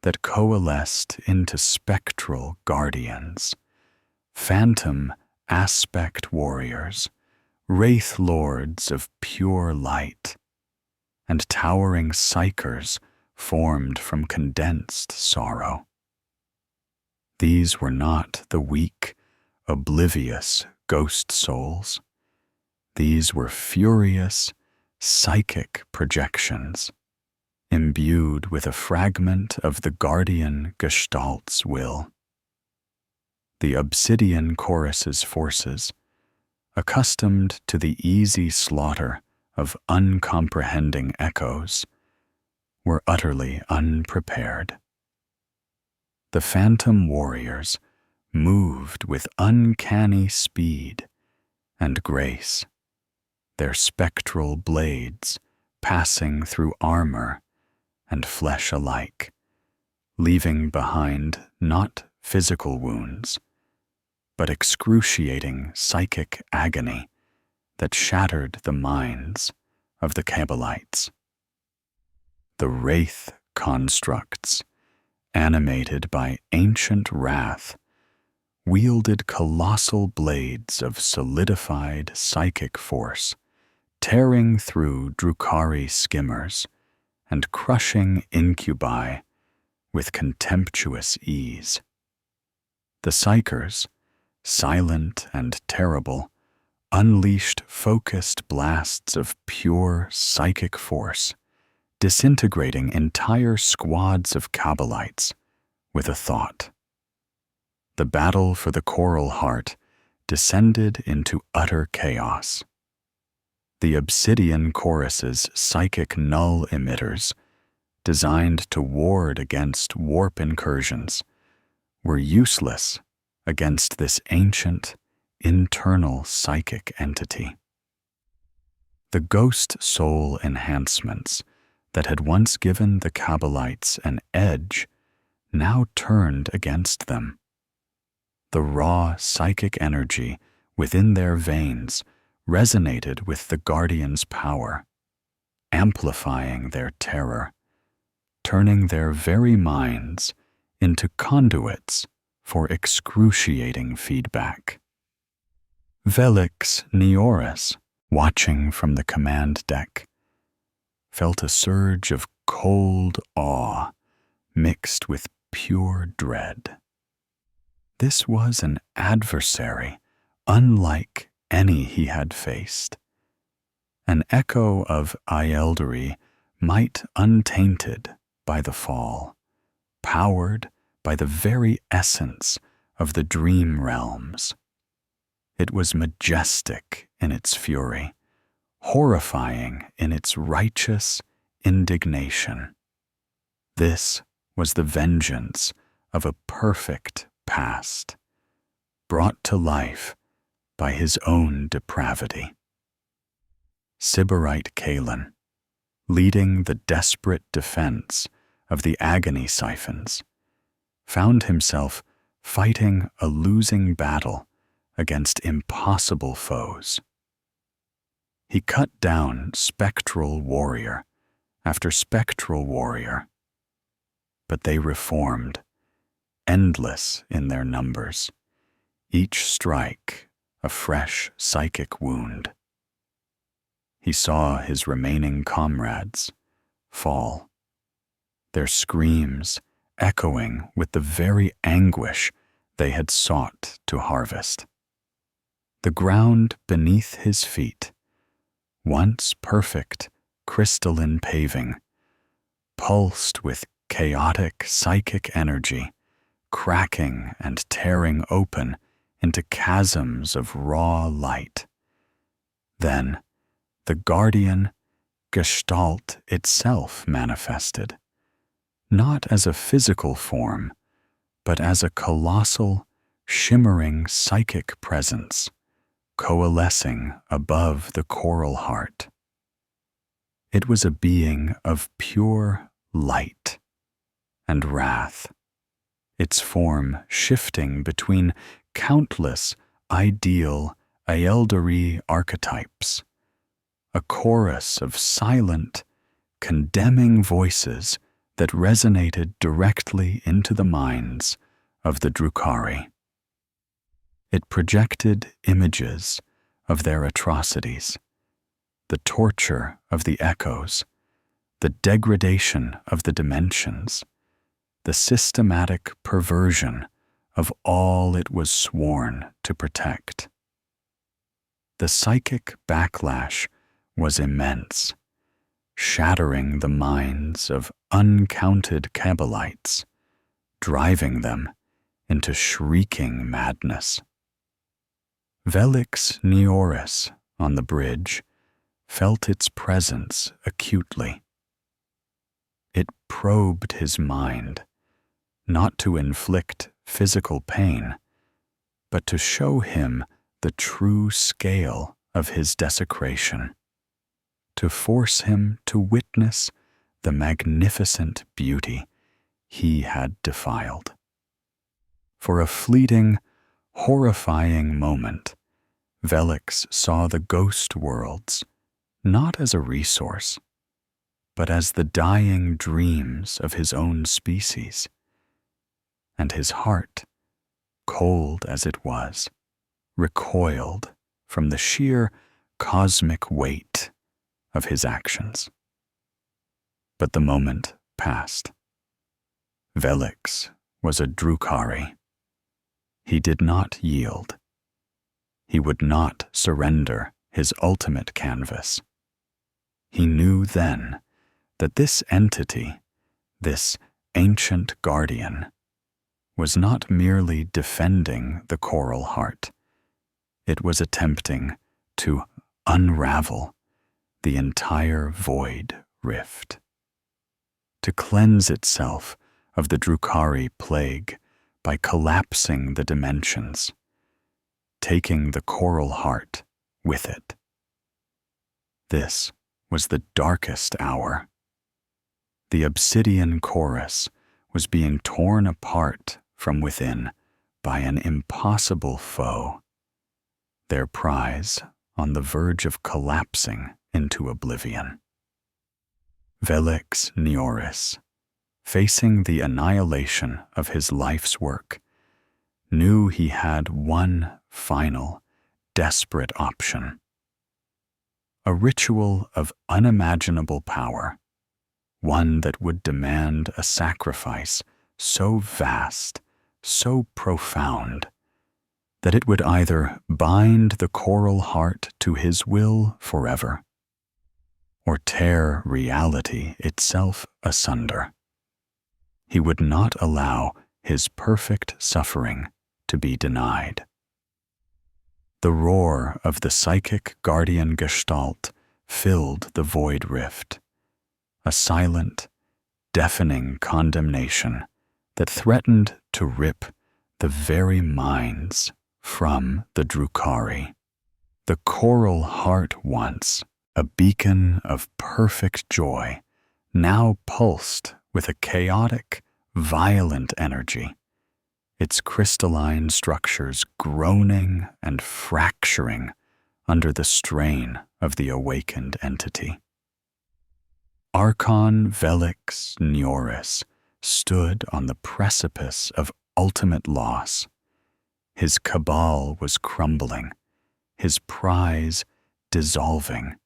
that coalesced into spectral guardians, phantom aspect warriors, wraith lords of pure light, and towering psychers formed from condensed sorrow. These were not the weak, oblivious ghost souls. These were furious, psychic projections, imbued with a fragment of the guardian Gestalt's will. The obsidian chorus's forces, accustomed to the easy slaughter of uncomprehending echoes, were utterly unprepared. The phantom warriors moved with uncanny speed and grace, their spectral blades passing through armor and flesh alike, leaving behind not physical wounds, but excruciating psychic agony that shattered the minds of the Kabbalites. The wraith constructs, animated by ancient wrath, wielded colossal blades of solidified psychic force, tearing through Drukhari skimmers and crushing incubi with contemptuous ease. The psychers, silent and terrible, unleashed focused blasts of pure psychic force, disintegrating entire squads of Kabbalites with a thought. The battle for the coral heart descended into utter chaos. The obsidian chorus's psychic null emitters, designed to ward against warp incursions, were useless against this ancient, internal psychic entity. The ghost soul enhancements that had once given the Kabbalites an edge now turned against them. The raw psychic energy within their veins resonated with the Guardian's power, amplifying their terror, turning their very minds into conduits for excruciating feedback. Velix Neoris, watching from the command deck, felt a surge of cold awe mixed with pure dread. This was an adversary unlike any he had faced. An echo of Eldari might untainted by the fall, powered by the very essence of the dream realms. It was majestic in its fury, horrifying in its righteous indignation. This was the vengeance of a perfect past, brought to life by his own depravity. Sybarite Kalen, leading the desperate defense of the agony siphons, found himself fighting a losing battle against impossible foes. He cut down spectral warrior after spectral warrior, but they reformed, endless in their numbers, each strike a fresh psychic wound. He saw his remaining comrades fall, their screams echoing with the very anguish they had sought to harvest. The ground beneath his feet, once perfect crystalline paving, pulsed with chaotic psychic energy, cracking and tearing open into chasms of raw light. Then, the guardian Gestalt itself manifested, not as a physical form, but as a colossal, shimmering psychic presence, coalescing above the coral heart. It was a being of pure light and wrath, its form shifting between countless ideal Eldari archetypes, a chorus of silent, condemning voices that resonated directly into the minds of the Drukhari. It projected images of their atrocities, the torture of the echoes, the degradation of the dimensions, the systematic perversion of all it was sworn to protect. The psychic backlash was immense, shattering the minds of uncounted Kabbalites, driving them into shrieking madness. Velix Neoris on the bridge felt its presence acutely. It probed his mind, not to inflict physical pain, but to show him the true scale of his desecration, to force him to witness the magnificent beauty he had defiled. For a fleeting, horrifying moment, Velix saw the ghost worlds not as a resource, but as the dying dreams of his own species, and his heart, cold as it was, recoiled from the sheer cosmic weight of his actions. But the moment passed. Velix was a Drukhari. He did not yield. He would not surrender his ultimate canvas. He knew then that this entity, this ancient guardian, was not merely defending the coral heart. It was attempting to unravel the entire void rift, to cleanse itself of the Drukhari plague by collapsing the dimensions, taking the coral heart with it. This was the darkest hour. The obsidian chorus was being torn apart from within by an impossible foe, their prize on the verge of collapsing into oblivion. Velix Neoris, facing the annihilation of his life's work, knew he had one final, desperate option. A ritual of unimaginable power, one that would demand a sacrifice so vast, so profound, that it would either bind the coral heart to his will forever, or tear reality itself asunder. He would not allow his perfect suffering to be denied. The roar of the psychic guardian gestalt filled the void rift, a silent, deafening condemnation that threatened to rip the very minds from the Drukhari. The coral heart once, a beacon of perfect joy, now pulsed with a chaotic, violent energy, its crystalline structures groaning and fracturing under the strain of the awakened entity. Archon Velix Neoris stood on the precipice of ultimate loss. His cabal was crumbling, his prize dissolving,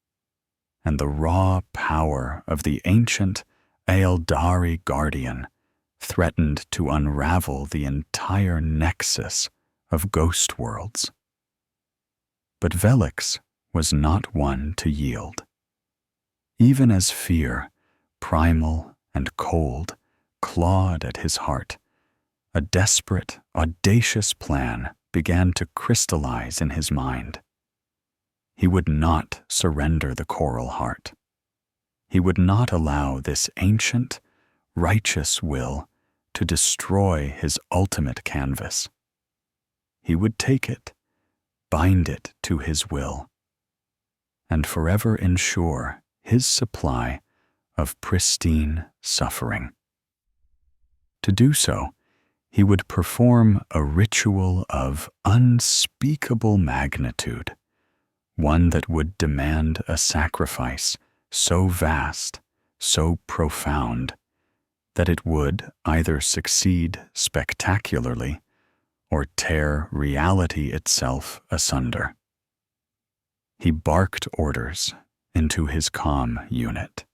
and the raw power of the ancient Aeldari guardian threatened to unravel the entire nexus of ghost worlds. But Velix was not one to yield. Even as fear, primal and cold, clawed at his heart, a desperate, audacious plan began to crystallize in his mind. He would not surrender the coral heart. He would not allow this ancient, righteous will to destroy his ultimate canvas. He would take it, bind it to his will, and forever ensure his supply of pristine suffering. To do so, he would perform a ritual of unspeakable magnitude, one that would demand a sacrifice so vast, so profound, that it would either succeed spectacularly or tear reality itself asunder. He barked orders into his comm unit,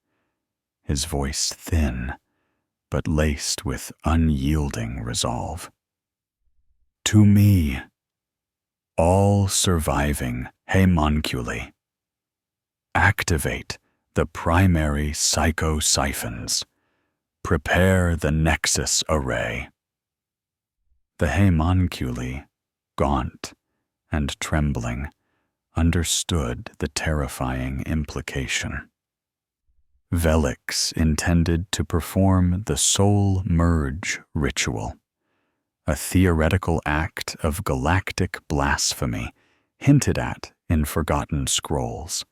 his voice thin, but laced with unyielding resolve. To me, all surviving homunculi, activate the primary psychosiphons. Prepare the nexus array. The homunculi, gaunt and trembling, understood the terrifying implication. Velix intended to perform the soul merge ritual, a theoretical act of galactic blasphemy hinted at in forgotten scrolls,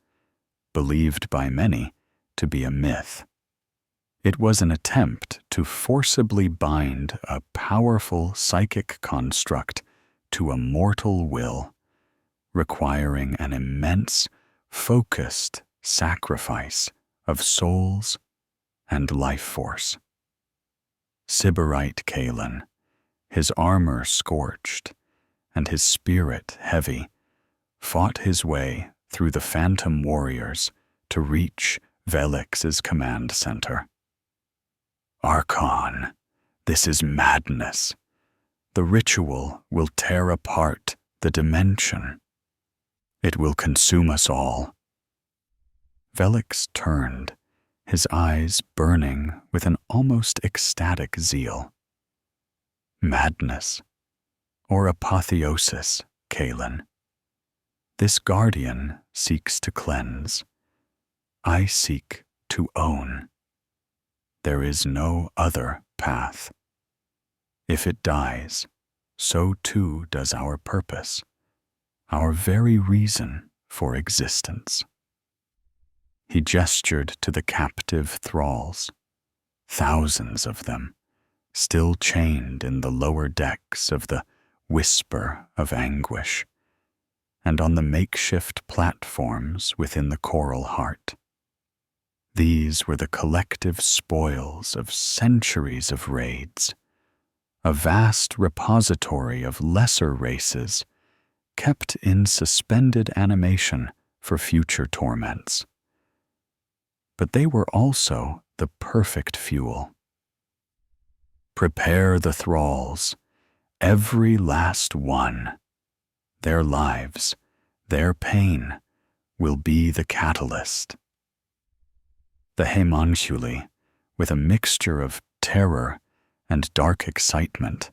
believed by many to be a myth. It was an attempt to forcibly bind a powerful psychic construct to a mortal will, requiring an immense, focused sacrifice of souls and life force. Sybarite Kalen, his armor scorched and his spirit heavy, fought his way through the phantom warriors to reach Velix's command center. Archon, this is madness. The ritual will tear apart the dimension. It will consume us all. Velix turned, his eyes burning with an almost ecstatic zeal. Madness, or apotheosis, Kalen. This guardian seeks to cleanse. I seek to own. There is no other path. If it dies, so too does our purpose, our very reason for existence. He gestured to the captive thralls, thousands of them, still chained in the lower decks of the Whisper of Anguish, and on the makeshift platforms within the Coral Heart. These were the collective spoils of centuries of raids, a vast repository of lesser races kept in suspended animation for future torments. But they were also the perfect fuel. Prepare the thralls, every last one. Their lives, their pain, will be the catalyst. The homunculi, with a mixture of terror and dark excitement,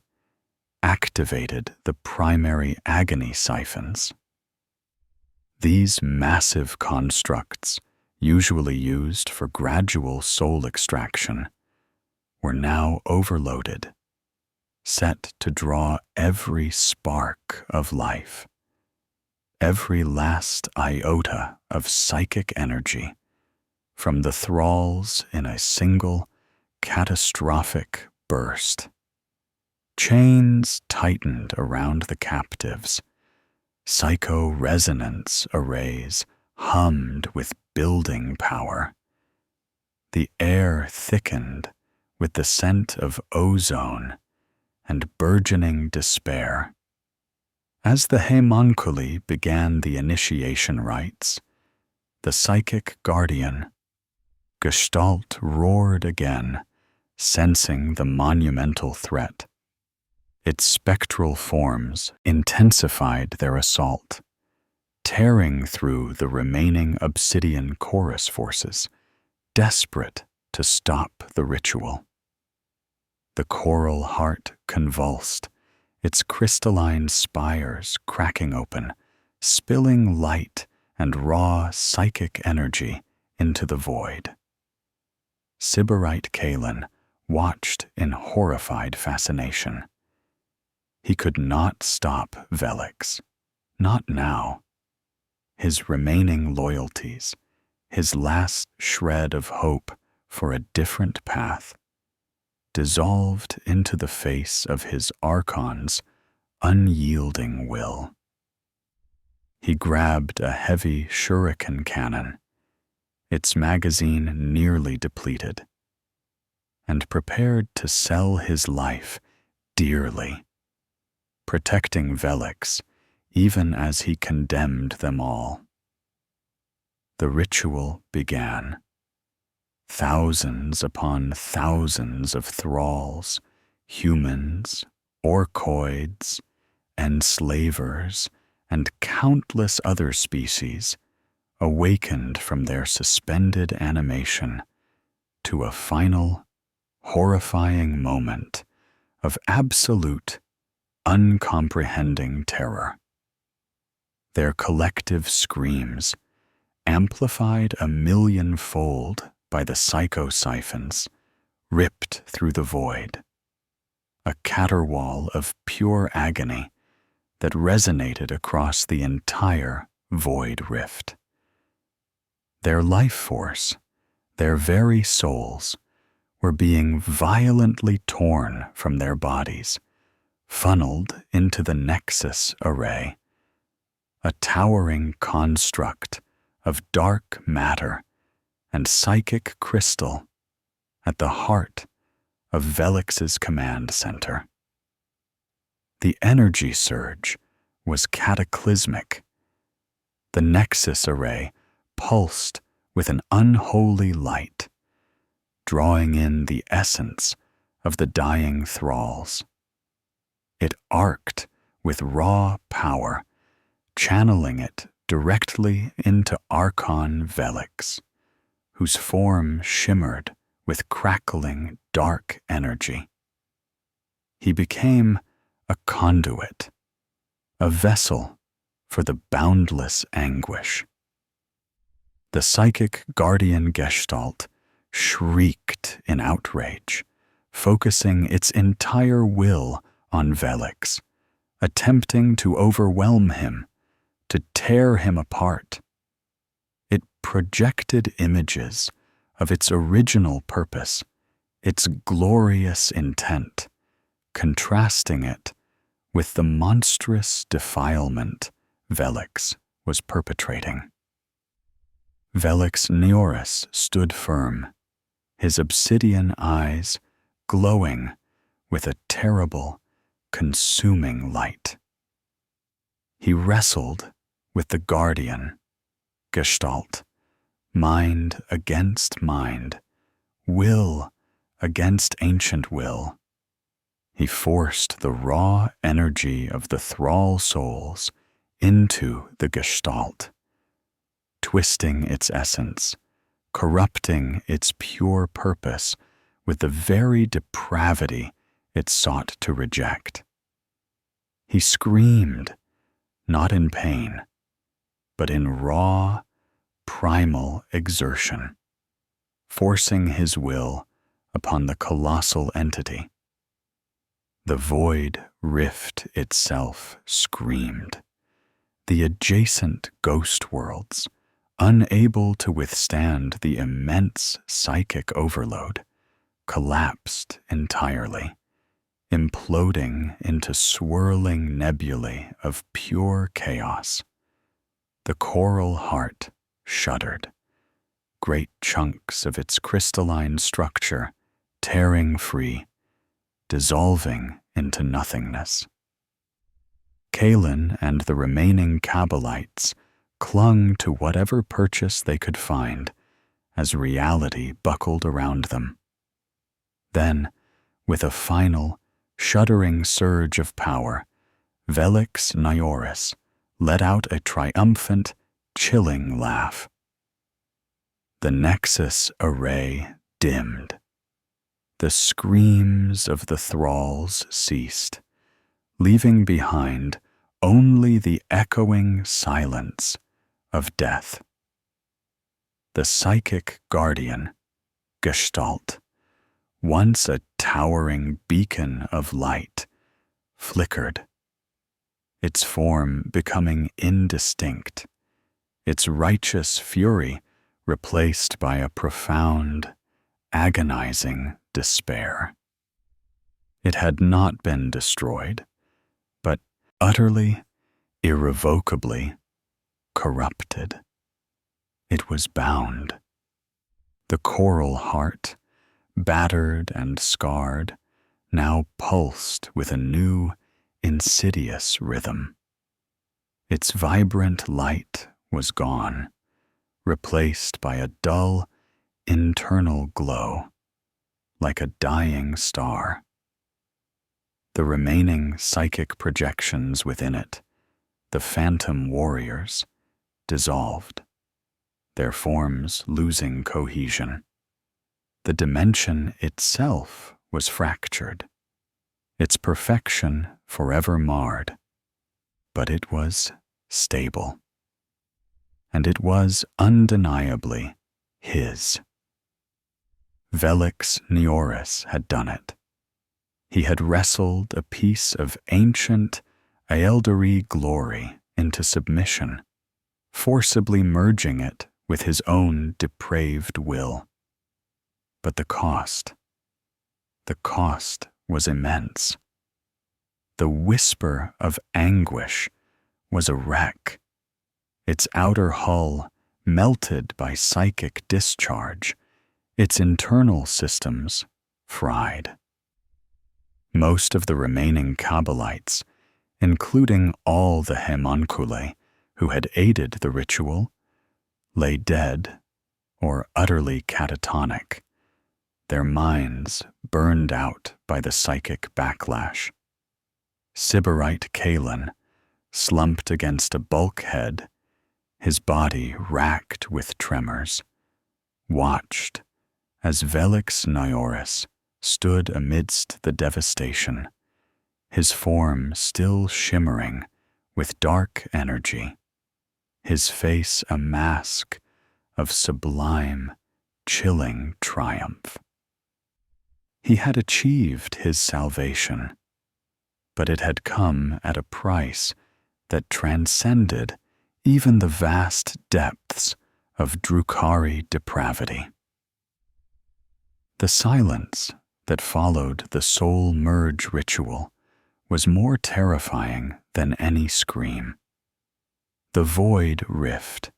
activated the primary agony siphons. These massive constructs, usually used for gradual soul extraction, were now overloaded, set to draw every spark of life, every last iota of psychic energy from the thralls in a single, catastrophic burst. Chains tightened around the captives. Psycho-resonance arrays hummed with building power. The air thickened with the scent of ozone and burgeoning despair. As the homunculi began the initiation rites, the psychic guardian, Gestalt, roared again, sensing the monumental threat. Its spectral forms intensified their assault, tearing through the remaining obsidian chorus forces, desperate to stop the ritual. The Coral Heart convulsed, its crystalline spires cracking open, spilling light and raw psychic energy into the void. Sybarite Kalen watched in horrified fascination. He could not stop Velix, not now. His remaining loyalties, his last shred of hope for a different path, dissolved into the face of his Archon's unyielding will. He grabbed a heavy shuriken cannon, its magazine nearly depleted, and prepared to sell his life dearly, protecting Velix even as he condemned them all. The ritual began. thousands upon thousands of thralls, humans, orcoids, enslavers, and countless other species awakened from their suspended animation to a final, horrifying moment of absolute, uncomprehending terror. Their collective screams, amplified a millionfold by the psychosiphons, ripped through the void, a caterwaul of pure agony that resonated across the entire void rift. Their life force, their very souls, were being violently torn from their bodies, funneled into the Nexus Array, a towering construct of dark matter and psychic crystal at the heart of Velix's command center. The energy surge was cataclysmic. The Nexus Array pulsed with an unholy light, drawing in the essence of the dying thralls. It arced with raw power, channeling it directly into Archon Velix, whose form shimmered with crackling dark energy. He became a conduit, a vessel for the boundless anguish. The psychic guardian gestalt shrieked in outrage, focusing its entire will on Velix, attempting to overwhelm him, to tear him apart. It projected images of its original purpose, its glorious intent, contrasting it with the monstrous defilement Velix was perpetrating. Velix Neoris stood firm, his obsidian eyes glowing with a terrible, consuming light. He wrestled with the guardian, Gestalt, mind against mind, will against ancient will. He forced the raw energy of the thrall souls into the Gestalt, twisting its essence, corrupting its pure purpose with the very depravity it sought to reject. He screamed, not in pain, but in raw, primal exertion, forcing his will upon the colossal entity. The void rift itself screamed. The adjacent ghost worlds, unable to withstand the immense psychic overload, collapsed entirely, imploding into swirling nebulae of pure chaos. The coral heart shuddered, great chunks of its crystalline structure tearing free, dissolving into nothingness. Kalen and the remaining Kabbalites clung to whatever purchase they could find as reality buckled around them. Then, with a final, shuddering surge of power, Velix Neoris let out a triumphant, chilling laugh. The Nexus Array dimmed. The screams of the thralls ceased, leaving behind only the echoing silence of death. The psychic guardian, Gestalt, once a towering beacon of light, flickered, its form becoming indistinct, its righteous fury replaced by a profound, agonizing despair. It had not been destroyed, but utterly, irrevocably corrupted. It was bound. The coral heart, battered and scarred, now pulsed with a new, insidious rhythm. Its vibrant light was gone, replaced by a dull, internal glow, like a dying star. The remaining psychic projections within it, the phantom warriors, dissolved, their forms losing cohesion. The dimension itself was fractured, its perfection forever marred, but it was stable. And it was undeniably his. Velix Neoris had done it. He had wrestled a piece of ancient Aeldari glory into submission, forcibly merging it with his own depraved will. But the cost was immense. The whisper of anguish was a wreck, its outer hull melted by psychic discharge, its internal systems fried. Most of the remaining Kabbalites, including all the Homunculi who had aided the ritual, lay dead or utterly catatonic, their minds burned out by the psychic backlash. Sybarite Kalen, slumped against a bulkhead, his body racked with tremors, watched as Velix Neoris stood amidst the devastation, his form still shimmering with dark energy, his face a mask of sublime, chilling triumph. He had achieved his salvation, but it had come at a price that transcended even the vast depths of Drukhari depravity. The silence that followed the soul merge ritual was more terrifying than any scream. The void rift,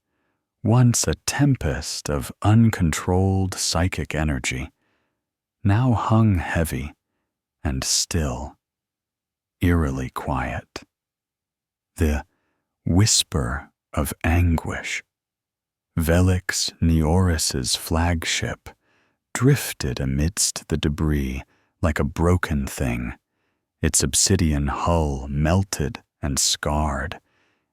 once a tempest of uncontrolled psychic energy, now hung heavy and still, eerily quiet. The whisper of anguish, Velix Neoris's flagship, drifted amidst the debris like a broken thing, its obsidian hull melted and scarred,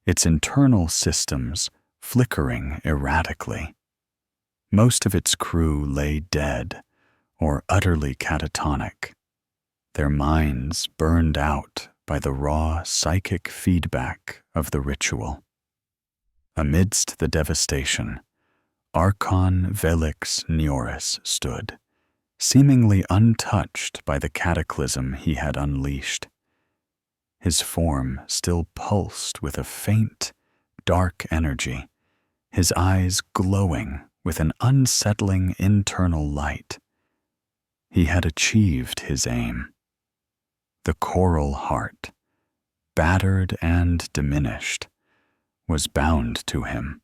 its internal systems flickering erratically. Most of its crew lay dead or utterly catatonic, their minds burned out by the raw psychic feedback of the ritual. Amidst the devastation, Archon Velix Neoris stood, seemingly untouched by the cataclysm he had unleashed. His form still pulsed with a faint, dark energy, his eyes glowing with an unsettling internal light. He had achieved his aim. The coral heart, battered and diminished, was bound to him.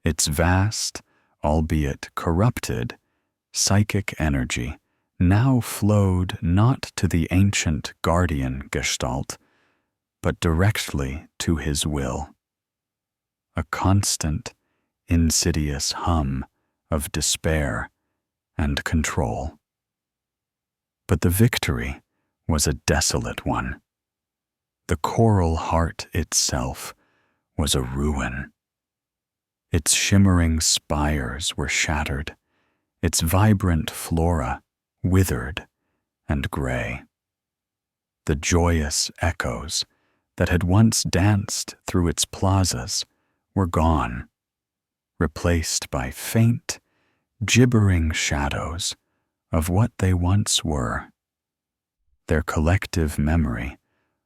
Its vast, albeit corrupted, psychic energy now flowed not to the ancient guardian gestalt, but directly to his will. A constant, insidious hum of despair and control. But the victory was a desolate one. The coral heart itself was a ruin. Its shimmering spires were shattered, its vibrant flora withered and gray. The joyous echoes that had once danced through its plazas were gone, replaced by faint, gibbering shadows of what they once were. Their collective memory,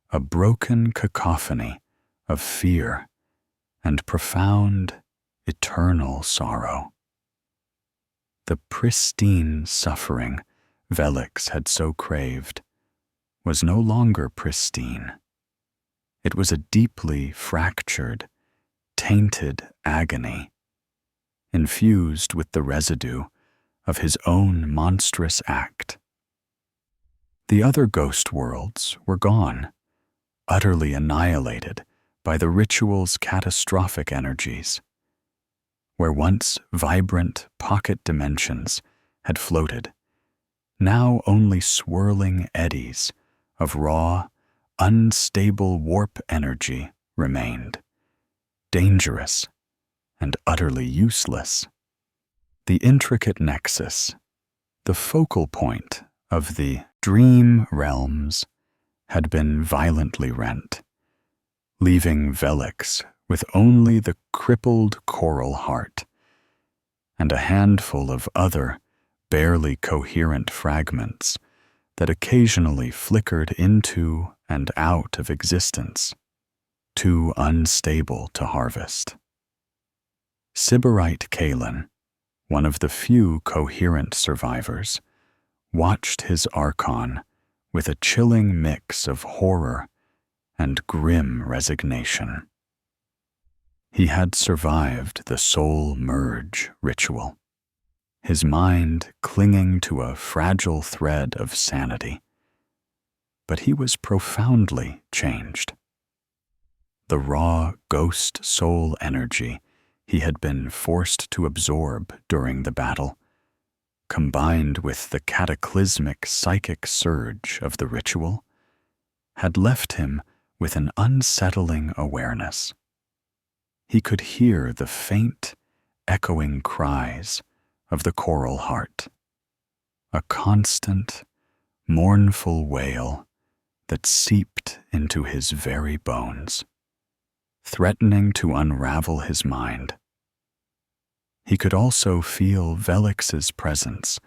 a broken cacophony of fear and profound, eternal sorrow. The pristine suffering Velix had so craved was no longer pristine. It was a deeply fractured, tainted agony, infused with the residue of his own monstrous act. The other ghost worlds were gone, utterly annihilated by the ritual's catastrophic energies. where once vibrant pocket dimensions had floated, now only swirling eddies of raw, unstable warp energy remained, dangerous and utterly useless. The intricate nexus, the focal point of the dream realms, had been violently rent, leaving Velix with only the crippled coral heart and a handful of other barely coherent fragments that occasionally flickered into and out of existence, too unstable to harvest. Sybarite Kalen, one of the few coherent survivors, watched his Archon with a chilling mix of horror and grim resignation. He had survived the soul merge ritual, his mind clinging to a fragile thread of sanity, but he was profoundly changed. The raw ghost soul energy he had been forced to absorb during the battle, combined with the cataclysmic psychic surge of the ritual, had left him with an unsettling awareness. He could hear the faint, echoing cries of the coral heart, a constant, mournful wail that seeped into his very bones, threatening to unravel his mind. He could also feel Velix's presence,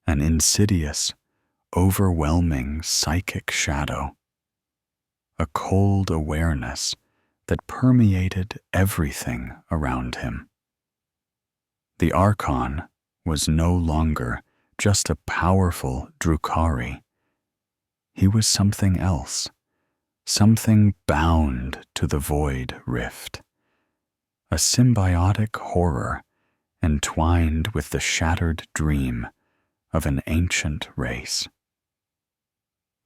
an insidious, overwhelming psychic shadow, a cold awareness that permeated everything around him. The Archon was no longer just a powerful Drukhari. He was something else, something bound to the void rift, a symbiotic horror entwined with the shattered dream of an ancient race.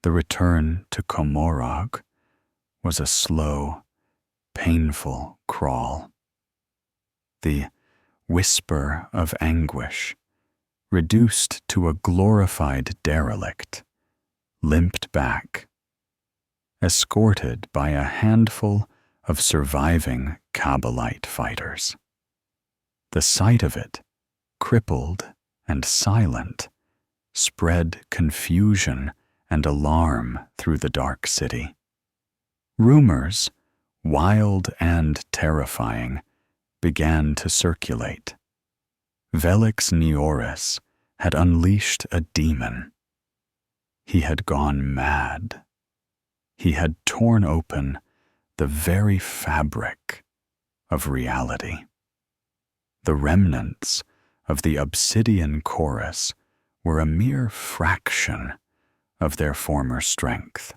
The return to Komorog was a slow, painful crawl. The whisper of anguish, reduced to a glorified derelict, limped back, escorted by a handful of surviving Kabbalite fighters. The sight of it, crippled and silent, spread confusion and alarm through the dark city. Rumors, wild and terrifying, began to circulate. Velix Neoris had unleashed a demon. He had gone mad. He had torn open the very fabric of reality. The remnants of the obsidian chorus were a mere fraction of their former strength.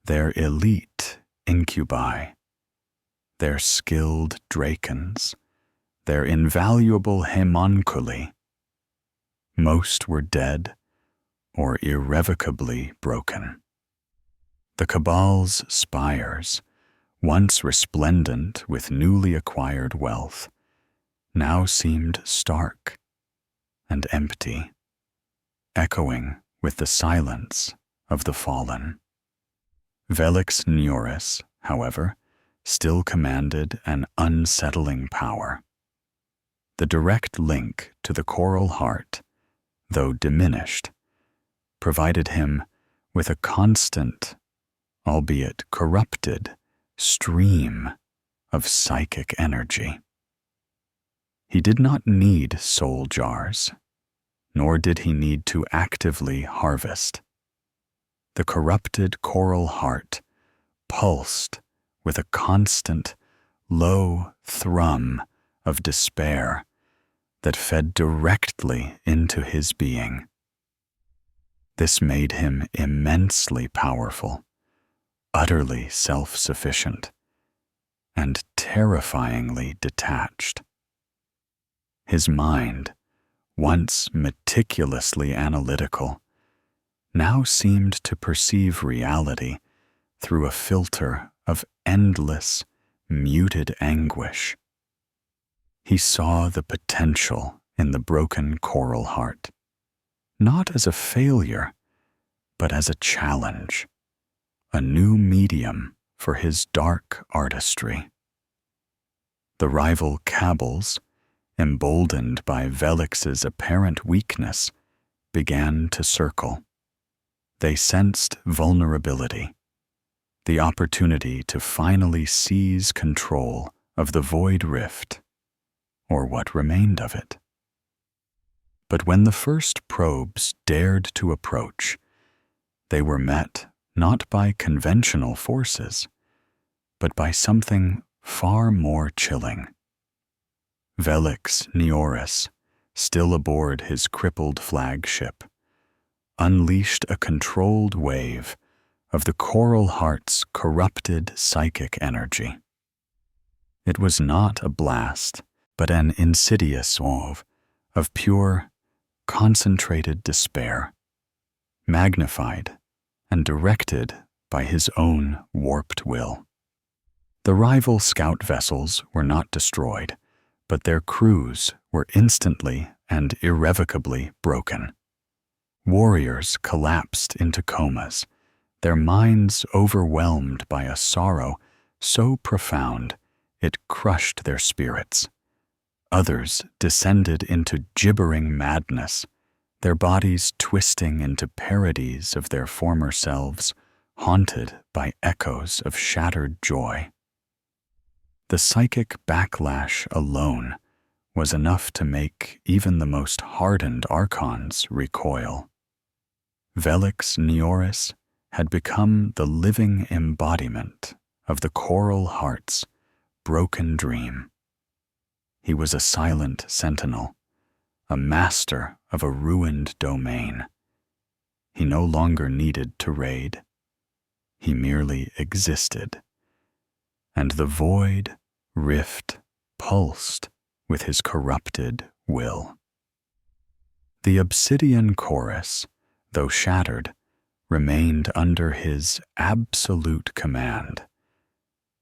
Their elite incubi, their skilled drakons, their invaluable homunculi, most were dead or irrevocably broken. The Cabal's spires, once resplendent with newly acquired wealth, now seemed stark and empty, echoing with the silence of the fallen. Velix Neoris, however, still commanded an unsettling power. The direct link to the coral heart, though diminished, provided him with a constant, albeit corrupted, stream of psychic energy. He did not need soul jars, nor did he need to actively harvest. The corrupted coral heart pulsed with a constant, low thrum of despair that fed directly into his being. This made him immensely powerful, utterly self-sufficient, and terrifyingly detached. His mind, once meticulously analytical, now seemed to perceive reality through a filter of endless, muted anguish. He saw the potential in the broken coral heart, not as a failure, but as a challenge, a new medium for his dark artistry. The rival cabals, emboldened by Velix's apparent weakness, began to circle. They sensed vulnerability, the opportunity to finally seize control of the Void Rift, or what remained of it. But when the first probes dared to approach, they were met not by conventional forces, but by something far more chilling. Velix Neoris, still aboard his crippled flagship, unleashed a controlled wave of the coral heart's corrupted psychic energy. It was not a blast, but an insidious wave of pure, concentrated despair, magnified and directed by his own warped will. The rival scout vessels were not destroyed, but their crews were instantly and irrevocably broken. Warriors collapsed into comas, their minds overwhelmed by a sorrow so profound it crushed their spirits. Others descended into gibbering madness, their bodies twisting into parodies of their former selves, haunted by echoes of shattered joy. The psychic backlash alone was enough to make even the most hardened Archons recoil. Velix Neoris had become the living embodiment of the coral heart's broken dream. He was a silent sentinel, a master of a ruined domain. He no longer needed to raid. He merely existed. And the void rift pulsed with his corrupted will. The obsidian chorus, though shattered, remained under his absolute command,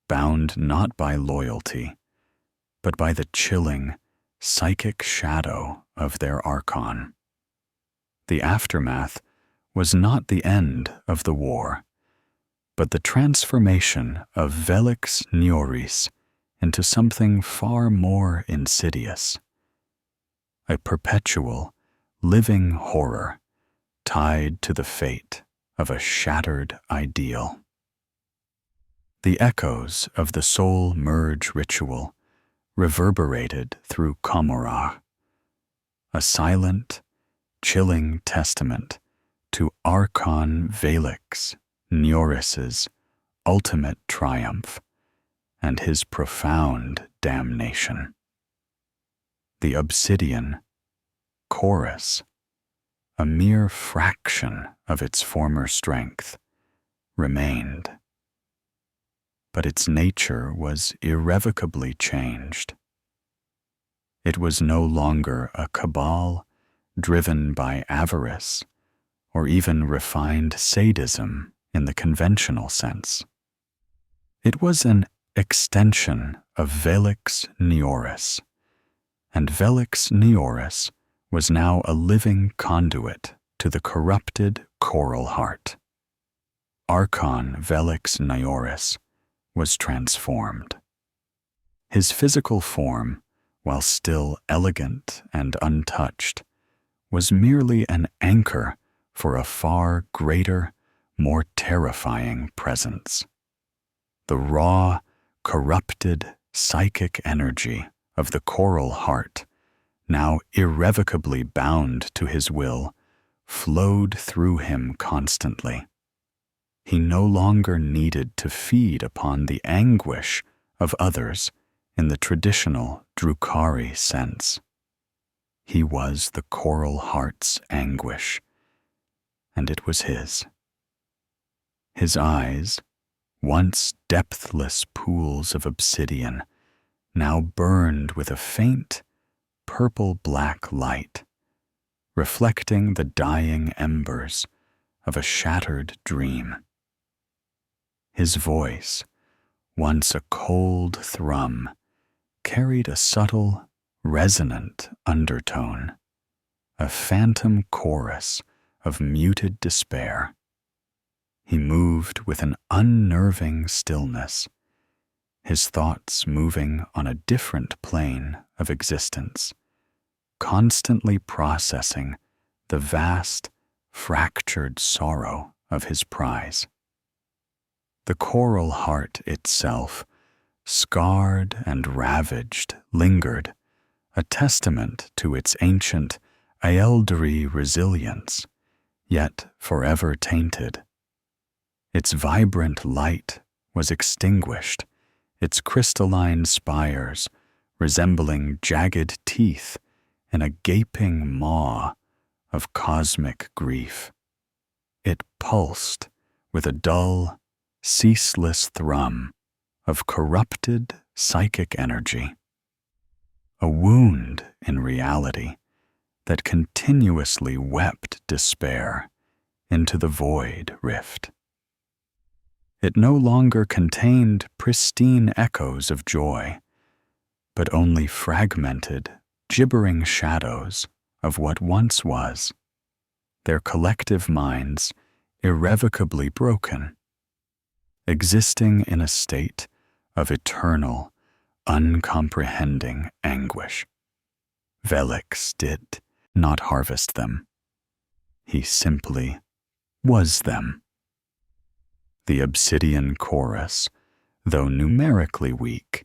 bound not by loyalty, but by the chilling, psychic shadow of their Archon. The aftermath was not the end of the war, but the transformation of Velix Neoris into something far more insidious, a perpetual, living horror tied to the fate of a shattered ideal. The echoes of the soul merge ritual reverberated through Komorrah, a silent, chilling testament to Archon Velix Neoris's ultimate triumph and his profound damnation. The obsidian chorus, a mere fraction of its former strength, remained. But its nature was irrevocably changed. It was no longer a cabal driven by avarice or even refined sadism in the conventional sense. It was an extension of Velix Neoris, and Velix Neoris was now a living conduit to the corrupted coral heart. Archon Velix Neoris was transformed. His physical form, while still elegant and untouched, was merely an anchor for a far greater, more terrifying presence. The raw, corrupted psychic energy of the coral heart, now irrevocably bound to his will, flowed through him constantly. He no longer needed to feed upon the anguish of others in the traditional Drukhari sense. He was the coral heart's anguish, and it was his. His eyes, once depthless pools of obsidian, now burned with a faint, purple-black light, reflecting the dying embers of a shattered dream. His voice, once a cold thrum, carried a subtle resonant undertone, a phantom chorus of muted despair. He moved with an unnerving stillness, his thoughts moving on a different plane of existence, constantly processing the vast, fractured sorrow of his prize. The coral heart itself, scarred and ravaged, lingered, a testament to its ancient Aeldari resilience, yet forever tainted. Its vibrant light was extinguished, its crystalline spires resembling jagged teeth in a gaping maw of cosmic grief. It pulsed with a dull, ceaseless thrum of corrupted psychic energy, a wound in reality that continuously wept despair into the void rift. It no longer contained pristine echoes of joy, but only fragmented, gibbering shadows of what once was, their collective minds irrevocably broken, existing in a state of eternal, uncomprehending anguish. Velix did not harvest them. He simply was them. The obsidian chorus, though numerically weak,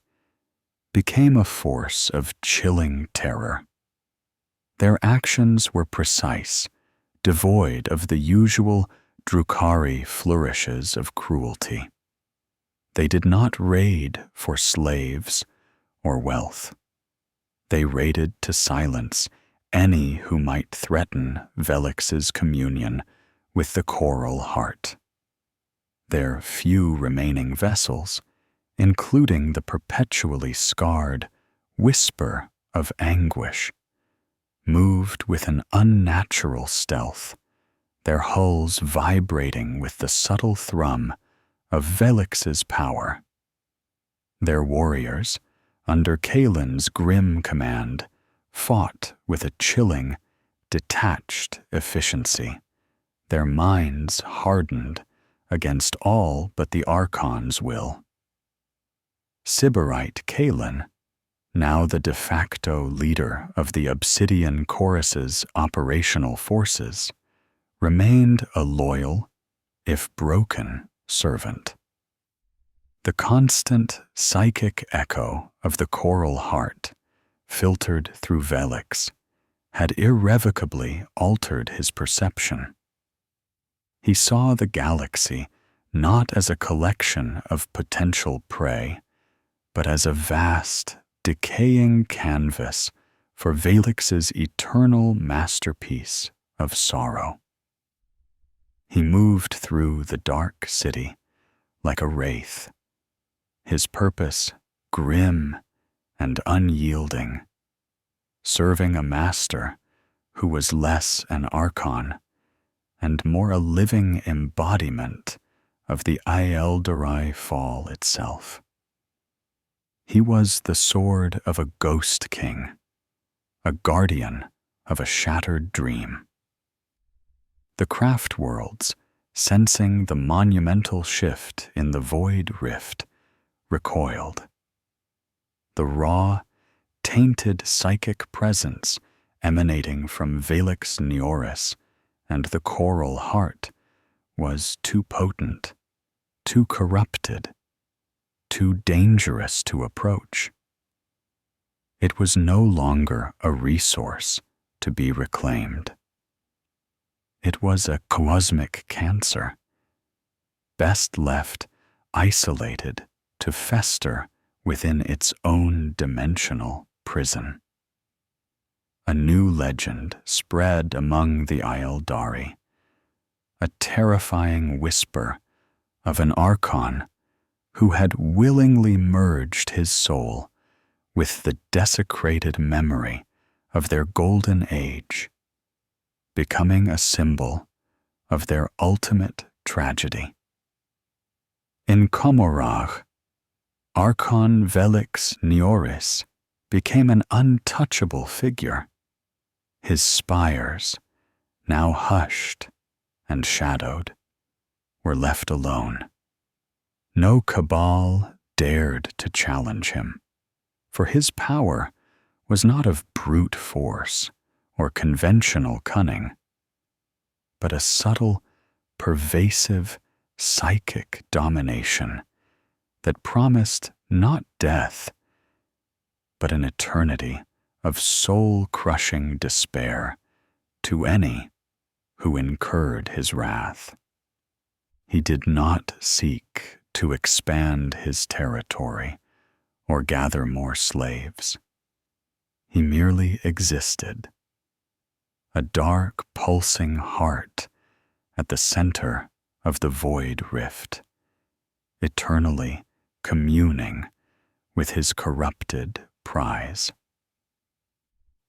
became a force of chilling terror. Their actions were precise, devoid of the usual Drukhari flourishes of cruelty. They did not raid for slaves or wealth. They raided to silence any who might threaten Velix's communion with the coral heart. Their few remaining vessels, including the perpetually scarred whisper of anguish, moved with an unnatural stealth, their hulls vibrating with the subtle thrum of Velix's power. Their warriors, under Kaelin's grim command, fought with a chilling, detached efficiency, their minds hardened against all but the Archon's will. Sybarite Kaelin, now the de facto leader of the Obsidian Chorus's operational forces, remained a loyal, if broken, servant. The constant psychic echo of the coral heart, filtered through Velix, had irrevocably altered his perception. He saw the galaxy not as a collection of potential prey, but as a vast, decaying canvas for Velix's eternal masterpiece of sorrow. He moved through the dark city like a wraith, his purpose grim and unyielding, serving a master who was less an Archon and more a living embodiment of the Aeldari fall itself. He was the sword of a ghost king, a guardian of a shattered dream. The craft worlds, sensing the monumental shift in the void rift, recoiled. The raw, tainted psychic presence emanating from Velix Neoris and the coral heart was too potent, too corrupted, too dangerous to approach. It was no longer a resource to be reclaimed. It was a cosmic cancer, best left isolated to fester within its own dimensional prison. A new legend spread among the Aeldari, a terrifying whisper of an Archon who had willingly merged his soul with the desecrated memory of their golden age, becoming a symbol of their ultimate tragedy. In Komorragh, Archon Velix Neoris became an untouchable figure. His spires, now hushed and shadowed, were left alone. No cabal dared to challenge him, for his power was not of brute force or conventional cunning, but a subtle, pervasive, psychic domination that promised not death, but an eternity of soul-crushing despair to any who incurred his wrath. He did not seek to expand his territory or gather more slaves. He merely existed, a dark, pulsing heart at the center of the void rift, eternally communing with his corrupted prize.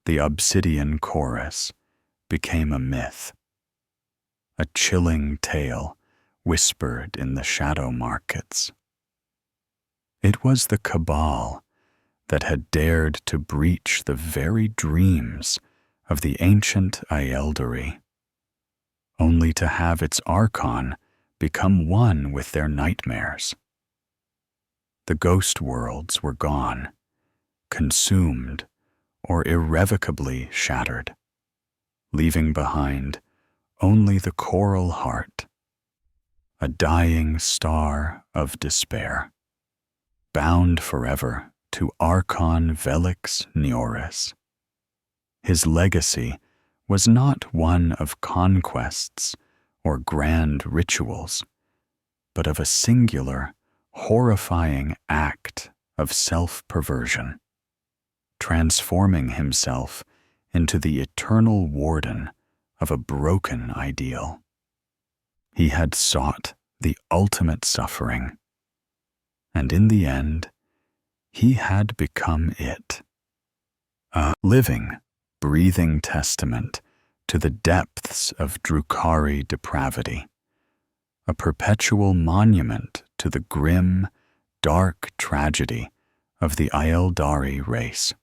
The obsidian chorus became a myth, a chilling tale whispered in the shadow markets. It was the cabal that had dared to breach the very dreams of the ancient Eldari, only to have its Archon become one with their nightmares. The ghost worlds were gone, consumed or irrevocably shattered, leaving behind only the coral heart, a dying star of despair, bound forever to Archon Velix Neoris. His legacy was not one of conquests or grand rituals, but of a singular, horrifying act of self-perversion, transforming himself into the eternal warden of a broken ideal. He had sought the ultimate suffering, and in the end, he had become it, a living, breathing testament to the depths of Drukhari depravity, a perpetual monument to the grim, dark tragedy of the Eldari race.